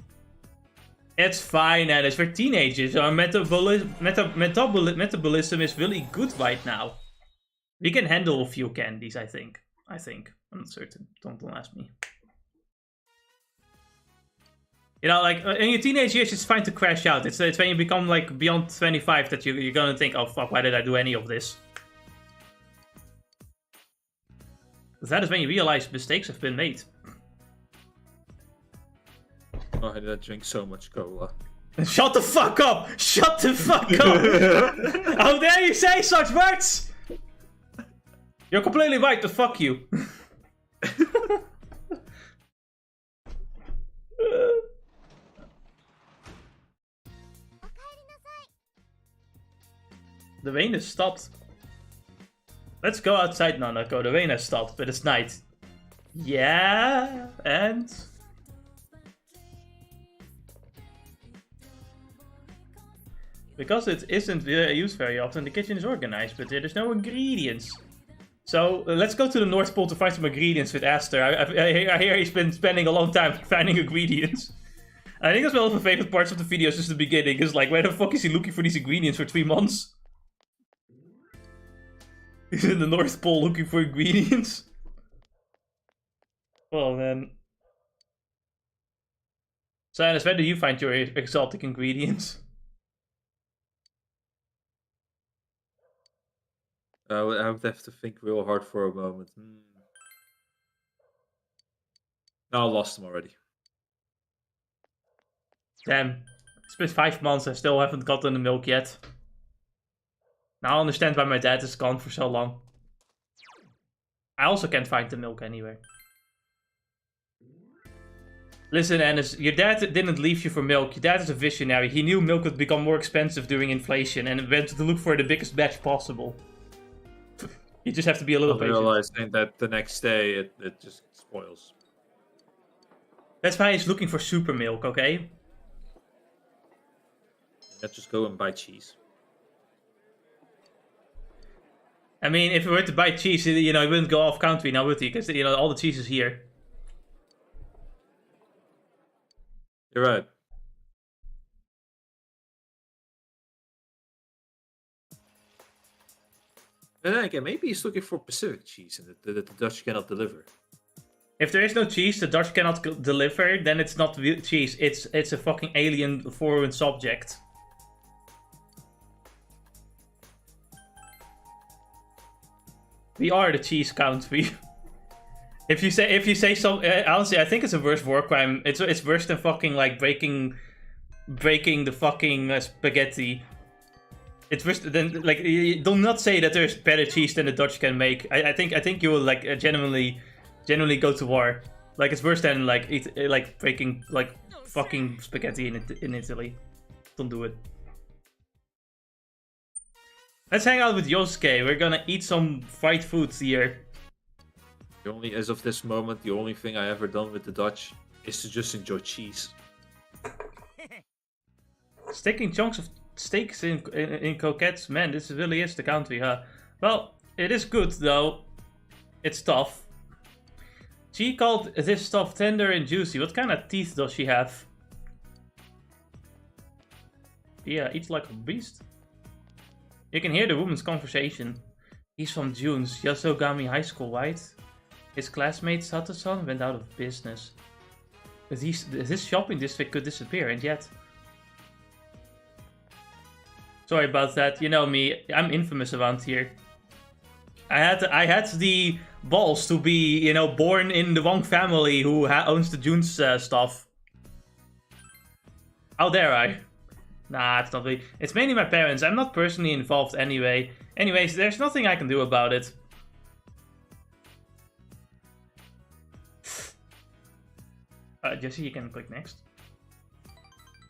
It's fine, and it's for teenagers. Our metabolism is really good right now. We can handle a few candies, I think. I'm not certain. Don't ask me. You know, like, in your teenage years, it's fine to crash out. It's when you become, like, beyond 25 that you're gonna think, oh, fuck, why did I do any of this? That is when you realize mistakes have been made. Oh, I did drink so much cola. Shut the fuck up! Shut the fuck up! How dare you say such words! You're completely right, to fuck you. The rain has stopped. Let's go outside, Nanako. The rain has stopped, but it's night. Yeah, and... Because it isn't used very often, the kitchen is organized, but there's no ingredients. So, let's go to the North Pole to find some ingredients with Aster. I hear he's been spending a long time finding ingredients. I think that's one of my favorite parts of the videos, just the beginning, is like, where the fuck is he looking for these ingredients for 3 months? He's in the North Pole looking for ingredients. Oh, man. Sinus, where do you find your exotic ingredients? I would have to think real hard for a moment. No, I lost them already. Damn. It's been 5 months, I still haven't gotten the milk yet. Now I understand why my dad is gone for so long. I also can't find the milk anywhere. Listen, Ennis, your dad didn't leave you for milk. Your dad is a visionary. He knew milk would become more expensive during inflation and went to look for the biggest batch possible. You just have to be a little patient. Realizing that the next day it just spoils. That's why he's looking for super milk, okay? Let's just go and buy cheese. I mean, if we were to buy cheese, you know, he wouldn't go off country now, would he? Because, you know, all the cheese is here. You're right. And then again, maybe he's looking for Pacific cheese and that the Dutch cannot deliver. If there is no cheese the Dutch cannot deliver, then it's not real cheese. It's a fucking alien foreign subject. We are the cheese country. If you say so, honestly, I think it's a worse war crime. It's worse than fucking like breaking the fucking spaghetti. It's worse than like do not say that there's better cheese than the Dutch can make. I think you will like genuinely go to war. Like it's worse than like breaking like fucking spaghetti in Italy. Don't do it. Let's hang out with Yosuke. We're gonna eat some fried foods here. As of this moment, the only thing I ever done with the Dutch is to just enjoy cheese. Sticking chunks of steaks in croquettes, man, this really is the country, huh? Well, it is good though. It's tough. She called this stuff tender and juicy. What kind of teeth does she have? Yeah, eats like a beast. You can hear the woman's conversation. He's from June's Yasogami High School, right? His classmate Sato-san went out of business. But his shopping district could disappear, and yet... Sorry about that, you know me, I'm infamous around here. I had the balls to be, you know, born in the wrong family who owns the June's stuff. How dare I? Nah, it's not really. It's mainly my parents. I'm not personally involved anyway. Anyways, there's nothing I can do about it. Jesse, you can click next.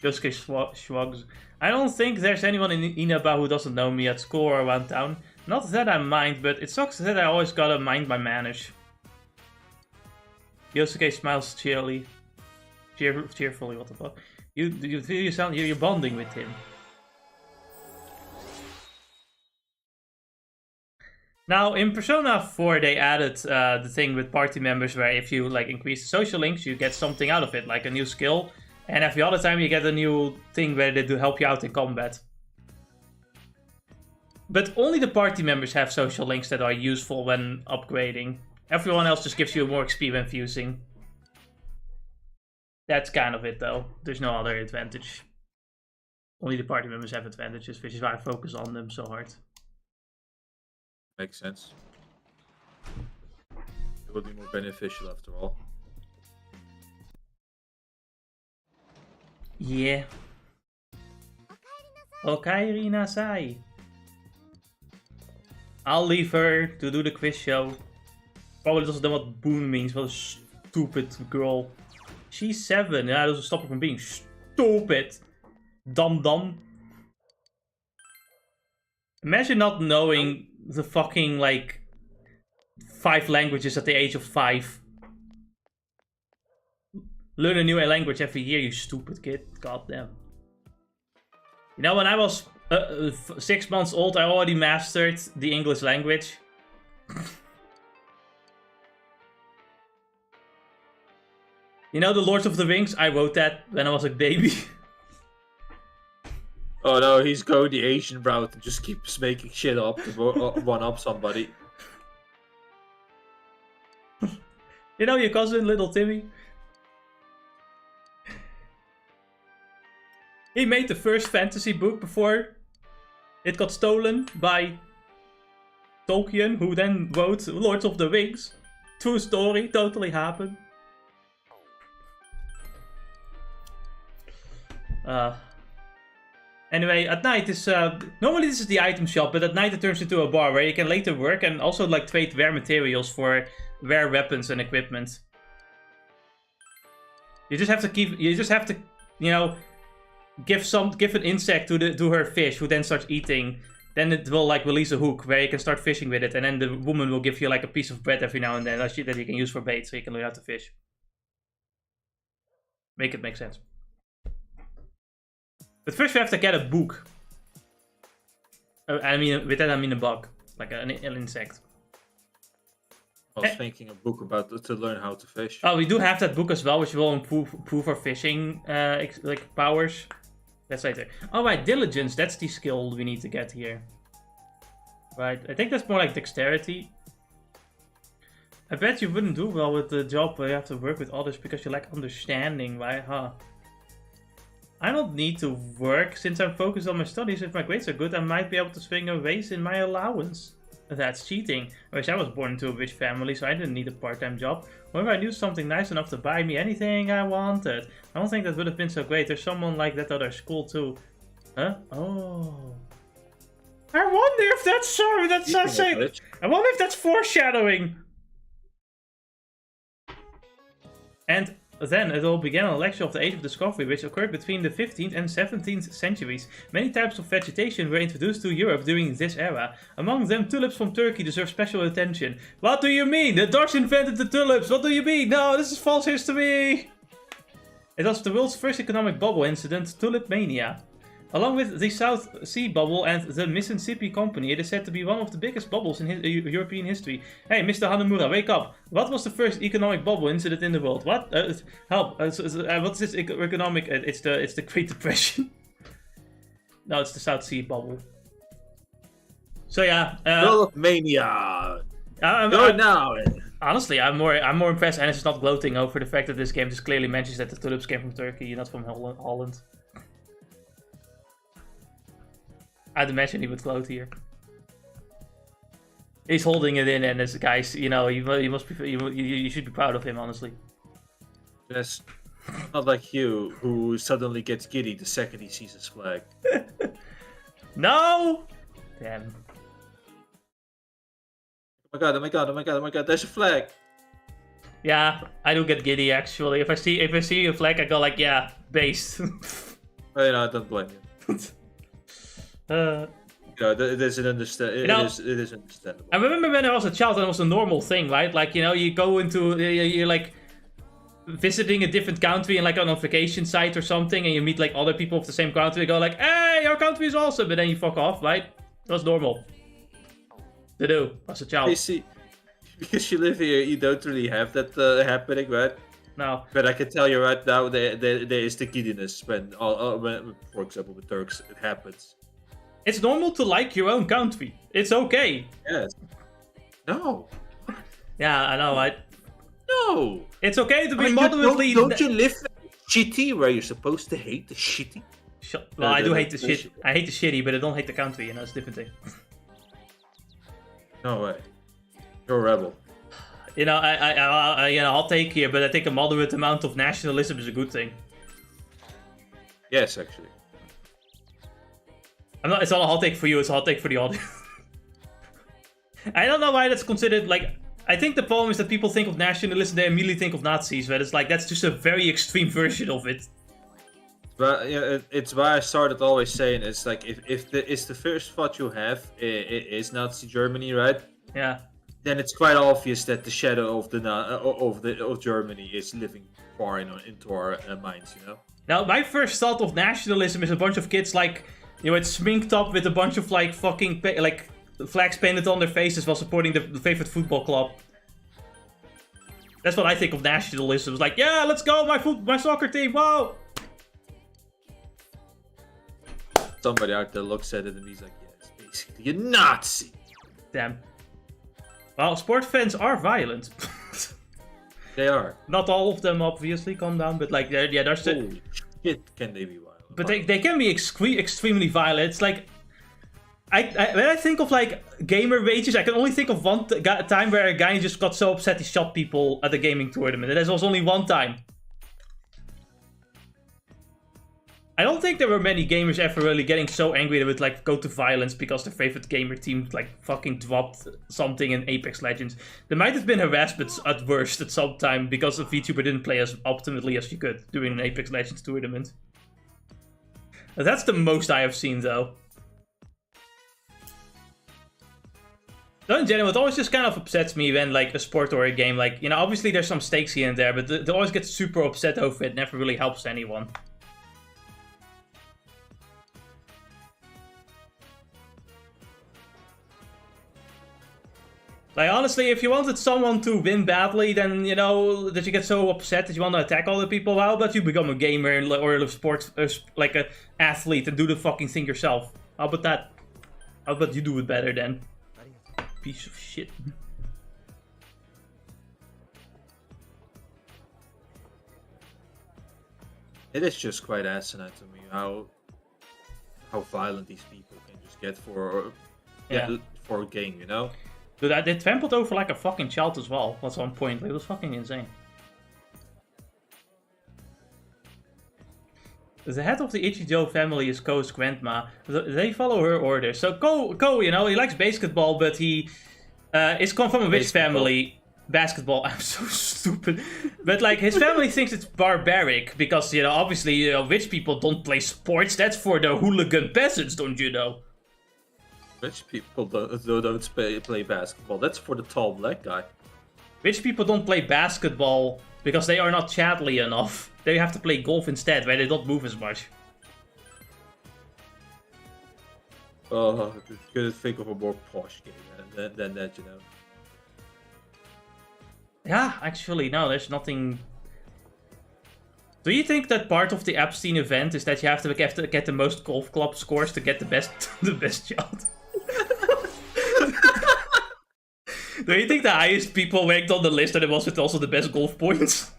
Yosuke shrugs. I don't think there's anyone in Inaba who doesn't know me at school or around town. Not that I mind, but it sucks that I always gotta mind my manners. Yosuke smiles cheerfully. Cheerfully, what the fuck? You're bonding with him. Now, in Persona 4, they added the thing with party members where if you like increase the social links, you get something out of it, like a new skill. And every other time you get a new thing where they do help you out in combat. But only the party members have social links that are useful when upgrading. Everyone else just gives you more XP when fusing. That's kind of it though. There's no other advantage. Only the party members have advantages, which is why I focus on them so hard. Makes sense. It would be more beneficial after all. Yeah. Okaeri nasai. I'll leave her to do the quiz show. Probably doesn't know what boon means. What a stupid girl. She's 7. Yeah, that doesn't stop her from being stupid. Dumb. Imagine not knowing the fucking, like, 5 languages at the age of 5. Learn a new language every year, you stupid kid. Goddamn. You know, when I was 6 months old, I already mastered the English language. You know, the Lord of the Rings? I wrote that when I was a baby. Oh no, he's going the Asian route and just keeps making shit up to one up somebody. You know your cousin, little Timmy? He made the first fantasy book before it got stolen by Tolkien, who then wrote Lord of the Rings. True story, totally happened. Anyway, at night is normally this is the item shop, but at night it turns into a bar where you can later work and also like trade rare materials for rare weapons and equipment. You just have to you know, give an insect to her fish, who then starts eating. Then it will like release a hook where you can start fishing with it, and then the woman will give you like a piece of bread every now and then that you can use for bait, so you can learn how to fish. Make it make sense. But first we have to get a book. I mean, with that I mean a bug, like an insect. I was thinking a book about to learn how to fish. Oh, we do have that book as well, which will improve our fishing like powers. That's later. Oh right, diligence. That's the skill we need to get here. Right, I think that's more like dexterity. I bet you wouldn't do well with the job where you have to work with others because you lack understanding, right? Huh? I don't need to work since I'm focused on my studies. If my grades are good, I might be able to swing a raise in my allowance. That's cheating. I wish I was born into a rich family, so I didn't need a part-time job. However, I knew something nice enough to buy me anything I wanted. I don't think that would have been so great. There's someone like that at our school too. Huh? Oh. I wonder if that's sorry. That's I wonder if that's foreshadowing. And then it all began a lecture of the Age of Discovery, which occurred between the 15th and 17th centuries. Many types of vegetation were introduced to Europe during this era. Among them, tulips from Turkey deserve special attention. What do you mean? The Dutch invented the tulips! What do you mean? No, this is false history! It was the world's first economic bubble incident, Tulip Mania. Along with the South Sea bubble and the Mississippi Company, it is said to be one of the biggest bubbles in European history. Hey, Mr. Hanamura, wake up! What was the first economic bubble incident in the world? What? Help! What's this economic? It's the Great Depression. No, it's the South Sea bubble. So yeah. Tulip Mania! Go now! Honestly, I'm more impressed, and it's not gloating over the fact that this game just clearly mentions that the tulips came from Turkey, not from Holland. I'd imagine he would gloat here. He's holding it in, and this guy's, you know, you must be, you should be proud of him, honestly. Yes, not like you, who suddenly gets giddy the second he sees his flag. No! Damn. Oh my god! Oh my god! Oh my god! Oh my god! There's a flag. Yeah, I do get giddy actually. If I see a flag, I go like, yeah, based. Oh, no, I don't blame you. Yeah, it is understandable. I remember when I was a child, that was a normal thing, right? Like, you know, you go into, you're like visiting a different country and like on a vacation site or something, and you meet like other people of the same country. You go like, hey, your country is awesome, but then you fuck off, right? That was normal to do as a child. You see, because you live here, you don't really have that happening, right? No. But I can tell you right now, there is the giddiness when, for example, with Turks, it happens. It's normal to like your own country. It's okay. Yes. No. Yeah, I know. No. It's okay to be moderately. Don't you live in shitty where you're supposed to hate the shitty? Well, I do hate the shit. I hate the shitty, but I don't hate the country, and that's a different thing. No way. You're a rebel. You know, I'll take here, but I think a moderate amount of nationalism is a good thing. Yes, actually. It's not a hot take for you, it's a hot take for the audience. I don't know why that's considered, like, I think the problem is that people think of nationalism, they immediately think of Nazis, but it's like, that's just a very extreme version of it. But yeah, it's why I started always saying, it's like, if the first thought you have is Nazi Germany, right? Yeah. Then it's quite obvious that the shadow of Germany is living far into our minds, you know? Now, my first thought of nationalism is a bunch of kids, like, you know, it's sminked up with a bunch of, like, fucking, like, flags painted on their faces while supporting the favorite football club. That's what I think of nationalism. It's like, yeah, let's go, my soccer team, whoa! Somebody out there looks at it and he's like, yeah, it's basically a Nazi. Damn. Well, sport fans are violent. They are. Not all of them, obviously, calm down, but, like, yeah, there's the... Holy shit, can they be violent? But they can be extremely violent. It's like, when I think of like gamer rages, I can only think of one time where a guy just got so upset he shot people at a gaming tournament. And that was only one time. I don't think there were many gamers ever really getting so angry they would like go to violence because their favorite gamer team like fucking dropped something in Apex Legends. There might have been harassment at worst at some time because the Vtuber didn't play as optimally as you could during an Apex Legends tournament. That's the most I have seen, though. So in general, it always just kind of upsets me when, like, a sport or a game, like, you know, obviously there's some stakes here and there, but they always get super upset over it. It never really helps anyone. Like, honestly, if you wanted someone to win badly, then, you know, that you get so upset that you want to attack other people, how about you become a gamer or a sports, like an athlete and do the fucking thing yourself? How about that? How about you do it better then? Piece of shit. It is just quite asinine to me how violent these people can just get for a game, you know? Dude, they trampled over like a fucking child as well at one point. It was fucking insane. The head of the Ichijo family is Ko's grandma. They follow her orders. So Ko, you know, he likes basketball, but he is come from a rich family. Basketball, I'm so stupid. But like, his family thinks it's barbaric because, you know, obviously, you know, rich people don't play sports. That's for the hooligan peasants, don't you know? Rich people don't play basketball. That's for the tall black guy. Rich people don't play basketball because they are not chatly enough. They have to play golf instead, where they don't move as much. Oh, I couldn't think of a more posh game than that, you know. Yeah, actually, no, there's nothing Do you think that part of the Epstein event is that you have to get the most golf club scores to get the best the best shot? Do you think the highest people ranked on the list and it was with also the best golf points?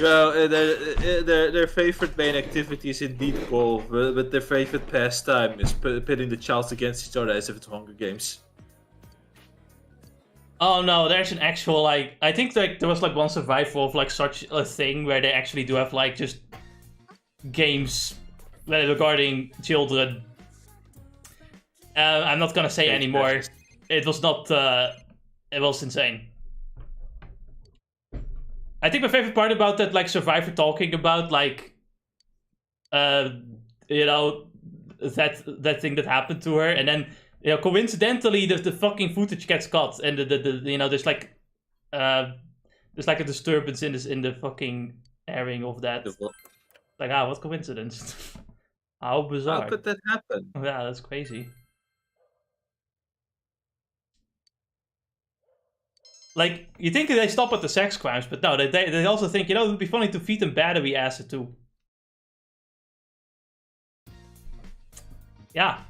Well, their favorite main activity is indeed golf, but their favorite pastime is pitting the childs against each other as if it's Hunger Games. Oh no, there's an actual, like, I think like there was like one survival of like such a thing where they actually do have like just games regarding children. I'm not gonna say anymore. It was not, it was insane. I think my favorite part about that, like, Survivor talking about, like, you know, that thing that happened to her, and then, you know, coincidentally, the fucking footage gets cut, and the you know, there's like a disturbance in the fucking airing of that. Like, what coincidence? How bizarre. How could that happen? Yeah, that's crazy. Like, you think they stop at the sex crimes, but no, they also think, you know, it would be funny to feed them battery acid too. Yeah.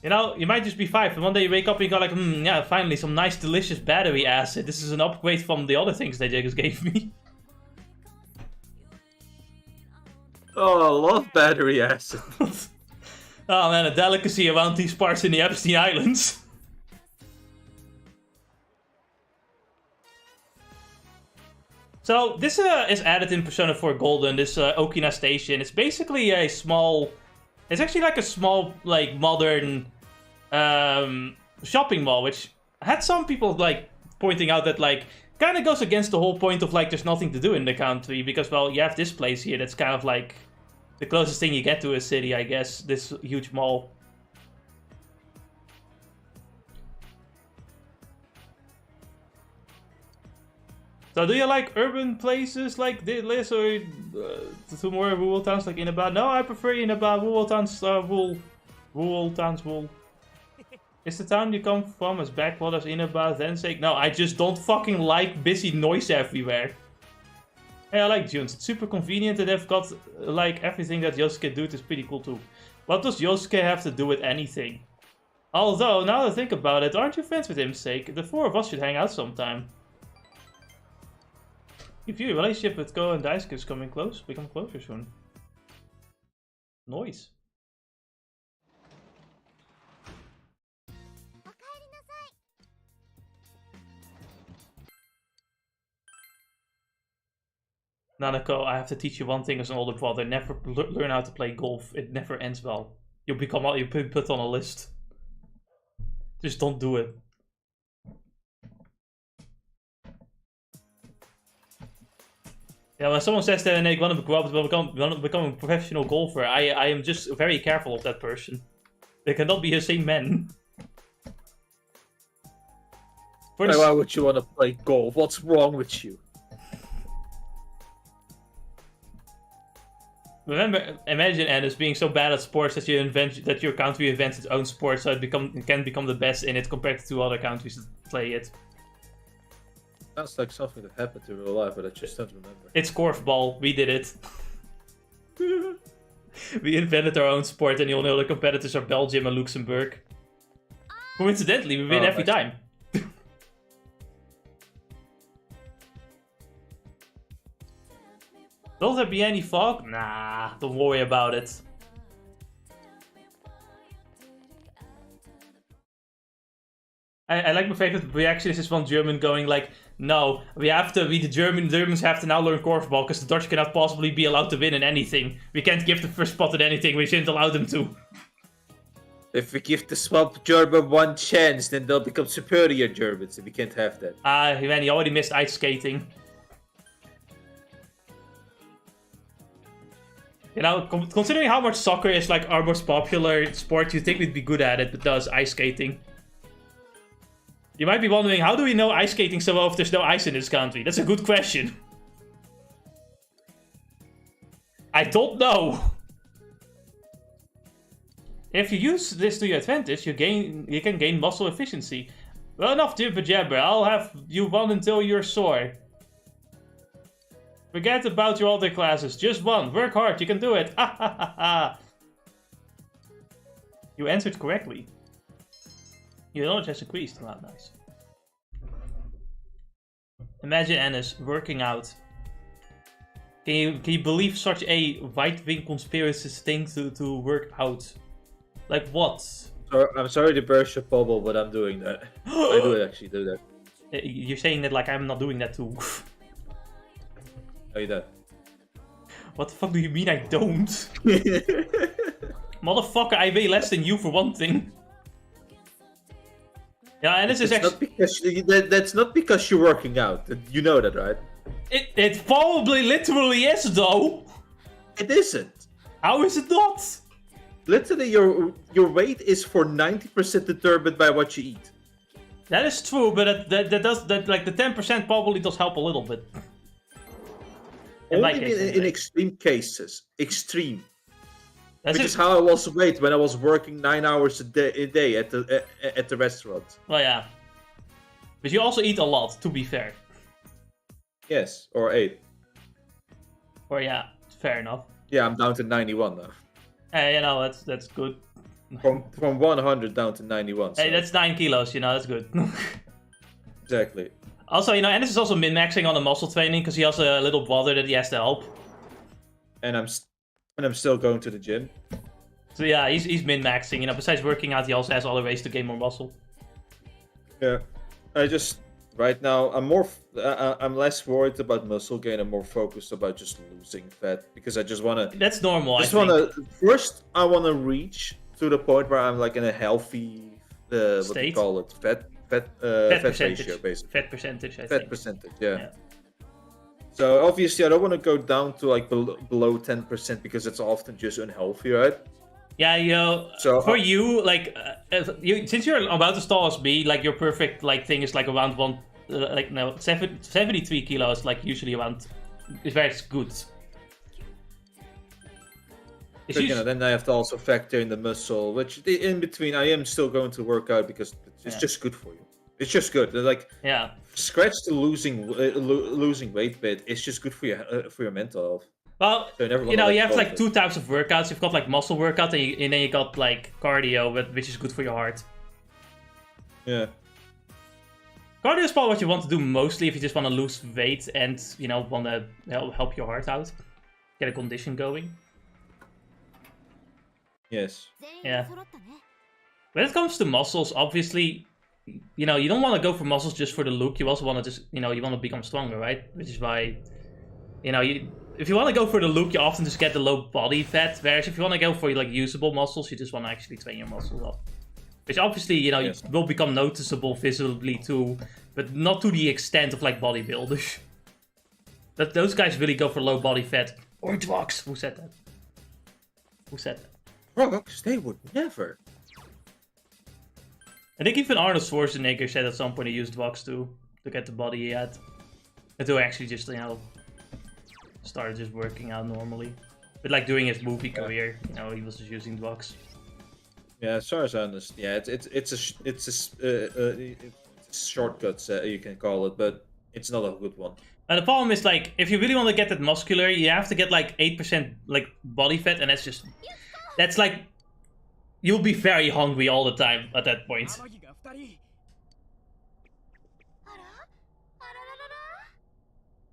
You know, you might just be 5, and one day you wake up and you go like, yeah, finally, some nice, delicious battery acid. This is an upgrade from the other things they just gave me. Oh, I love battery acid. Oh man, a delicacy around these parts in the Epstein Islands. So, this is added in Persona 4 Golden, this Okina Station. It's basically a small... It's actually like a small, like, modern shopping mall, which had some people, like, pointing out that, like, kind of goes against the whole point of, like, there's nothing to do in the country, because, well, you have this place here that's kind of, like, the closest thing you get to a city, I guess, this huge mall. So do you like urban places like this, or to more rural towns like Inaba? No, I prefer Inaba. Rural towns, wool. Rural towns, wool. Is the town you come from as backwaters Inaba, then say... No, I just don't fucking like busy noise everywhere. Hey, I like Junes. It's super convenient and they've got, like, everything that Yosuke do is pretty cool too. What does Yosuke have to do with anything? Although, now that I think about it, aren't you friends with him, sake? The 4 of us should hang out sometime. If your relationship with Ko and Daisuke is become closer soon. Noise. Nanako, I have to teach you one thing as an older brother. Never learn how to play golf. It never ends well. You'll be put on a list. Just don't do it. Yeah, when someone says that and they want to grow up to become a professional golfer, I am just very careful of that person. They cannot be the same men. Why would you want to play golf? What's wrong with you? Remember, imagine Anders being so bad at sports that your country invents its own sport, so it can become the best in it compared to 2 other countries that play it. Sounds like something that happened in real life, but I just don't remember. It's korfball. We did it. We invented our own sport, and the only other competitors are Belgium and Luxembourg. Coincidentally, we win every time. Will there be any fog? Nah, don't worry about it. I like my favorite reaction is this one German going like, no, the Germans have to now learn korfball because the Dutch cannot possibly be allowed to win in anything. We can't give the first spot in anything, we shouldn't allow them to. If we give the swamp German one chance, then they'll become superior Germans, and we can't have that. Man, he already missed ice skating. You know, considering how much soccer is like our most popular sport, you'd think we'd be good at it, but does ice skating. You might be wondering, how do we know ice skating so well if there's no ice in this country? That's a good question. I don't know. If you use this to your advantage, you can gain muscle efficiency. Well, enough jibber jabber. I'll have you run until you're sore. Forget about your other classes. Just one. Work hard. You can do it. Ha ha ha ha. You answered correctly. Your knowledge has increased. Wow, nice. Imagine Ennis working out. Can you believe such a right-wing conspiracist thing to work out? Like what? I'm sorry to burst your bubble, but I'm doing that. I do actually do that. You're saying that like I'm not doing that too. Are you that? What the fuck do you mean I don't? Motherfucker, I weigh less than you for one thing. Yeah, and this is actually... That's not because you're working out. You know that, right? It probably literally is, though. It isn't. How is it not? Literally, your weight is for 90% determined by what you eat. That is true, but that like the 10% probably does help a little bit. Only in extreme cases. Extreme. Which is how I lost weight when I was working 9 hours a day at the restaurant. Well, yeah. But you also eat a lot, to be fair. Yes, or 8. Or yeah, fair enough. Yeah, I'm down to 91 now. Hey, you know, that's good. From 100 down to 91. So. Hey, that's 9 kilos, you know, that's good. Exactly. Also, you know, Ennis is also min-maxing on the muscle training because he has a little brother that he has to help. And I'm still going to the gym. So yeah, he's min-maxing. You know, besides working out, he also has other ways to gain more muscle. Yeah, right now I'm less worried about muscle gain. I'm more focused about just losing fat because I just wanna. That's normal. First I wanna reach to the point where I'm like in a healthy what do you call it? Fat ratio, basically. Fat percentage, I think. Fat percentage, yeah. So obviously I don't want to go down to like below 10% because it's often just unhealthy, right? Yeah, you know, so, for you, like, since you're about as tall as me, like your perfect like thing is like around 73 kilos, like usually around, is very good. But, you know, then I have to also factor in the muscle, which in between I am still going to work out because it's just good for you. It's just good. Like, yeah, scratch the losing weight bit. It's just good for your mental health. Well, so you know, you have like 2 types of workouts. You've got like muscle workout, and then you got like cardio, which is good for your heart. Yeah. Cardio is probably what you want to do mostly if you just want to lose weight and, you know, want to help your heart out, get a condition going. Yes. Yeah. When it comes to muscles, obviously, you know, you don't want to go for muscles just for the look. You also want to just, you know, you want to become stronger, right? Which is why, you know, if you want to go for the look, you often just get the low body fat. Whereas if you want to go for like usable muscles, you just want to actually train your muscles up. Which obviously, you know, will become noticeable visibly too, but not to the extent of like bodybuilders. But those guys really go for low body fat. Or drugs. Who said that? Who said that? Drugs? They would never. I think even Arnold Schwarzenegger said at some point he used drugs to get the body he had. And to actually just, you know, started just working out normally. But like doing his movie career, you know, he was just using drugs. Yeah, as far as I understand, yeah, it's a shortcut, you can call it, but it's not a good one. And the problem is, like, if you really want to get that muscular, you have to get like 8% like body fat, and that's like, you'll be very hungry all the time at that point.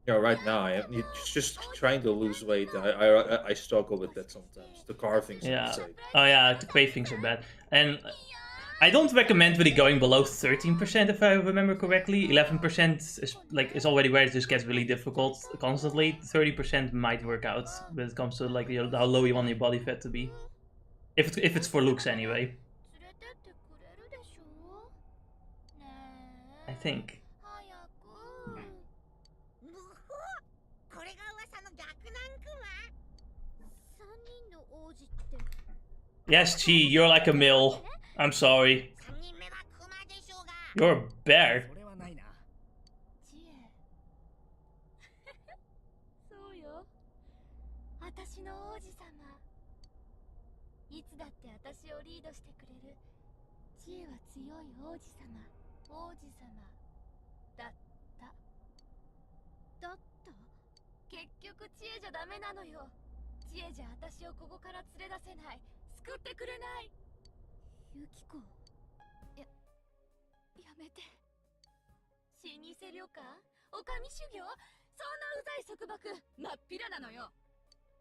Yeah, right now I'm just trying to lose weight. I struggle with that sometimes. The carvings. Yeah. Oh yeah, the cravings are bad, and I don't recommend really going below 13% if I remember correctly. 11% is already where it just gets really difficult constantly. 30% might work out when it comes to like how low you want your body fat to be, if it's for looks anyway. I think. Yes, Chie, you're like a mill. I'm sorry. You're a bear. いつだって私をリードしてくれる。知恵は強い王子様。王子様だった。だった？結局知恵じゃダメなのよ。知恵じゃ私をここから連れ出せない。救ってくれない。ユキコ。やめて。老舗旅館？おかみ修行？そんなうざい束縛、真っ平なのよ。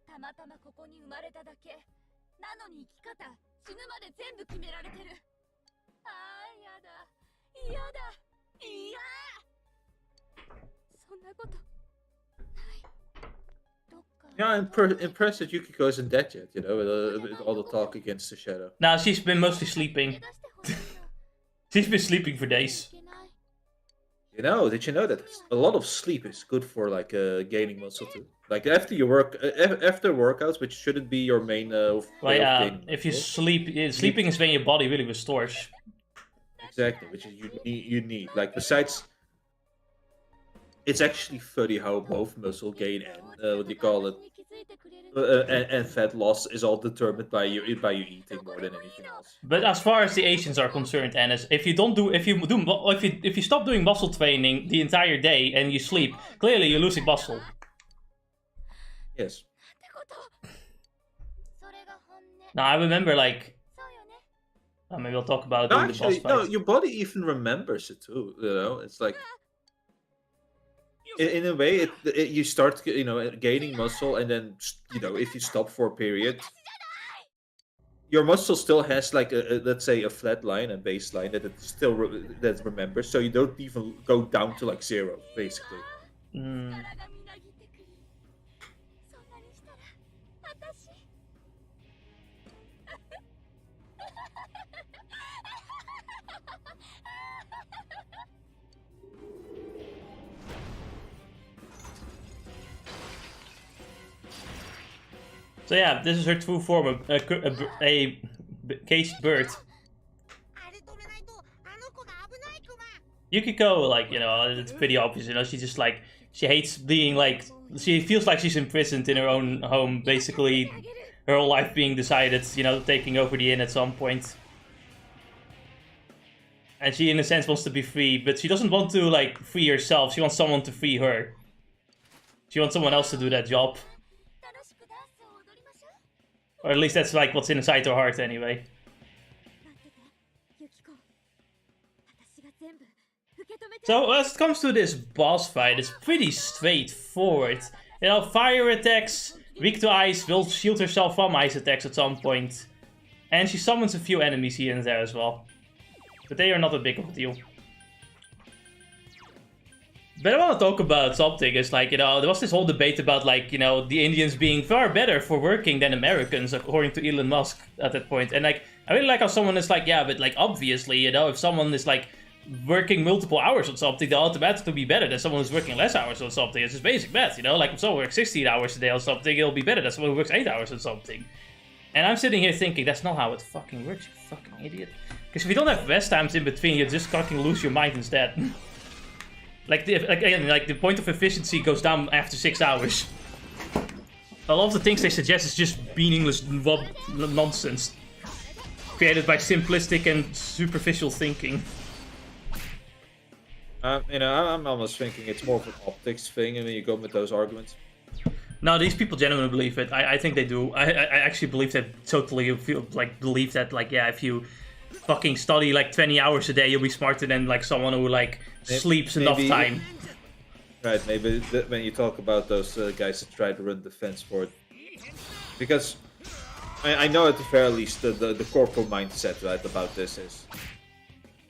たまたまここに生まれただけ。なのに生き方、死ぬまで全部決められてる。ああ、やだ。嫌だ。嫌。そんなことない。どっか。Yeah, I'm impressed that Yukiko isn't dead yet, you know, with all the talk against the shadow. Nah, she's been mostly sleeping. She's been sleeping for days. You know, did you know that a lot of sleep is good for like gaining muscle too? Like after you work, after workouts, which shouldn't be your main way of gaining if you muscle. sleep, sleeping is when your body really restores. Exactly, which is you need. Like besides, it's actually funny how both muscle gain and what do you call it, and fat loss is all determined by you eating more than anything else. But as far as the Asians are concerned, Ennis, if you stop doing muscle training the entire day and you sleep, clearly you're losing muscle. Yes. Now I remember like, maybe we'll talk about No, the boss actually, fight. no, your body even remembers it too. You know, it's like in a way, you start gaining muscle, and then if you stop for a period, your muscle still has like let's say a flat line and baseline that it still that remembers, so you don't even go down to like 0 basically. So yeah, this is her true form, a caged bird. Yukiko, like, it's pretty obvious, she just like, she hates being like, she feels like she's imprisoned in her own home, basically her whole life being decided, taking over the inn at some point. And she in a sense wants to be free, but she doesn't want to like free herself, she wants someone to free her. She wants someone else to do that job. Or at least that's like what's inside her heart anyway. So as it comes to this boss fight, it's pretty straightforward. Fire attacks, weak to ice, will shield herself from ice attacks at some point. And she summons a few enemies here and there as well. But they are not a big of a deal. But I want to talk about something. It's like, there was this whole debate about, like, the Indians being far better for working than Americans, according to Elon Musk at that point. And, like, I really like how someone is like, yeah, but, like, obviously, if someone is, like, working multiple hours on something, they'll automatically be better than someone who's working less hours on something. It's just basic math, Like, if someone works 16 hours a day on something, it'll be better than someone who works 8 hours on something. And I'm sitting here thinking, that's not how it fucking works, you fucking idiot. Because if you don't have rest times in between, you just fucking lose your mind instead. Like the point of efficiency goes down after 6 hours. A lot of the things they suggest is just meaningless nonsense. Created by simplistic and superficial thinking. I'm almost thinking it's more of an optics thing, and when you go with those arguments. No, these people genuinely believe it. I think they do. I actually believe that totally. Believe that, like, yeah, if you fucking study like 20 hours a day, you'll be smarter than like someone who like sleeps enough time. Right, maybe when you talk about those guys that try to run defense for it, because I know at the very least the corporal mindset, right, about this is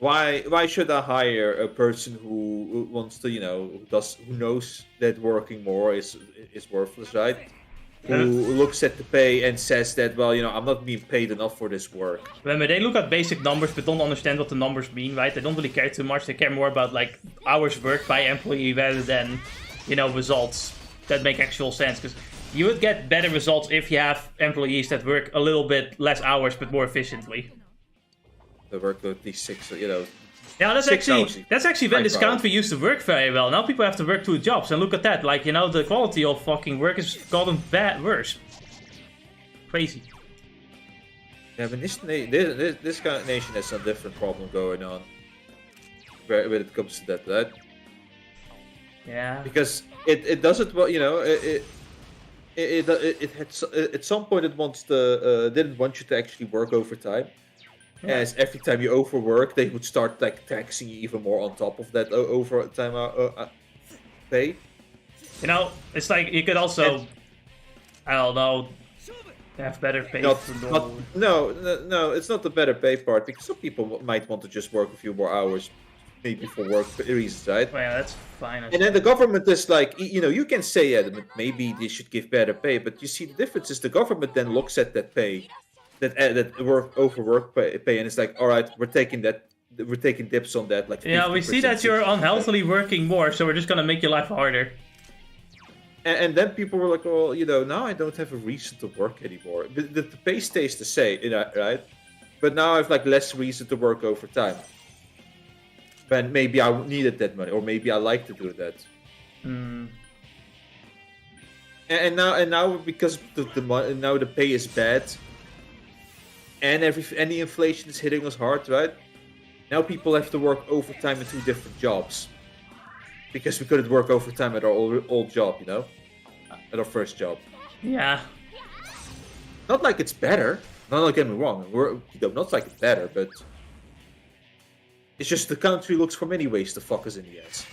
why should I hire a person who wants to who knows that working more is worthless, right? Who looks at the pay and says that, well, I'm not being paid enough for this work. Remember, they look at basic numbers but don't understand what the numbers mean, right? They don't really care too much. They care more about, like, hours worked by employee rather than, results that make actual sense. Because you would get better results if you have employees that work a little bit less hours but more efficiently. They work with these 6, Yeah, that's actually when this country used to work very well. Now people have to work 2 jobs, and look at that. Like, the quality of fucking work has gotten worse. Crazy. Yeah, but this kind of nation has some different problem going on when it comes to that, right? Yeah. Because it doesn't, well, you know, it had at some point it didn't want you to actually work overtime. Yeah. As every time you overwork, they would start like taxing you even more on top of that overtime pay. You know, it's like you could also, I don't know, have better pay. No, it's not the better pay part, because some people might want to just work a few more hours, maybe for work reasons, right? Well, yeah, that's fine. And then the government is like, you know, you can say, yeah, maybe they should give better pay, but you see the difference is the government then looks at that pay, that overwork pay, and it's like, all right, we're taking dips on that, like. Yeah, we see that you're unhealthily working more, so we're just gonna make your life harder. And then people were like, well, you know, now I don't have a reason to work anymore. The pay stays the same, you know, right? But now I have like less reason to work overtime. And maybe I needed that money, or maybe I like to do that. Hmm. And now because now the pay is bad, and any inflation is hitting us hard, right? Now people have to work overtime in 2 different jobs. Because we couldn't work overtime at our old job, you know? At our first job. Yeah. Not like it's better. Don't get me wrong. Not like it's better, but... It's just the country looks for many ways to fuck us in the ass.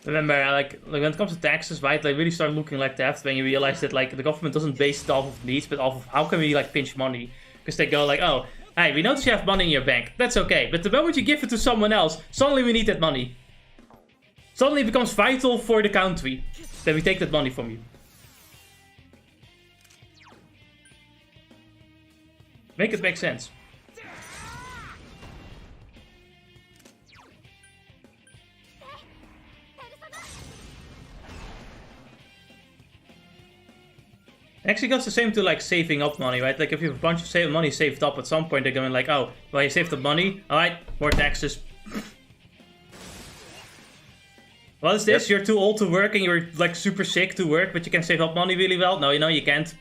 Remember, like when it comes to taxes, right? They really start looking like that when you realize that like the government doesn't base it off of needs, but off of how can we like pinch money? Because they go like, oh, hey, we notice you have money in your bank. That's okay. But the moment you give it to someone else, suddenly we need that money. Suddenly it becomes vital for the country that we take that money from you. Make it make sense. Actually goes the same to like saving up money, right? Like if you have a bunch of money saved up, at some point they're going like, oh, well you saved up money, alright, more taxes. What is this? Yep. You're too old to work and you're like super sick to work, but you can save up money really well? No, you know, you can't.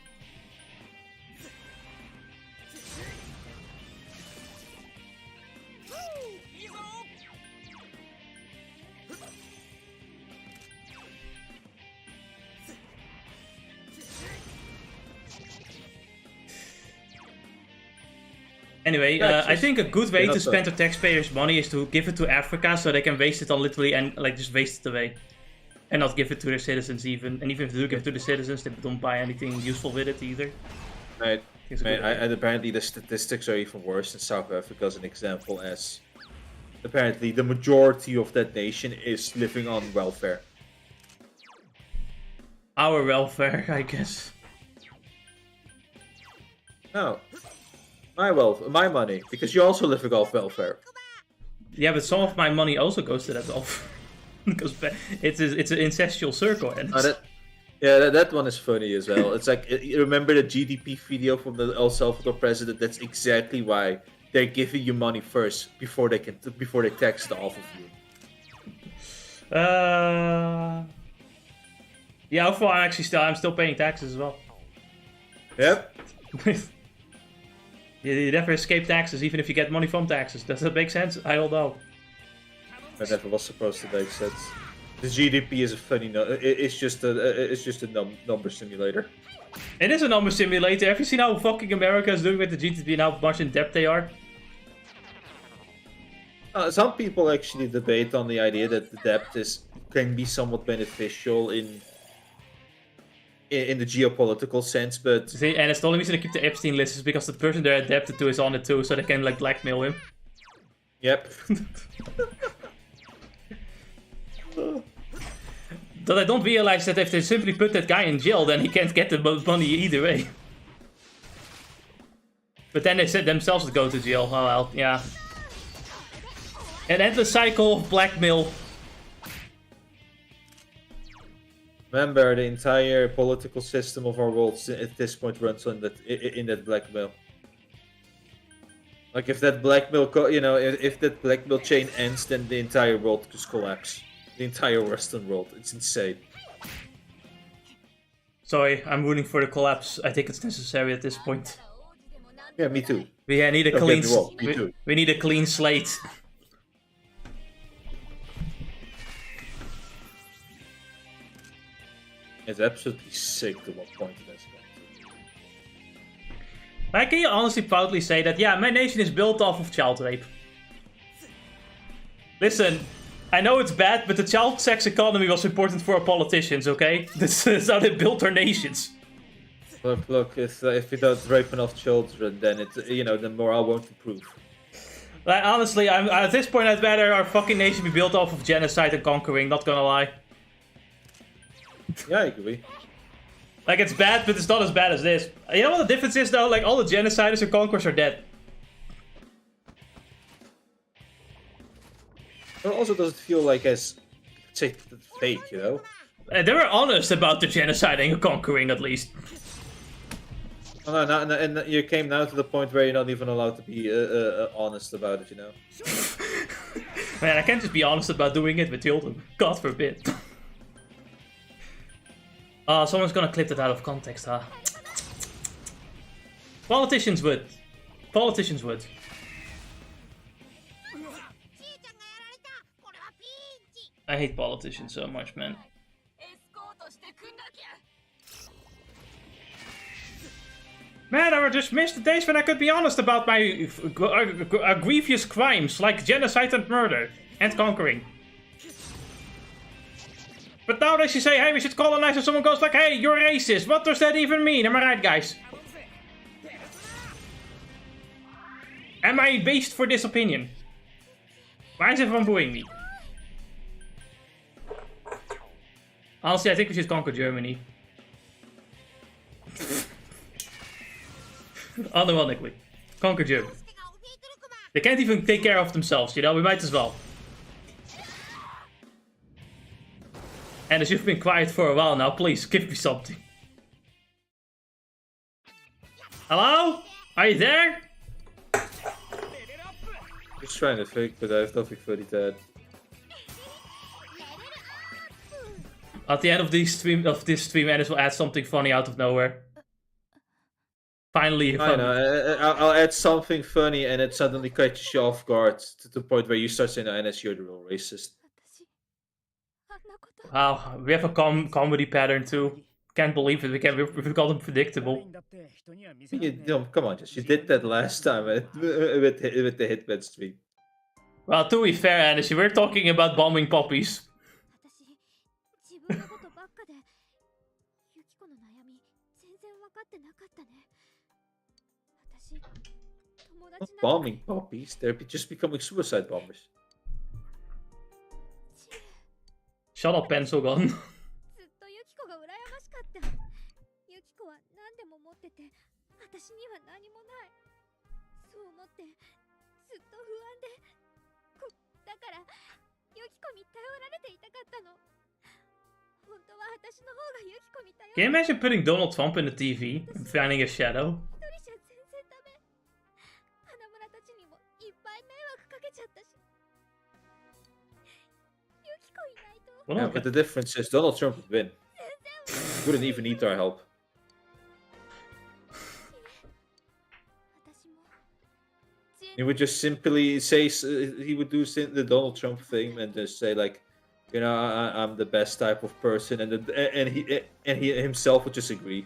Anyway, I think a good way to spend the taxpayers' money is to give it to Africa so they can waste it on literally and like just waste it away. And not give it to their citizens even. And even if they do give it to the citizens, they don't buy anything useful with it either. Right. And apparently the statistics are even worse in South Africa as an example, as apparently the majority of that nation is living on welfare. Our welfare, I guess. No. My money, because you're also living off welfare. Yeah, but some of my money also goes to that welfare. Because it's an incestual circle. And that one is funny as well. It's like, you remember the GDP video from the El Salvador president? That's exactly why they're giving you money first before they tax it off of you. Yeah, overall, I'm still paying taxes as well. Yep. You never escape taxes, even if you get money from taxes. Does that make sense? I don't know. That never was supposed to make sense. The GDP is a funny number. It's just a number simulator. It is a number simulator. Have you seen how fucking America is doing with the GDP and how much in debt they are? Some people actually debate on the idea that the debt can be somewhat beneficial in the geopolitical sense, but... See, and it's the only reason they keep the Epstein list is because the person they're adapted to is on it too, so they can like blackmail him. Yep. But I don't realize that if they simply put that guy in jail, then he can't get the money either way. But then they said themselves to go to jail. Oh well, yeah. An endless cycle of blackmail. Remember, the entire political system of our world at this point runs on in that blackmail. Like if that blackmail, if that blackmail chain ends, then the entire world just collapse. The entire Western world. It's insane. Sorry, I'm rooting for the collapse. I think it's necessary at this point. Yeah, me too. We need a Don't clean. get me wrong, me too. We need a clean slate. It's absolutely sick to what point it has gone to. Like, can you honestly proudly say that, yeah, my nation is built off of child rape? Listen, I know it's bad, but the child sex economy was important for our politicians, okay? This is how they built our nations. Look, if we don't rape enough children, then it's, you know, the morale won't improve. Like, honestly, at this point, I'd rather our fucking nation be built off of genocide and conquering, not gonna lie. Yeah, I agree. Like, it's bad, but it's not as bad as this. You know what the difference is, though? Like, all the genociders and conquerors are dead. It also doesn't feel like as, say, fake, you know? They were honest about the genociding and conquering, at least. Oh, no, and you came now to the point where you're not even allowed to be honest about it, you know? Man, I can't just be honest about doing it with children. God forbid. Someone's gonna clip that out of context, huh? Politicians would. Politicians would. I hate politicians so much, man. Man, I just missed the days when I could be honest about my grievous crimes, like genocide and murder, and conquering. But nowadays you say, hey, we should colonize, and someone goes like, hey, you're racist. What does that even mean? Am I right, guys? Am I based for this opinion? Why is everyone booing me? Honestly, I think we should conquer Germany. Unironically. Conquer Germany. They can't even take care of themselves, you know? We might as well. And as you've been quiet for a while now, please give me something. Hello? Are you there? Just trying to fake, but I have nothing funny to add. At the end of this stream, Ennis will add something funny out of nowhere. Finally, I know. I'll add something funny, and it suddenly catches you off guard to the point where you start saying, "No, Ennis, you're the real racist." Wow, we have a comedy pattern too. Can't believe it. We've got them predictable. Come on, just you did that last time with the Hitman stream. Well, to be fair, Ennis, you were talking about bombing puppies. Not bombing puppies, they're just becoming suicide bombers. Shut up, pencil gun. Can you imagine putting Donald Trump in the TV and finding a shadow? Yeah, but the difference is Donald Trump would win. Wouldn't even need our help. He would just simply say, he would do the Donald Trump thing and just say like, you know, I'm the best type of person, and he himself would just agree.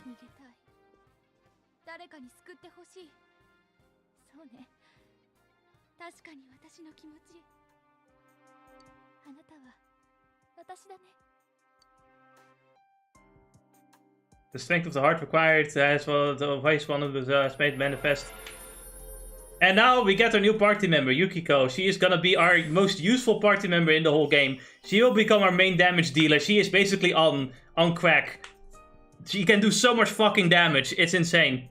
The strength of the heart required as well the voice one of the made manifest. And now we get our new party member, Yukiko. She is gonna be our most useful party member in the whole game. She will become our main damage dealer. She is basically on crack. She can do so much fucking damage. It's insane.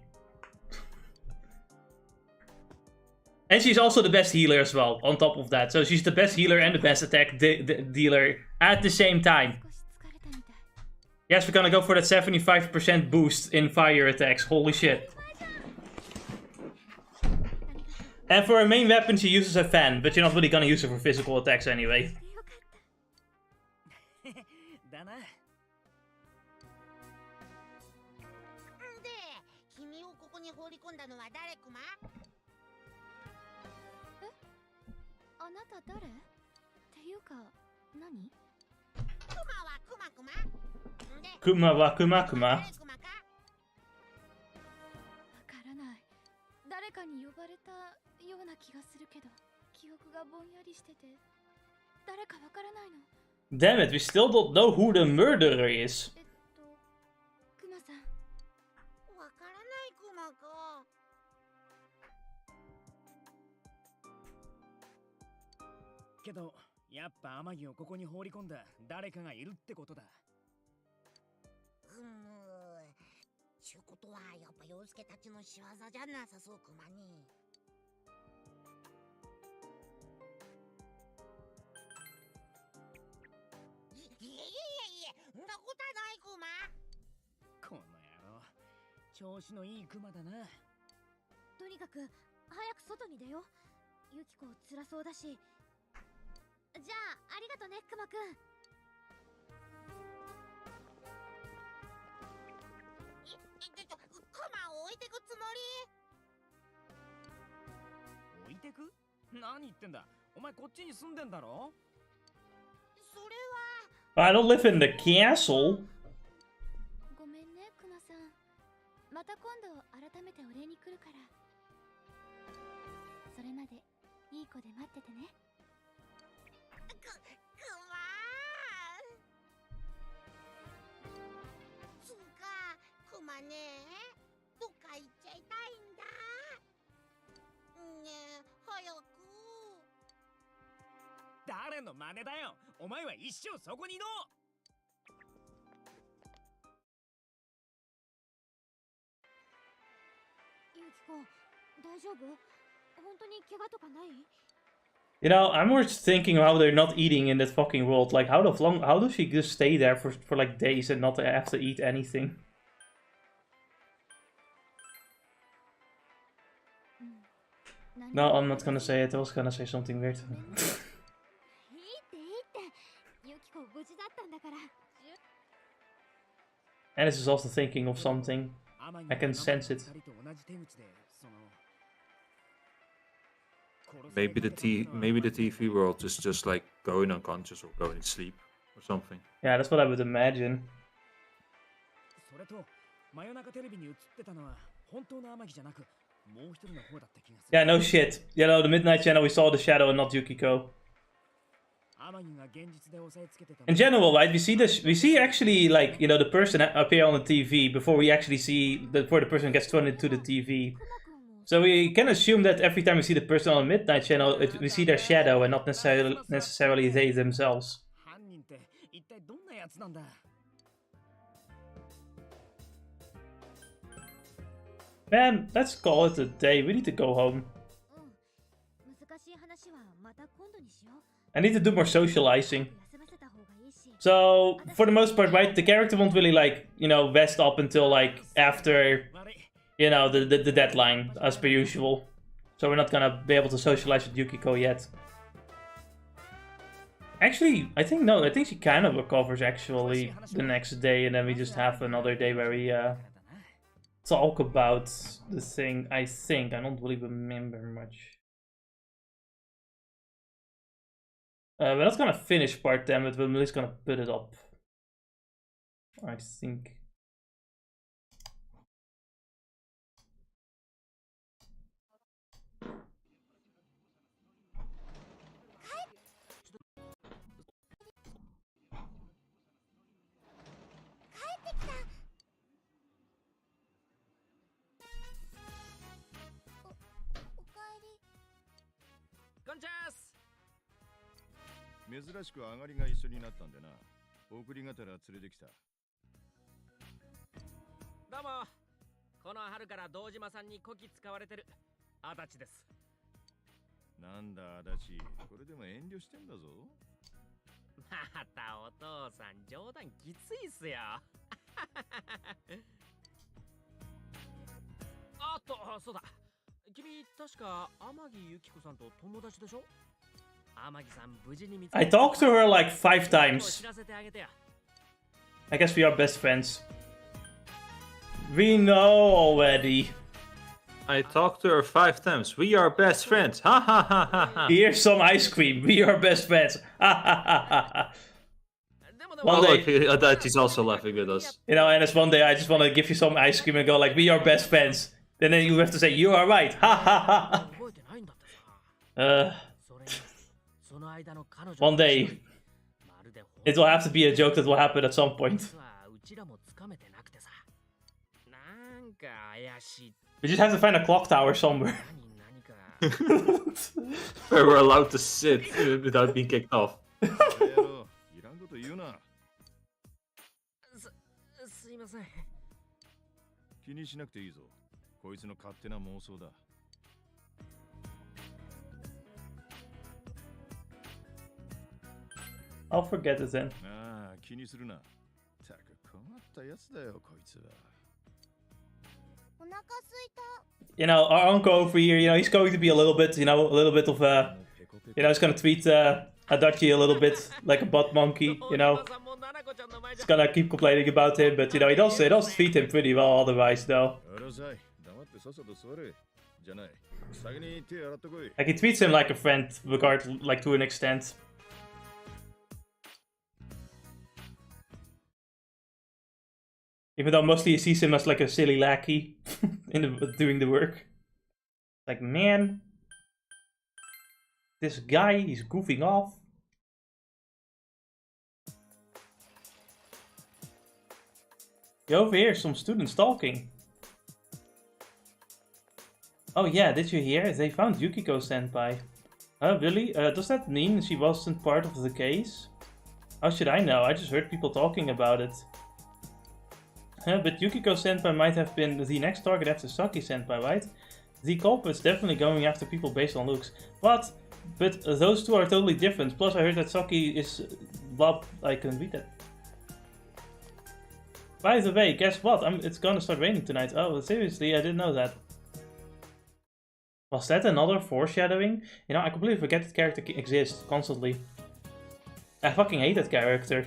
And she's also the best healer as well, on top of that. So she's the best healer and the best attack dealer at the same time. Yes, we're gonna go for that 75% boost in fire attacks. Holy shit. And for her main weapon, she uses a fan, but you're not really gonna use her for physical attacks anyway. 放り込んだのは誰クマ？え？あなた誰？っていうか、何？クマはクマクマ？で、クマはクマクマ。誰クマか？わからない。誰かに呼ばれたような気がするけど、記憶がぼんやりしてて、誰かわからないの。Damn it, we still don't know who the murderer is. クマさん。わからないクマか。けどやっぱ天城をここに放り込んだ誰かがいるってことだ。ちゅうことはやっぱ陽介たちの仕業じゃなさそうクマに。いえ、んなことはないクマ。この野郎、調子のいいクマだな。とにかく早く外に出よう。ユキコ辛そうだし。じゃあありがとねクマくん。クマを置いてくつも置いてく？何言ってんだ。お前こっちに住んでんだろ。り？それは。I don't live in the castle. ごめんねクマさん。また今度改めてお礼に来るから。それまでいい子で待っててね。クマつうかクマね、どっか行っちゃいたいんだ。ねえ早く。誰の真似だよ。お前は一生そこにいろ。ユキコ大丈夫？本当に怪我とかない？ You know, I'm more thinking how they're not eating in that fucking world. Like, how does she just stay there for like days and not have to eat anything? No, I'm not gonna say it. I was gonna say something weird. And this is also thinking of something. I can sense it. Maybe the TV world is just like going unconscious or going to sleep or something. Yeah, that's what I would imagine. Yeah, no shit. You know, the Midnight Channel, we saw the shadow and not Yukiko. In general, right, we see actually, like, you know, the person appear on the TV before we actually see, before the person gets thrown into the TV. So we can assume that every time we see the person on the Midnight Channel, we see their shadow and not necessarily they themselves. Man, let's call it a day. We need to go home. I need to do more socializing. So, for the most part, right, the character won't really, like, you know, rest up until, like, after, you know, the deadline, as per usual. So we're not gonna be able to socialize with Yukiko yet. Actually, I think she kind of recovers, actually, the next day, and then we just have another day where we, talk about the thing, I think. I don't really remember much. We're not gonna finish part 10, but we're at least gonna put it up, I think. I talked to her like 5 times. I guess we are best friends. We know already. I talked to her 5 times. We are best friends. Ha ha ha ha ha. Here's some ice cream. We are best friends. Ha ha ha ha ha. One Oh day, look, Adachi's also laughing at us. you know, and it's one day I just want to give you some ice cream and go like, we are best friends. Then you have to say, you are right. Ha ha ha ha. One day, it will have to be a joke that will happen at some point. We just have to find a clock tower somewhere. Where we're allowed to sit without being kicked off. すいません。気にしなくていいぞ。こいつの勝手な妄想だ。I'll forget it then. ああ、気にするな。たく困ったやつだよ、こいつは。お腹すいた。 You know, our uncle over here, you know, he's going to be a little bit, you know, a little bit of you know, he's gonna treat Adachi a little bit like a butt monkey, you know. He's gonna keep complaining about him, but you know, he does treat him pretty well otherwise, though. Like, he treats him like a friend, like to an extent. Even though mostly he sees him as like a silly lackey doing the work. Like, man, this guy, he's goofing off. Yo, over here, some students talking. Oh yeah, did you hear? They found Yukiko senpai. Really? Does that mean she wasn't part of the case? How should I know? I just heard people talking about it. But Yukiko senpai might have been the next target after Saki senpai, right? The culprit's definitely going after people based on looks. But those two are totally different. Plus I heard that Saki is... Bob, I couldn't read that. By the way, guess what? It's gonna start raining tonight. Oh, seriously? I didn't know that. Was that another foreshadowing? You know, I completely forget that character exists constantly. I fucking hate that character.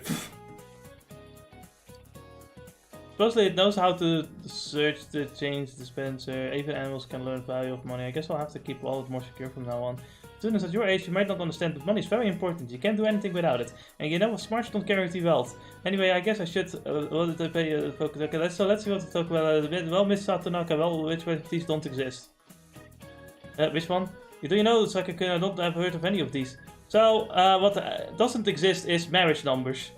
Supposedly it knows how to search the change dispenser. Even animals can learn value of money. I guess I'll have to keep wallet more secure from now on. Students at your age, you might not understand, but money is very important. You can't do anything without it. And you know what? Smarts don't guarantee wealth. Anyway, I guess I should focus. Okay, let's see what to talk about. Well, Miss Satonaka, well, which one of these don't exist? Which one? Do you know? It's like I don't have heard of any of these. So, what doesn't exist is marriage numbers.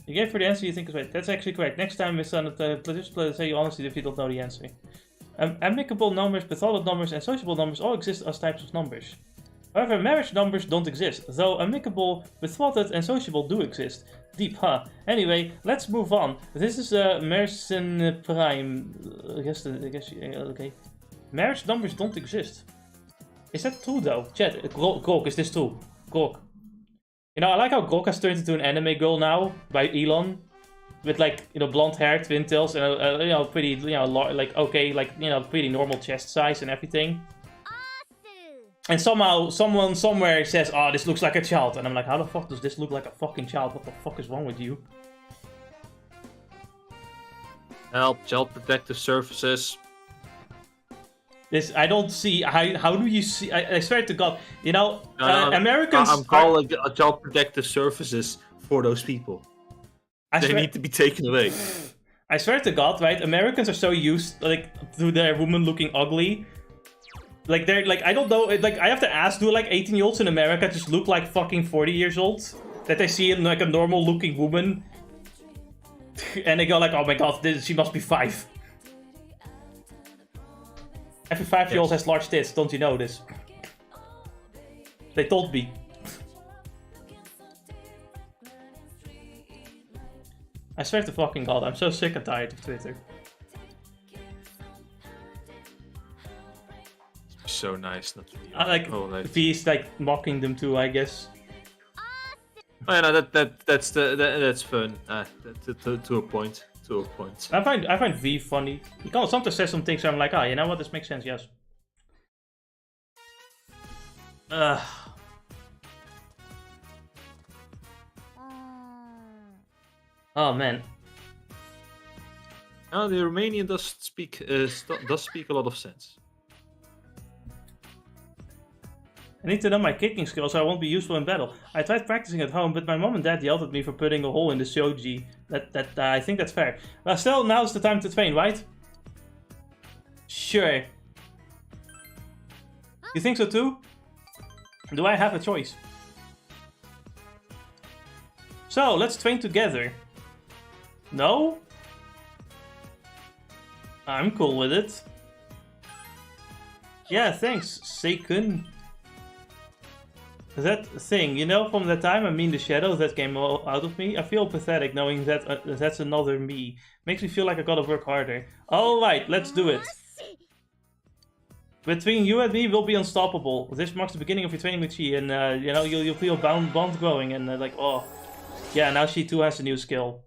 You gave for the answer you think is right. That's actually correct. Next time, Miss Satonaka, please say you honestly if you don't know the answer. Amicable numbers, betrothed numbers, and sociable numbers all exist as types of numbers. However, marriage numbers don't exist, though amicable, betrothed, and sociable do exist. Deep, huh? Anyway, let's move on. This is Merson Prime. Okay. Marriage numbers don't exist. Is that true though? Chat, Grok, is this true? Grok. You know, I like how Grok has turned into an anime girl now by Elon. With like, you know, blonde hair, twin tails, and you know, pretty, you know, like, okay, like, you know, pretty normal chest size and everything. And somehow, someone somewhere says, oh, this looks like a child. And I'm like, how the fuck does this look like a fucking child? What the fuck is wrong with you? Help, Child Protective Services. This, I don't see, how do you see, I swear to God, you know, Americans... I'm calling Child Protective Services for those people. They need to be taken away. I swear to God, right? Americans are so used, like, to their woman looking ugly. Like, they're, like, I don't know, like, I have to ask, do, like, 18-year-olds in America just look like fucking 40 years old? That they see, like, a normal-looking woman? And they go like, oh my God, she must be 5. Every 5-year-old has large tits, don't you know this? They told me. I swear to fucking God, I'm so sick and tired of Twitter. So nice not to be I like V's like mocking them too, I guess. Oh yeah, no, that's fun. To a point. To a point. I find V funny. He sometimes says some things where I'm like, ah, you know what, this makes sense, yes. Oh man. The Romanian does speak a lot of sense. I need to know my kicking skills so I won't be useful in battle. I tried practicing at home, but my mom and dad yelled at me for putting a hole in the shoji. I think that's fair. But still, now's the time to train, right? Sure. You think so too? Do I have a choice? So, let's train together. No? I'm cool with it. Yeah, thanks, Seikun. That thing, you know, from the time I mean the shadow that came out of me, I feel pathetic knowing that that's another me. Makes me feel like I gotta work harder. Alright, let's do it. Between you and me, we'll be unstoppable. This marks the beginning of your training with Chie, and you know, you'll feel bond growing, and like, oh. Yeah, now she too has a new skill.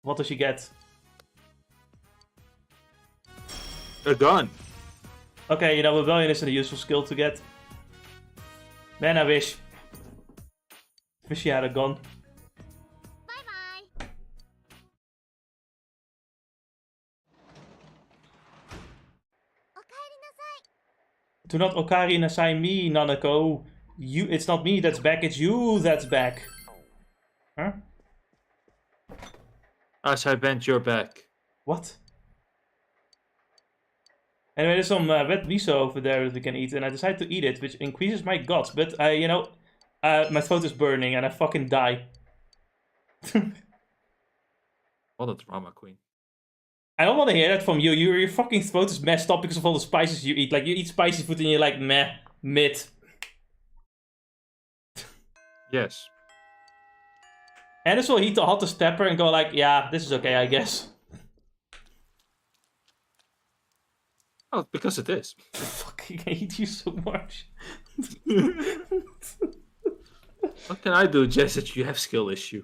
What does she get? A gun. Okay, you know, Rebellion isn't a useful skill to get. Man, I wish. Wish she had a gun. Bye-bye. Do not Okari Nasai me, Nanako. It's not me that's back, it's you that's back. Huh? As I bent your back. What? Anyway, there's some red miso over there that we can eat, and I decided to eat it, which increases my guts, but you know, my throat is burning and I fucking die. What a drama queen. I don't want to hear that from you. Your fucking throat is messed up because of all the spices you eat. Like, you eat spicy food and you're like, meh, mid. Yes. And this will eat the hottest pepper and go like, yeah, this is okay, I guess. Oh, because it is. I fucking hate you so much. What can I do, Jess, that you have skill issue?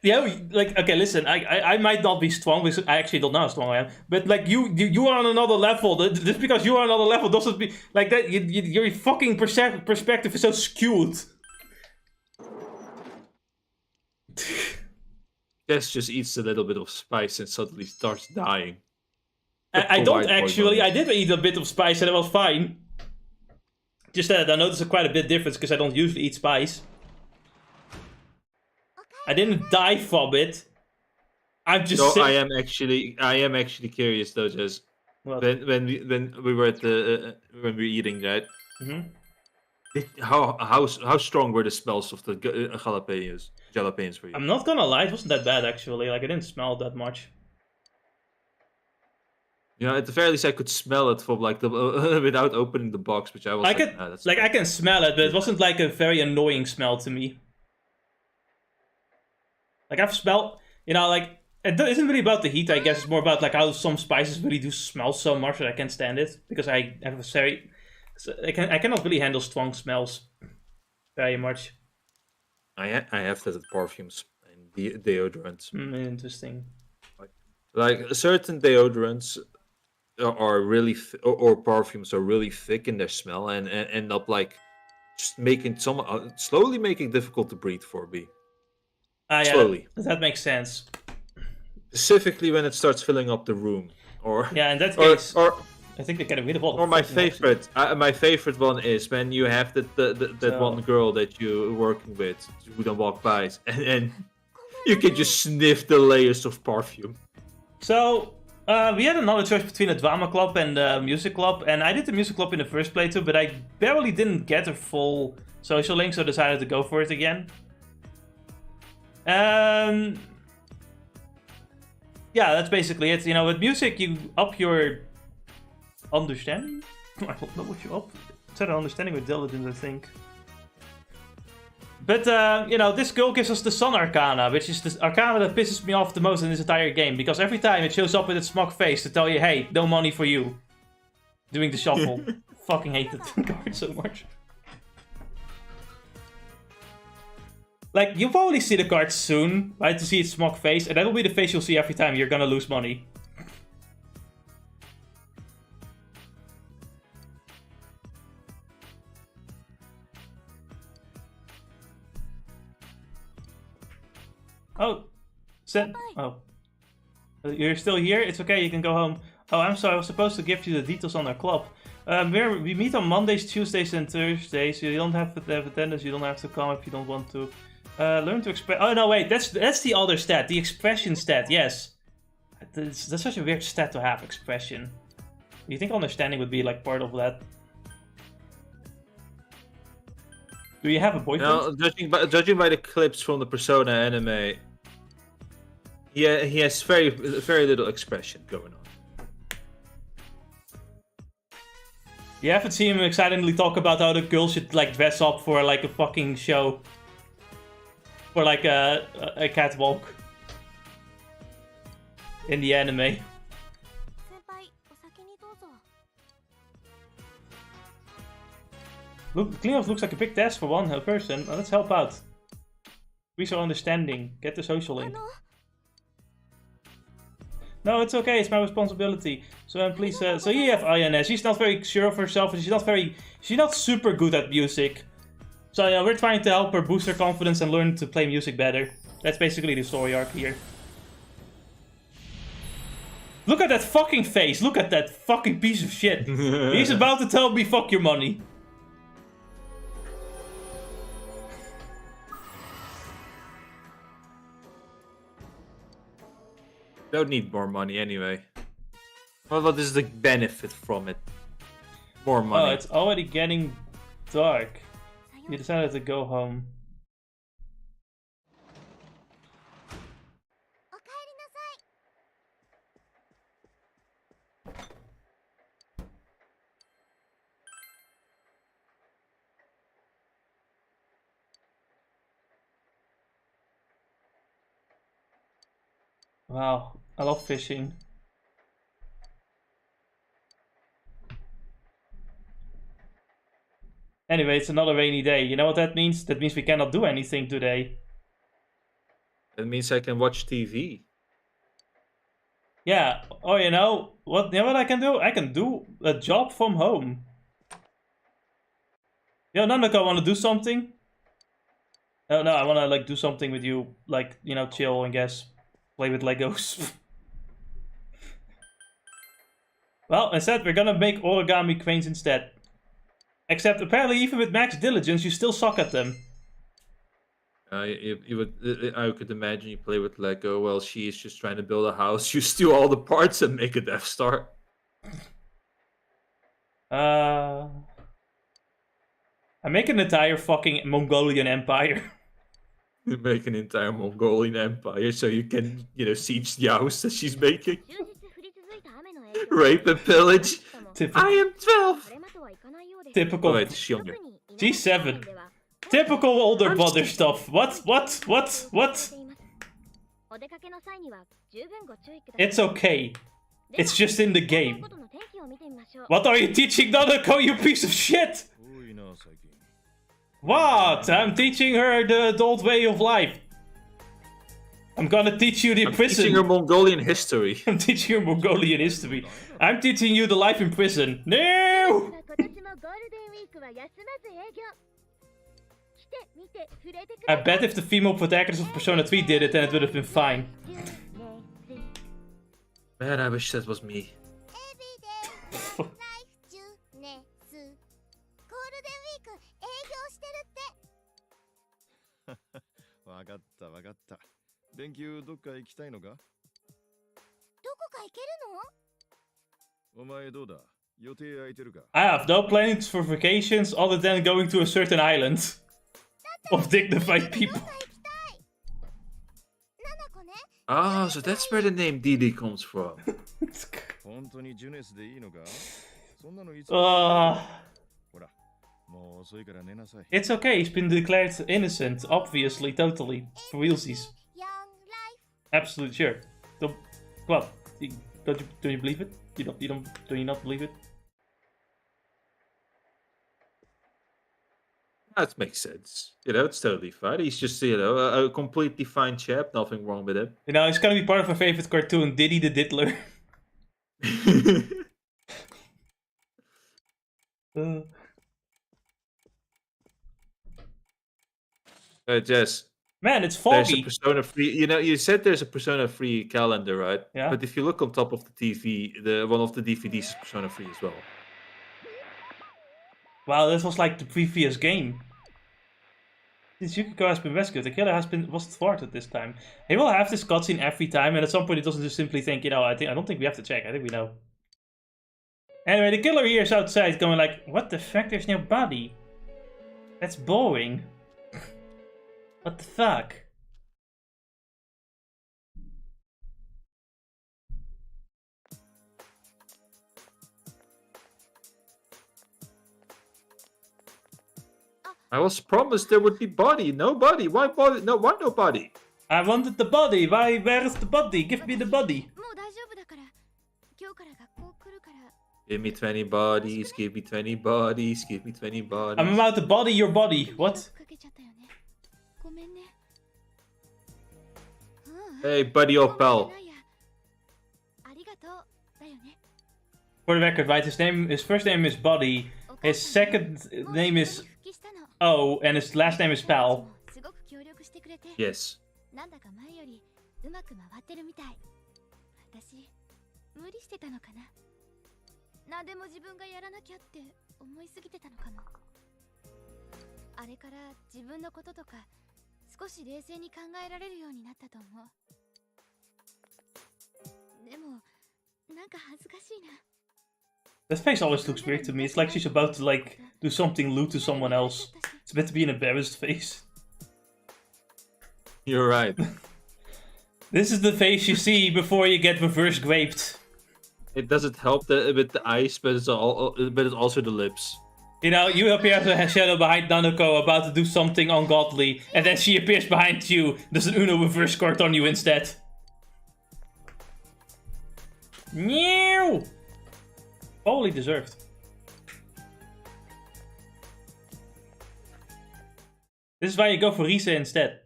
Yeah, like, okay, listen, I might not be strong because I actually don't know how strong I am, but like you are on another level. Just because you are on another level doesn't be like that. Your fucking perspective is so skewed. Jess just eats a little bit of spice and suddenly starts dying. I don't actually. I did eat a bit of spice and it was fine. Just that I noticed quite a bit difference because I don't usually eat spice. I didn't die from it. I'm just. No, I am actually curious though, Jess. What? When we were at the when we were eating that. Mm-hmm. How strong were the smells of the jalapenos for you? I'm not gonna lie, it wasn't that bad actually. Like, I didn't smell that much. You know, at the very least, I could smell it from like the without opening the box, which I was I can smell it, but it wasn't like a very annoying smell to me. Like, I've smelled, you know, like, it isn't really about the heat, I guess. It's more about like how some spices really do smell so much that I can't stand it because I have a very, I cannot really handle strong smells very much. I have that with perfumes and deodorants. Interesting. Like certain deodorants are really or perfumes are really thick in their smell and end up like just making slowly making it difficult to breathe for me. Yeah, slowly. That makes sense. Specifically when it starts filling up the room, or yeah, in that case, or I think they get rid of all. Or my favorite one is when you have that one girl that you're working with who don't walk by, and you can just sniff the layers of perfume. So we had another choice between a drama club and a music club, and I did the music club in the first playthrough, but I barely didn't get a full social link, so I decided to go for it again. Yeah, that's basically it. You know, with music, you up your understanding? I don't know what you up. It's either understanding or diligence, I think. But, you know, this girl gives us the Sun Arcana, which is the Arcana that pisses me off the most in this entire game. Because every time it shows up with its smug face to tell you, hey, no money for you. Doing the shuffle. Fucking hate that card so much. Like, you'll probably see the card soon, right, to see its smug face, and that'll be the face you'll see every time you're gonna lose money. Oh. Oh. You're still here? It's okay, you can go home. Oh, I'm sorry, I was supposed to give you the details on our club. We meet on Mondays, Tuesdays, and Thursdays. You don't have to have attendance, you don't have to come if you don't want to. Learn to express. Oh, no, wait, that's the other stat. The expression stat, yes. That's such a weird stat to have, expression. Do you think understanding would be like part of that? Do you have a boyfriend? No, judging by the clips from the Persona anime, he has very little expression going on. You haven't seen him excitedly talk about how the girl should like dress up for like a fucking show. For like a catwalk. In the anime. Look, the cleanup looks like a big task for one person. Let's help out. Increase our understanding. Get the social link. No, it's okay. It's my responsibility. So please. So you have INS. She's not very sure of herself, and she's not super good at music. So yeah, we're trying to help her boost her confidence and learn to play music better. That's basically the story arc here. Look at that fucking face. Look at that fucking piece of shit. He's about to tell me fuck your money. Don't need more money anyway. Well, what is the benefit from it? More money. Oh, it's already getting dark. You decided to go home. Wow, I love fishing. Anyway, it's another rainy day. You know what that means? That means we cannot do anything today. That means I can watch TV. Yeah. Oh, you know what I can do? I can do a job from home. Yo, Nanako, wanna do something? No, I wanna like do something with you, like, you know, chill and guess. Play with Legos. Well, instead we're gonna make origami cranes instead. Except apparently even with max diligence you still suck at them. I could imagine you play with Lego while she is just trying to build a house. You steal all the parts and make a Death Star. I make an entire fucking Mongolian empire. You make an entire Mongolian empire so you can, you know, siege the house that she's making. Rape and pillage. I am 12. Typical. Oh, wait, she's younger. She's 7. Typical older brother stuff. What? It's okay. It's just in the game. What are you teaching Nanako, you piece of shit? What? I'm teaching her the adult way of life. I'm gonna teach you the prison. Teaching her Mongolian history. I'm teaching her Mongolian history. I'm teaching you the life in prison. No! I bet if the female protagonist of Persona 3 did it, then it would have been fine. Man, I wish that was me. I have no plans for vacations other than going to a certain island of dignified people. Ah, so that's where the name Didi comes from. It's okay, he's been declared innocent, obviously, totally, for realsies. Absolutely sure. What? Don't you believe it? Do you not believe it? That makes sense. You know, it's totally fine. He's just, you know, a completely fine chap. Nothing wrong with him. You know, it's gonna be part of my favorite cartoon, Diddy the Diddler. Jess. Man, it's There's a foggy. Persona 3. You know, you said there's a Persona 3 calendar, right? Yeah. But if you look on top of the TV, one of the DVDs is Persona 3 as well. Wow, this was like the previous game. Since Yukiko has been rescued, the killer was thwarted this time. He will have this cutscene every time, and at some point he doesn't just simply think, I don't think we have to check. I think we know. Anyway, the killer here is outside, going like, "What the fuck? There's no body. That's boring. What the fuck?" I was promised there would be body. No body. Why body? No, why no body? I wanted the body. Where is the body? Give me the body. Give me 20 bodies. Give me 20 bodies. Give me 20 bodies. I'm about to body your body. What? Hey, buddy or pal. For the record, right? His first name is Buddy. His second name is O, and his last name is Pal. Yes. なんだか前よりうまく回ってるみたい。私、無理してたのかな。何でも自分がやらなきゃって思いすぎてたのかも。あれから自分のこととか少し冷静に考えられるようになったと思う。でも、なんか恥ずかしいな。That face always looks weird to me. It's like she's about to like do something lewd to someone else. It's meant to be an embarrassed face. You're right. This is the face you see before you get reverse graped. It doesn't help with the eyes, but it's also the lips. You know, you appear as a shadow behind Nanuko about to do something ungodly, and then she appears behind you, does an Uno reverse court on you instead. Meow! Totally deserved. This is why you go for Risa instead.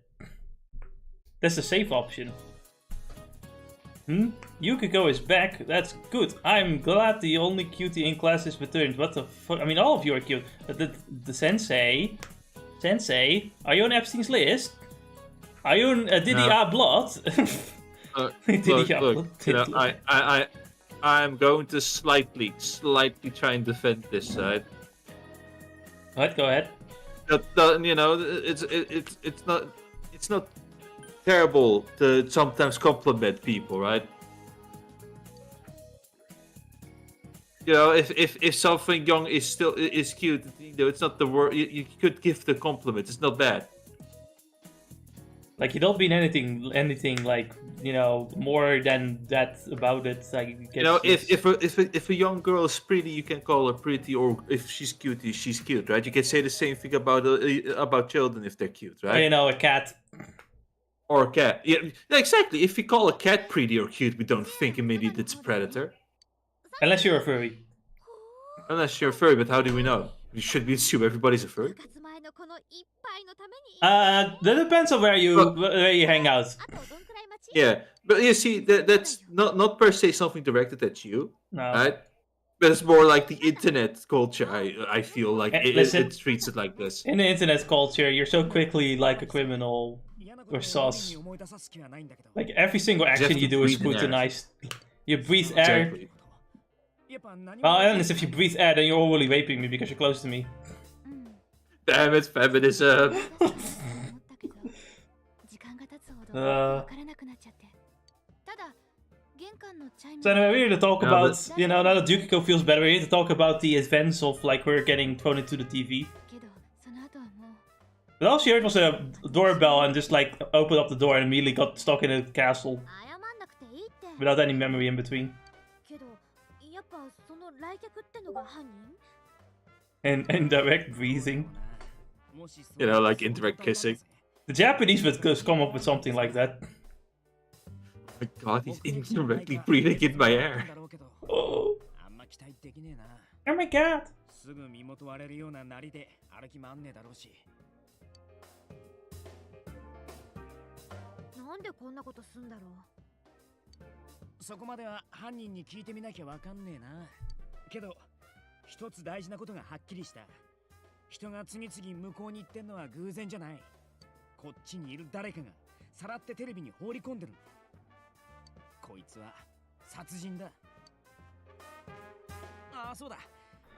That's the safe option. Yukiko is back. That's good. I'm glad the only cutie in class is returned. What the fuck? I mean, all of you are cute. But the sensei... Sensei? Are you on Epstein's list? Are you on Diddy A Blood? Look, you know, I'm going to slightly try and defend this side. Alright, go ahead. You know, it's not terrible to sometimes compliment people, right? You know, if something young is cute, you know, it's not the word. You could give the compliment. It's not bad. Like, you don't mean anything like, you know, more than that about it. Like, you know, if a young girl is pretty, you can call her pretty, or if she's cute, she's cute, right? You can say the same thing about children if they're cute, right? You know, a cat. Or a cat. Yeah, exactly. If we call a cat pretty or cute, we don't think immediately it's a predator. Unless you're a furry. Unless you're a furry, but how do we know? Should we assume everybody's a furry? That depends on where you hang out. Yeah, but you see, that's not per se something directed at you, no. Right? But it's more like the internet culture. I feel like it treats it like this. In the internet culture, you're so quickly like a criminal or sus. Like every single action you do is scrutinized. You breathe air. Exactly. Well, unless if you breathe air, then you're already raping me because you're close to me. Damn it, feminism! So anyway, we're here to talk about, you know, now that Yukiko feels better, we're here to talk about the events of, like, her getting thrown into the TV. But all she heard was a doorbell and just, like, opened up the door and immediately got stuck in a castle. Without any memory in between. And indirect breathing. You know, like indirect kissing. The Japanese would just come up with something like that. Oh my god, he's indirectly breathing in my air. Oh, oh my god. こっちにいる誰かがさらってテレビに放り込んでる。こいつは殺人だ。ああ、そうだ、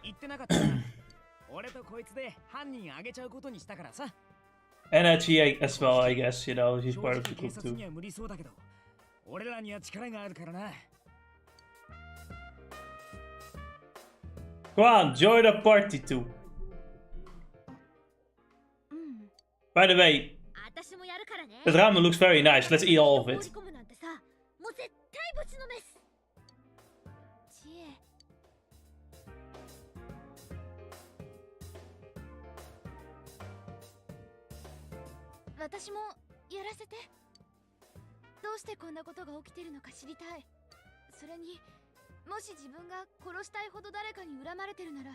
言ってなかったな。俺とこいつで犯人あげちゃうことにしたからさ。And Chie as well, I guess, you know, she's part of the 警 group 察 too. には無理そうだけど、俺らには力があるからな。Come on, join the party too. By the way, 私もやるからね。 the ramen looks very nice. Let's eat all of it. 放り込むなんてさ、もう絶対ぶちのめす。知恵。私もやらせて。どうしてこんなことが起きてるのか知りたい。それに、もし自分が殺したいほど誰かに恨まれてるなら、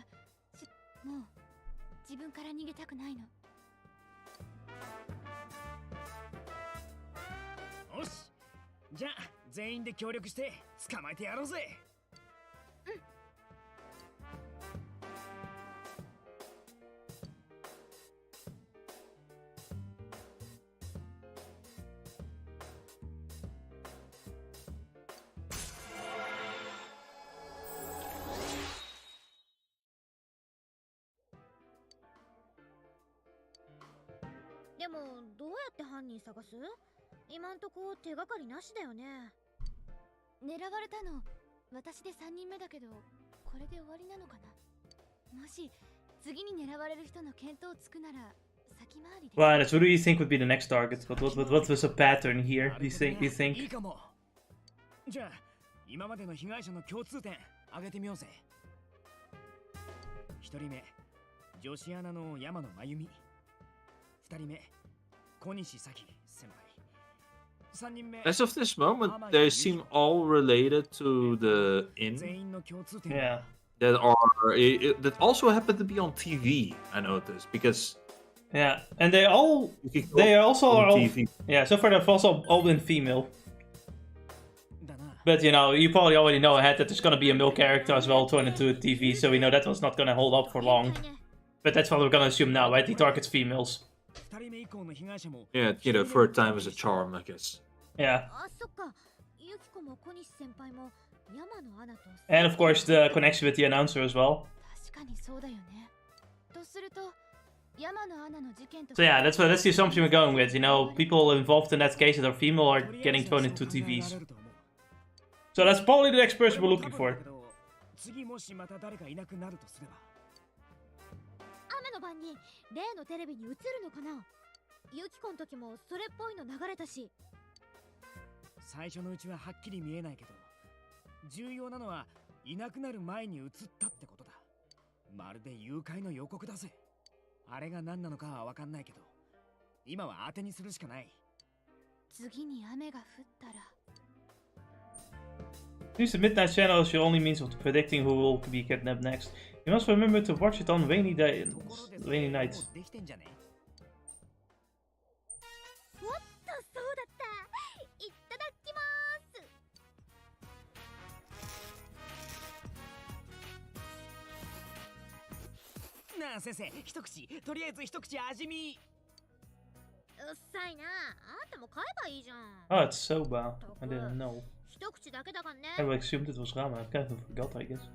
もう自分から逃げたくないの。よし、じゃあ全員で協力して捕まえてやろうぜ。でもどうやって犯人探す？今んとこ手がかりなしだよね。狙われたの私で3人目だけど、これで終わりなのかな。もし次に狙われる人の見当つくなら先回りで。Well, that's what do you think would be the next target? What was a pattern here? Do you think? いいかも。じゃあ今までの被害者の共通点挙げてみようぜ。1人目、女子アナの山野真由美。2人目、小西咲先輩。3人目、 As of this moment, they seem all related to the inn 全員の共通点。 Yeah. that that also happen to be on TV. I noticed because Yeah, and they all Yukiko they also on are all, TV. yeah. So far they've also all been female. だな。 But you know, you probably already know ahead that there's gonna be a male character as well turned into a TV, so we know that was not gonna hold up for long. But that's what we're gonna assume now, right? He targets females. 2人目以降の被害者も Yeah, you know, third time is a charm, I guess. Yeah. あ、そっか。ユキコも小西先輩も山野アナと。 And of course the connection with the announcer as well. 確かにそうだよね。とすると山野アナの事件と。 So yeah, that's the assumption we're going with. You know, people involved in that case that are female are getting thrown into TVs. So that's probably the next person we're looking for. 次もしまた誰かいなくなるとすれば。雨の晩に例のテレビに映るのかな。ユキコの時もそれっぽいの流れたし。最初のうちははっきり見えないけど、重要なのはいなくなる前に映ったってことだ。まるで誘拐の予告だぜ。あれが何なのかは分かんないけど、今は当てにするしかない。次に雨が降ったら。 Use the midnight channel as your only means of predicting who will be kidnapped next. You must remember to watch it on rainy nights. できてんじゃね？おっと、そうだった。いただきます。なあ先生、一口、とりあえず一口味見。うっさいな。あんたも買えばいいじゃん。 Oh, it's soba. I didn't know. 一口だけだからね。 I assumed it was ramen. I kind of forgot, I guess.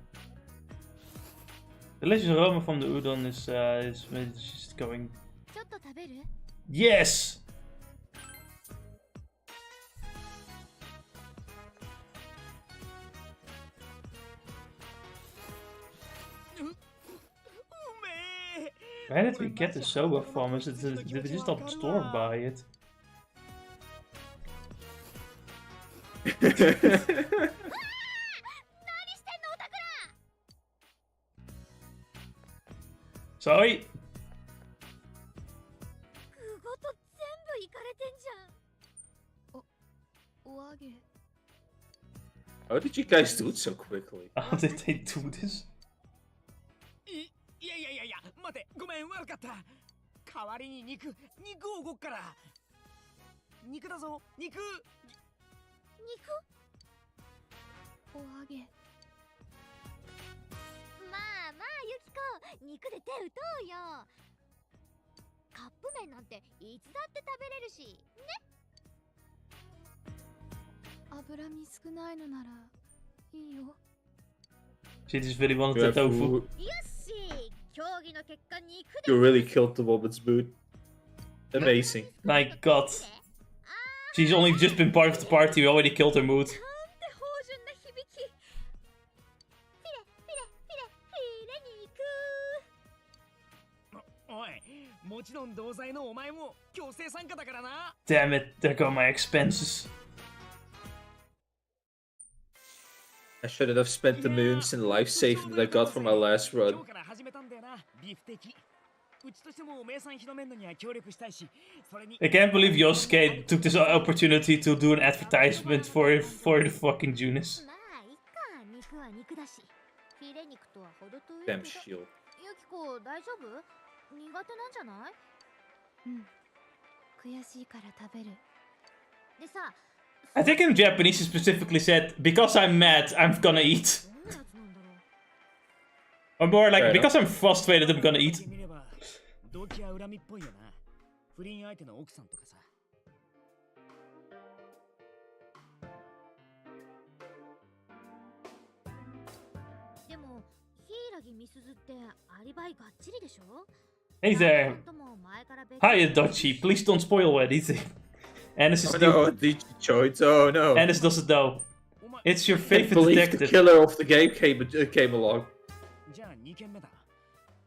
The delicious aroma from the udon is just going. ちょっと食べる？ Yes! うめえ。 Where did we get the soba from? Did we just not store buy it? 何してんのオタクら。Sorry. 具ごと全部いかれてんじゃん。お揚げ。 How did you guys do it so quickly? How did they do this? いや、待て、ごめん、悪かった。代わりに肉を動くから。肉だぞ、肉。お揚げ。まあまあユキコ、肉で手打とうよ。カップ麺なんていつだって食べれるしね。脂身少ないのならいいよ。 She just really wanted You the have tofu. よし、競技の結果に行くで。 You really killed the woman's mood. Amazing. My god. She's only just been part of the party, we already killed her mood. なんて芳醇な響き。フィレフィレフィレフィレに行く。おい、もちろん同罪のお前も強制参加だからな。 Damn it, there go my expenses. I shouldn't have spent the moons and life saving that I got from my last 今 run. 日から始めたんだよな、ビフテキ。うちとしても名産広めんのには協力したいし、それに I can't believe Yosuke took this opportunity to do an advertisement for the fucking Junis. まあいいか、肉は肉だし。フィレ肉とは程遠いけど。 Damn shield. ユキコ大丈夫？苦手なんじゃない？うん。悔しいから食べる。でさ。 I think in Japanese he specifically said, because I'm mad, I'm gonna eat. Or more like, because I'm frustrated, I'm gonna eat. 動機は恨みっぽいよな。不倫相手の奥さんとかさ。でも、柊美鈴ってアリバイがっちりでしょ? Hey there. Hi, Adachi. Please don't spoil anything. Ennis is Oh no, Adachi joined. Oh no. Ennis doesn't know. It's your I favorite believe the detective. killer of the game came along. じゃあ2件目だ。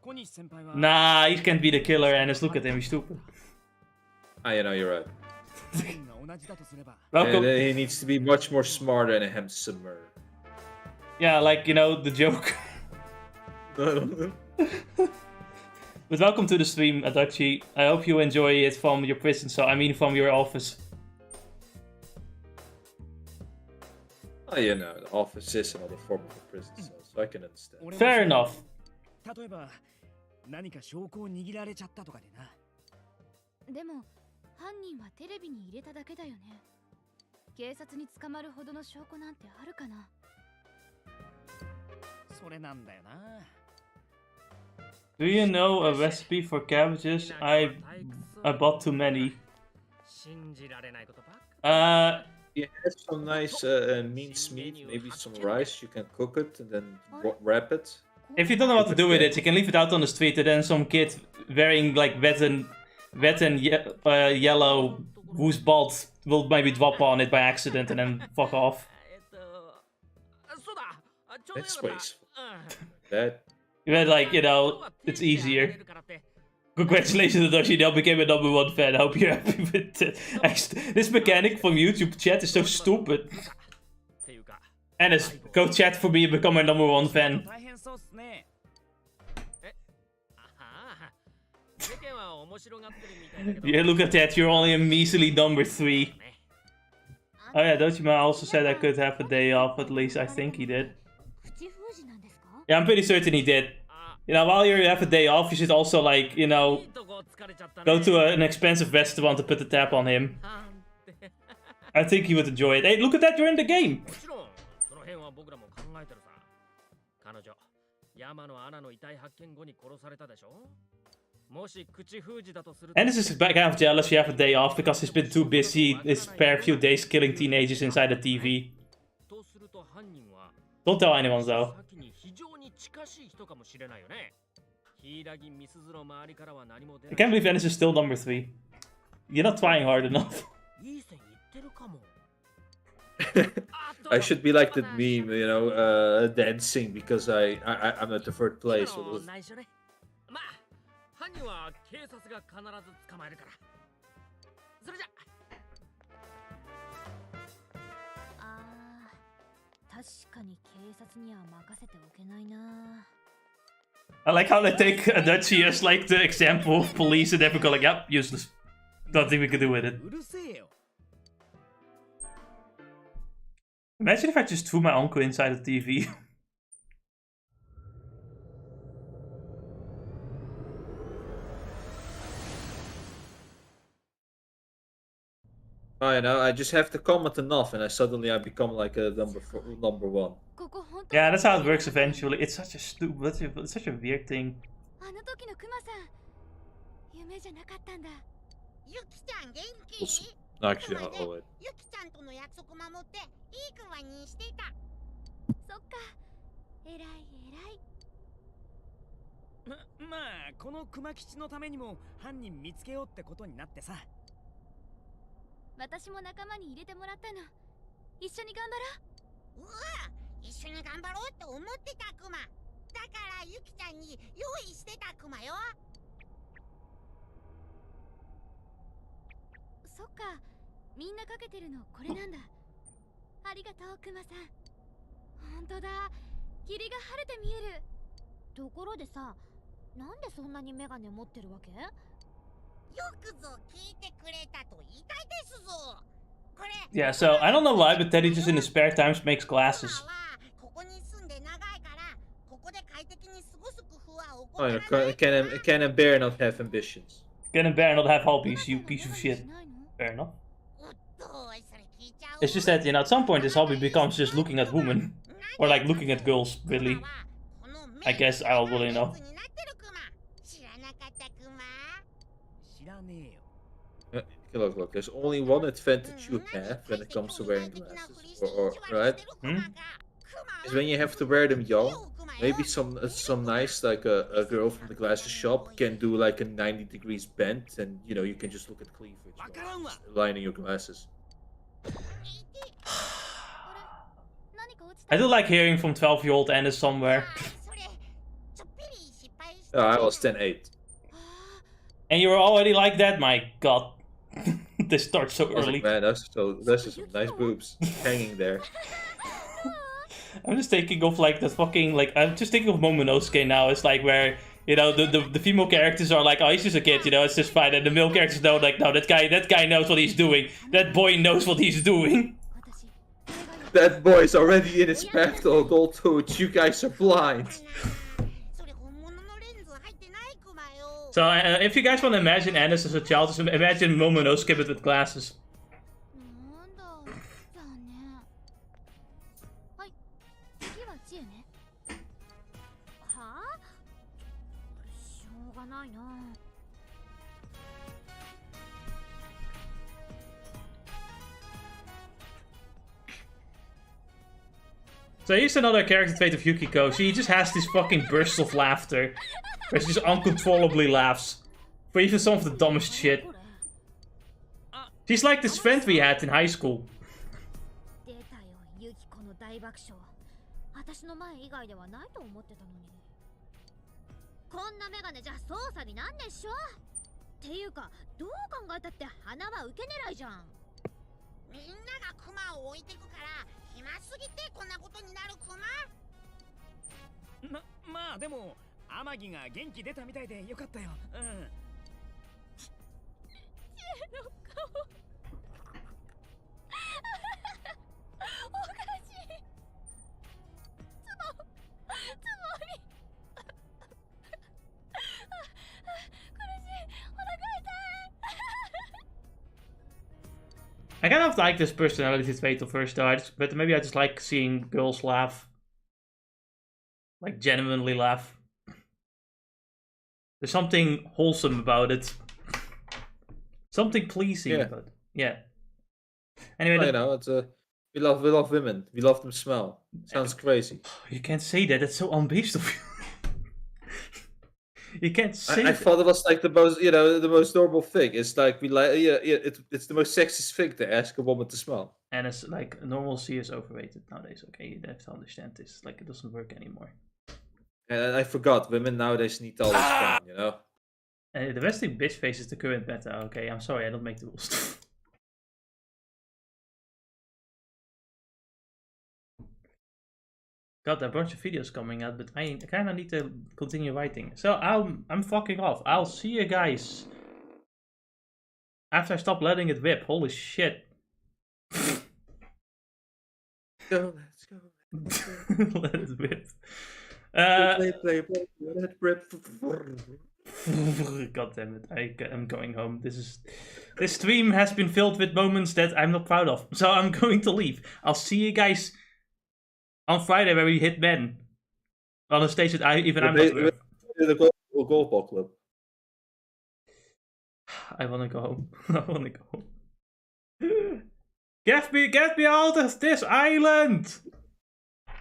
小西先輩は Nah, he can't be the killer, Ennis. Look at him, he's stupid. Ah, you know, you're right. 同じだとすれば。 Welcome. He needs to be much more smarter and handsomer. Yeah, like, you know, the joke. But welcome to the stream, Adachi. I hope you enjoy it from your prison, so I mean from your office. Oh, you know, the office is another form of a prison cell, so I can understand. Fair enough. 例えば何か証拠を握られちゃったとかでな。でも、犯人はテレビに入れただけだよね。警察に捕まるほどの証拠なんてあるかな。それなんだよな。 Do you know a recipe for cabbages? I bought too many. You have some nice minced meat, maybe some rice. You can cook it and then wrap it. If you don't know what to do with it, you can leave it out on the street, and then some kid wearing like wet and yellow, who's bald, will maybe drop on it by accident and then fuck off. That's wasteful. That. But like, you know, it's easier. Congratulations, Adachi, now became a #1 fan. I hope you're happy with it. This mechanic from YouTube chat is so stupid. Ennis, go chat for me and become my #1 fan. Yeah, look at that, you're only a measly #3. Oh yeah, Dojima also said I could have a day off, at least I think he did. Yeah, I'm pretty certain he did. You know, while you have a day off, you should also, like, you know, go to an expensive restaurant to put the tap on him. I think he would enjoy it. Hey, look at that, you're in the game! Ennis is kind of jealous you have a day off because he's been too busy this past few days killing teenagers inside the TV. Don't tell anyone though. I can't believe Ennis is still #3. You're not trying hard enough. I should be like that meme, you know, dancing because I'm at the third place. I like how they take Adachi as like the example of police and everyone go like, yep, useless. Nothing we can do with it. Imagine if I just threw my uncle inside the TV. Oh, you know, I just have to comment enough and I become like a #1. Yeah, that's how it works eventually. It's such a stupid, it's such a weird thing. 夢じゃなかったんだ。ゆきちゃん元気？ Actually, I'll wait. ゆきちゃんとの約束守っていいクマにしてた。そっか。偉い偉い。まあこの熊吉のためにも犯人見つけようってことになってさ。私も仲間に入れてもらったの。一緒に頑張ろう。うわ、一緒に頑張ろうって思ってたクマ。だからゆきちゃんに用意してたクマよ。そっか。みんなかけてるのこれなんだ。ありがとうクマさん。本当だ。霧が晴れて見える。ところでさ、なんでそんなにメガネ持ってるわけ？よくぞ聞いてくれたと言いたいですぞ。これ Yeah, so I don't know why, but Teddie just in his spare times makes クマ glasses. はここに住んで長いからここで快適に過ごす工夫は行 Oh, わ yeah, ない。 can a bear not have ambitions? Can a bear not have hobbies, you piece of shit? Fair enough. おっと、それ聞いちゃう。 It's just that, you know, at some point his hobby becomes just looking at women. Or like looking at girls, really. I guess I already know. 知らなかったクマ。知らねえよ。 Look, there's only one advantage you have when it comes to wearing glasses, right? Is when you have to wear them young. Maybe some nice like a girl from the glasses shop can do like a 90 degrees bend, and you know you can just look at cleavage while just aligning your glasses. I do like hearing from 12-year-old Anna somewhere. Oh, I was 10-8. And you were already like that? My god. They start so I was early. like, man, those are some nice boobs hanging there. I'm just thinking of like the fucking like I'm just thinking of Momonosuke now. It's like where you know the female characters are like, oh, he's just a kid, you know, it's just fine, and the male characters know like, no, that guy knows what he's doing. That boy knows what he's doing. That boy's already in his path to adulthood. You guys are blind. So if you guys want to imagine Annis as a child, just imagine Momonosuke but with glasses. なんだ。残念。はい。次は知恵ね。はあ？しょうがないな。 So here's another character trait of Yukiko. She just has these fucking bursts of laughter. Where she just uncontrollably laughs. For even some of the dumbest shit. She's like this friend we had in high school. 出たよ、ユキコの大爆笑。私の前以外ではないと思ってたのに。こんなメガネじゃ操作になんねっしょ。っていうか、どう考えたって鼻は受け狙いじゃん。みんながクマを置いてくから暇すぎてこんなことになるクマ。まあでも天城が元気出たみたいでよかったよ。うん。知恵の顔。おかしい。つぼみ。苦しい。お腹痛い。 I kind of like this personality trait of hers though, but maybe I just like seeing girls laugh. Like genuinely laugh. There's something wholesome about it. Something pleasing about it. Yeah. Anyway, You know, it's we love women. We love them smell. Sounds crazy. you can't say that. That's so unbased of you. You can't say I that. thought it was like the most, you know, the most normal thing. It's like we like, yeah, it's the most sexist thing to ask a woman to smell. And it's like normalcy is overrated nowadays. Okay, you have to understand this. Like it doesn't work anymore. And I forgot, women nowadays need all this fun, you know. And the resting bitch face is the current meta. Okay, I'm sorry, I don't make the rules. Got a bunch of videos coming out, but I kind of need to continue writing. So I'm fucking off. I'll see you guys after I stop letting it whip. Holy shit! Go, let's go. Let it whip. Play, let it rip. God damn it! I'm going home. This stream has been filled with moments that I'm not proud of. So I'm going to leave. I'll see you guys on Friday where we hit men on a stage that I'm not with. The golf ball club. I wanna go home. I wanna go home. Get me out of this island!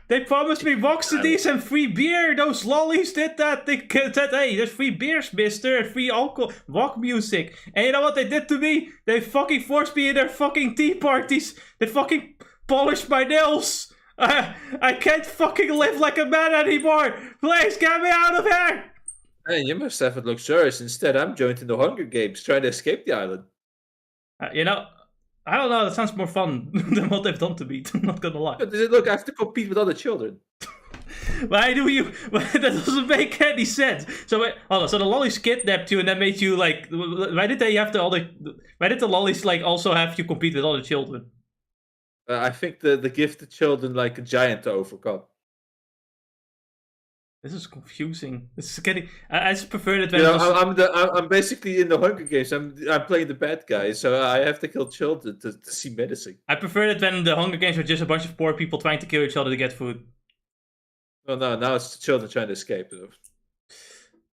They promised me Voxities and free beer! Those lollies did that! They said, hey, there's free beers, mister, and free alcohol, rock music. And you know what they did to me? They fucking forced me in their fucking tea parties! They fucking polished my nails! I can't fucking live like a man anymore! Please, get me out of here! Hey, you must have it luxurious. Instead, I'm joining the Hunger Games, trying to escape the island. You know, I don't know, that sounds more fun than what they've done to me, I'm not gonna lie. But look, I have to compete with other children. Why do you... That doesn't make any sense. So, wait, hold on, so the lollies kidnapped you and then made you, like... Why did they have the other... Why did the lollies, like, also have you compete with other children? I think the gifted children like a giant to overcome. This is confusing. This is getting... I just prefer it when... You know, I'm basically in the Hunger Games. I'm playing the bad guy, so I have to kill children to see menacing. I prefer it when the Hunger Games were just a bunch of poor people trying to kill each other to get food. Oh no, now it's the children trying to escape.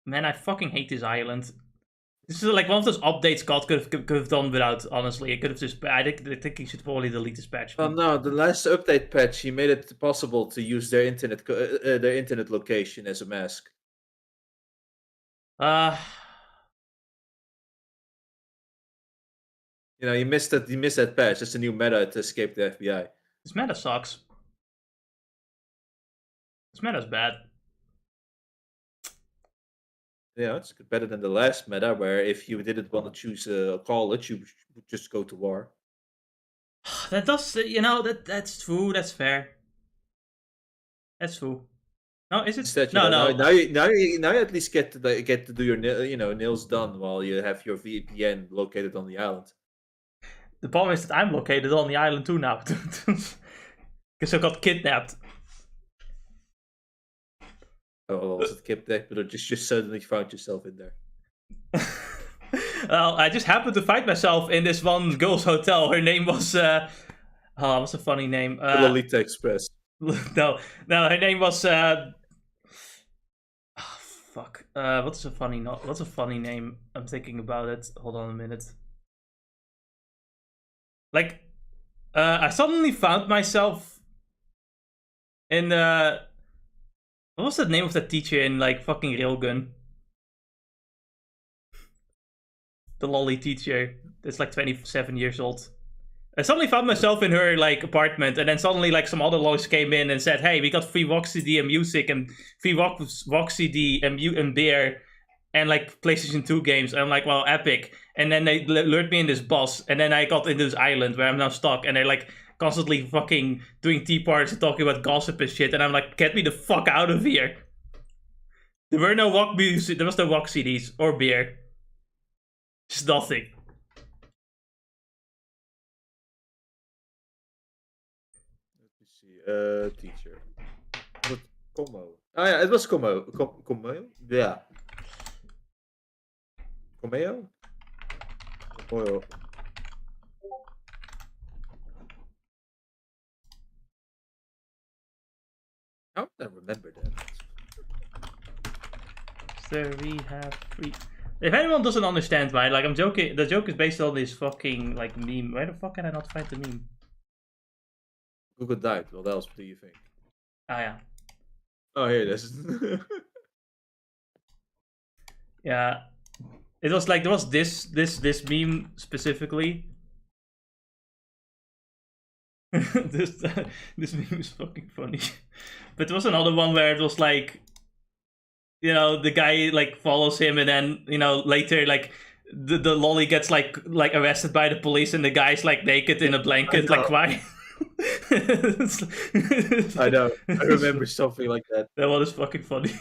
Man, I fucking hate this island. This is like one of those updates God could have done without, honestly. It could have just... I think he should probably delete this patch. Oh no, the last update patch, he made it possible to use their internet location as a mask. You know, you missed that patch. It's a new meta to escape the FBI. This meta sucks. This meta's bad. Yeah, it's better than the last meta, where if you didn't want to choose a college, you would just go to war. That does, you know, that's true. That's fair. That's true. No, is it? Instead, no. Now you at least get to do your nails done while you have your VPN located on the island. The problem is that I'm located on the island too now, because I got kidnapped. Oh, was it kidnapped, but just suddenly found yourself in there? Well, I just happened to find myself in this one girl's hotel. Her name was what's a funny name? Lolita Express. No, her name was fuck. What's a funny name? I'm thinking about it. Hold on a minute. Like, I suddenly found myself in what was the name of that teacher in, like, fucking Railgun? The lolly teacher. That's like 27 years old. I suddenly found myself in her, like, apartment, and then suddenly, like, some other lollies came in and said, hey, we got free Voxy and music, and free Voxy and beer, and, like, PlayStation 2 games. And I'm like, well, epic. And then they lured me in this bus, and then I got into this island where I'm now stuck, and they're, like, constantly fucking doing tea parties and talking about gossip and shit, and I'm like, get me the fuck out of here. There were no rock music, there was no rock CDs or beer. Just nothing. Let me see. Teacher. What? Como. Oh yeah, it was Como. Como? Yeah. Comeo? Comeo. How did I remember that? So we have three. If anyone doesn't understand why, like, I'm joking, the joke is based on this fucking, like, meme. Where the fuck can I not find the meme? Google died. What else do you think? Ah, yeah. Oh, here it is. Yeah. It was like, there was this meme specifically. this meme is fucking funny. But there was another one where it was like, you know, the guy, like, follows him, and then, you know, later, like, the lolly gets, like arrested by the police, and the guy's, like, naked in a blanket, like, crying. I know. I remember something like that. That one is fucking funny.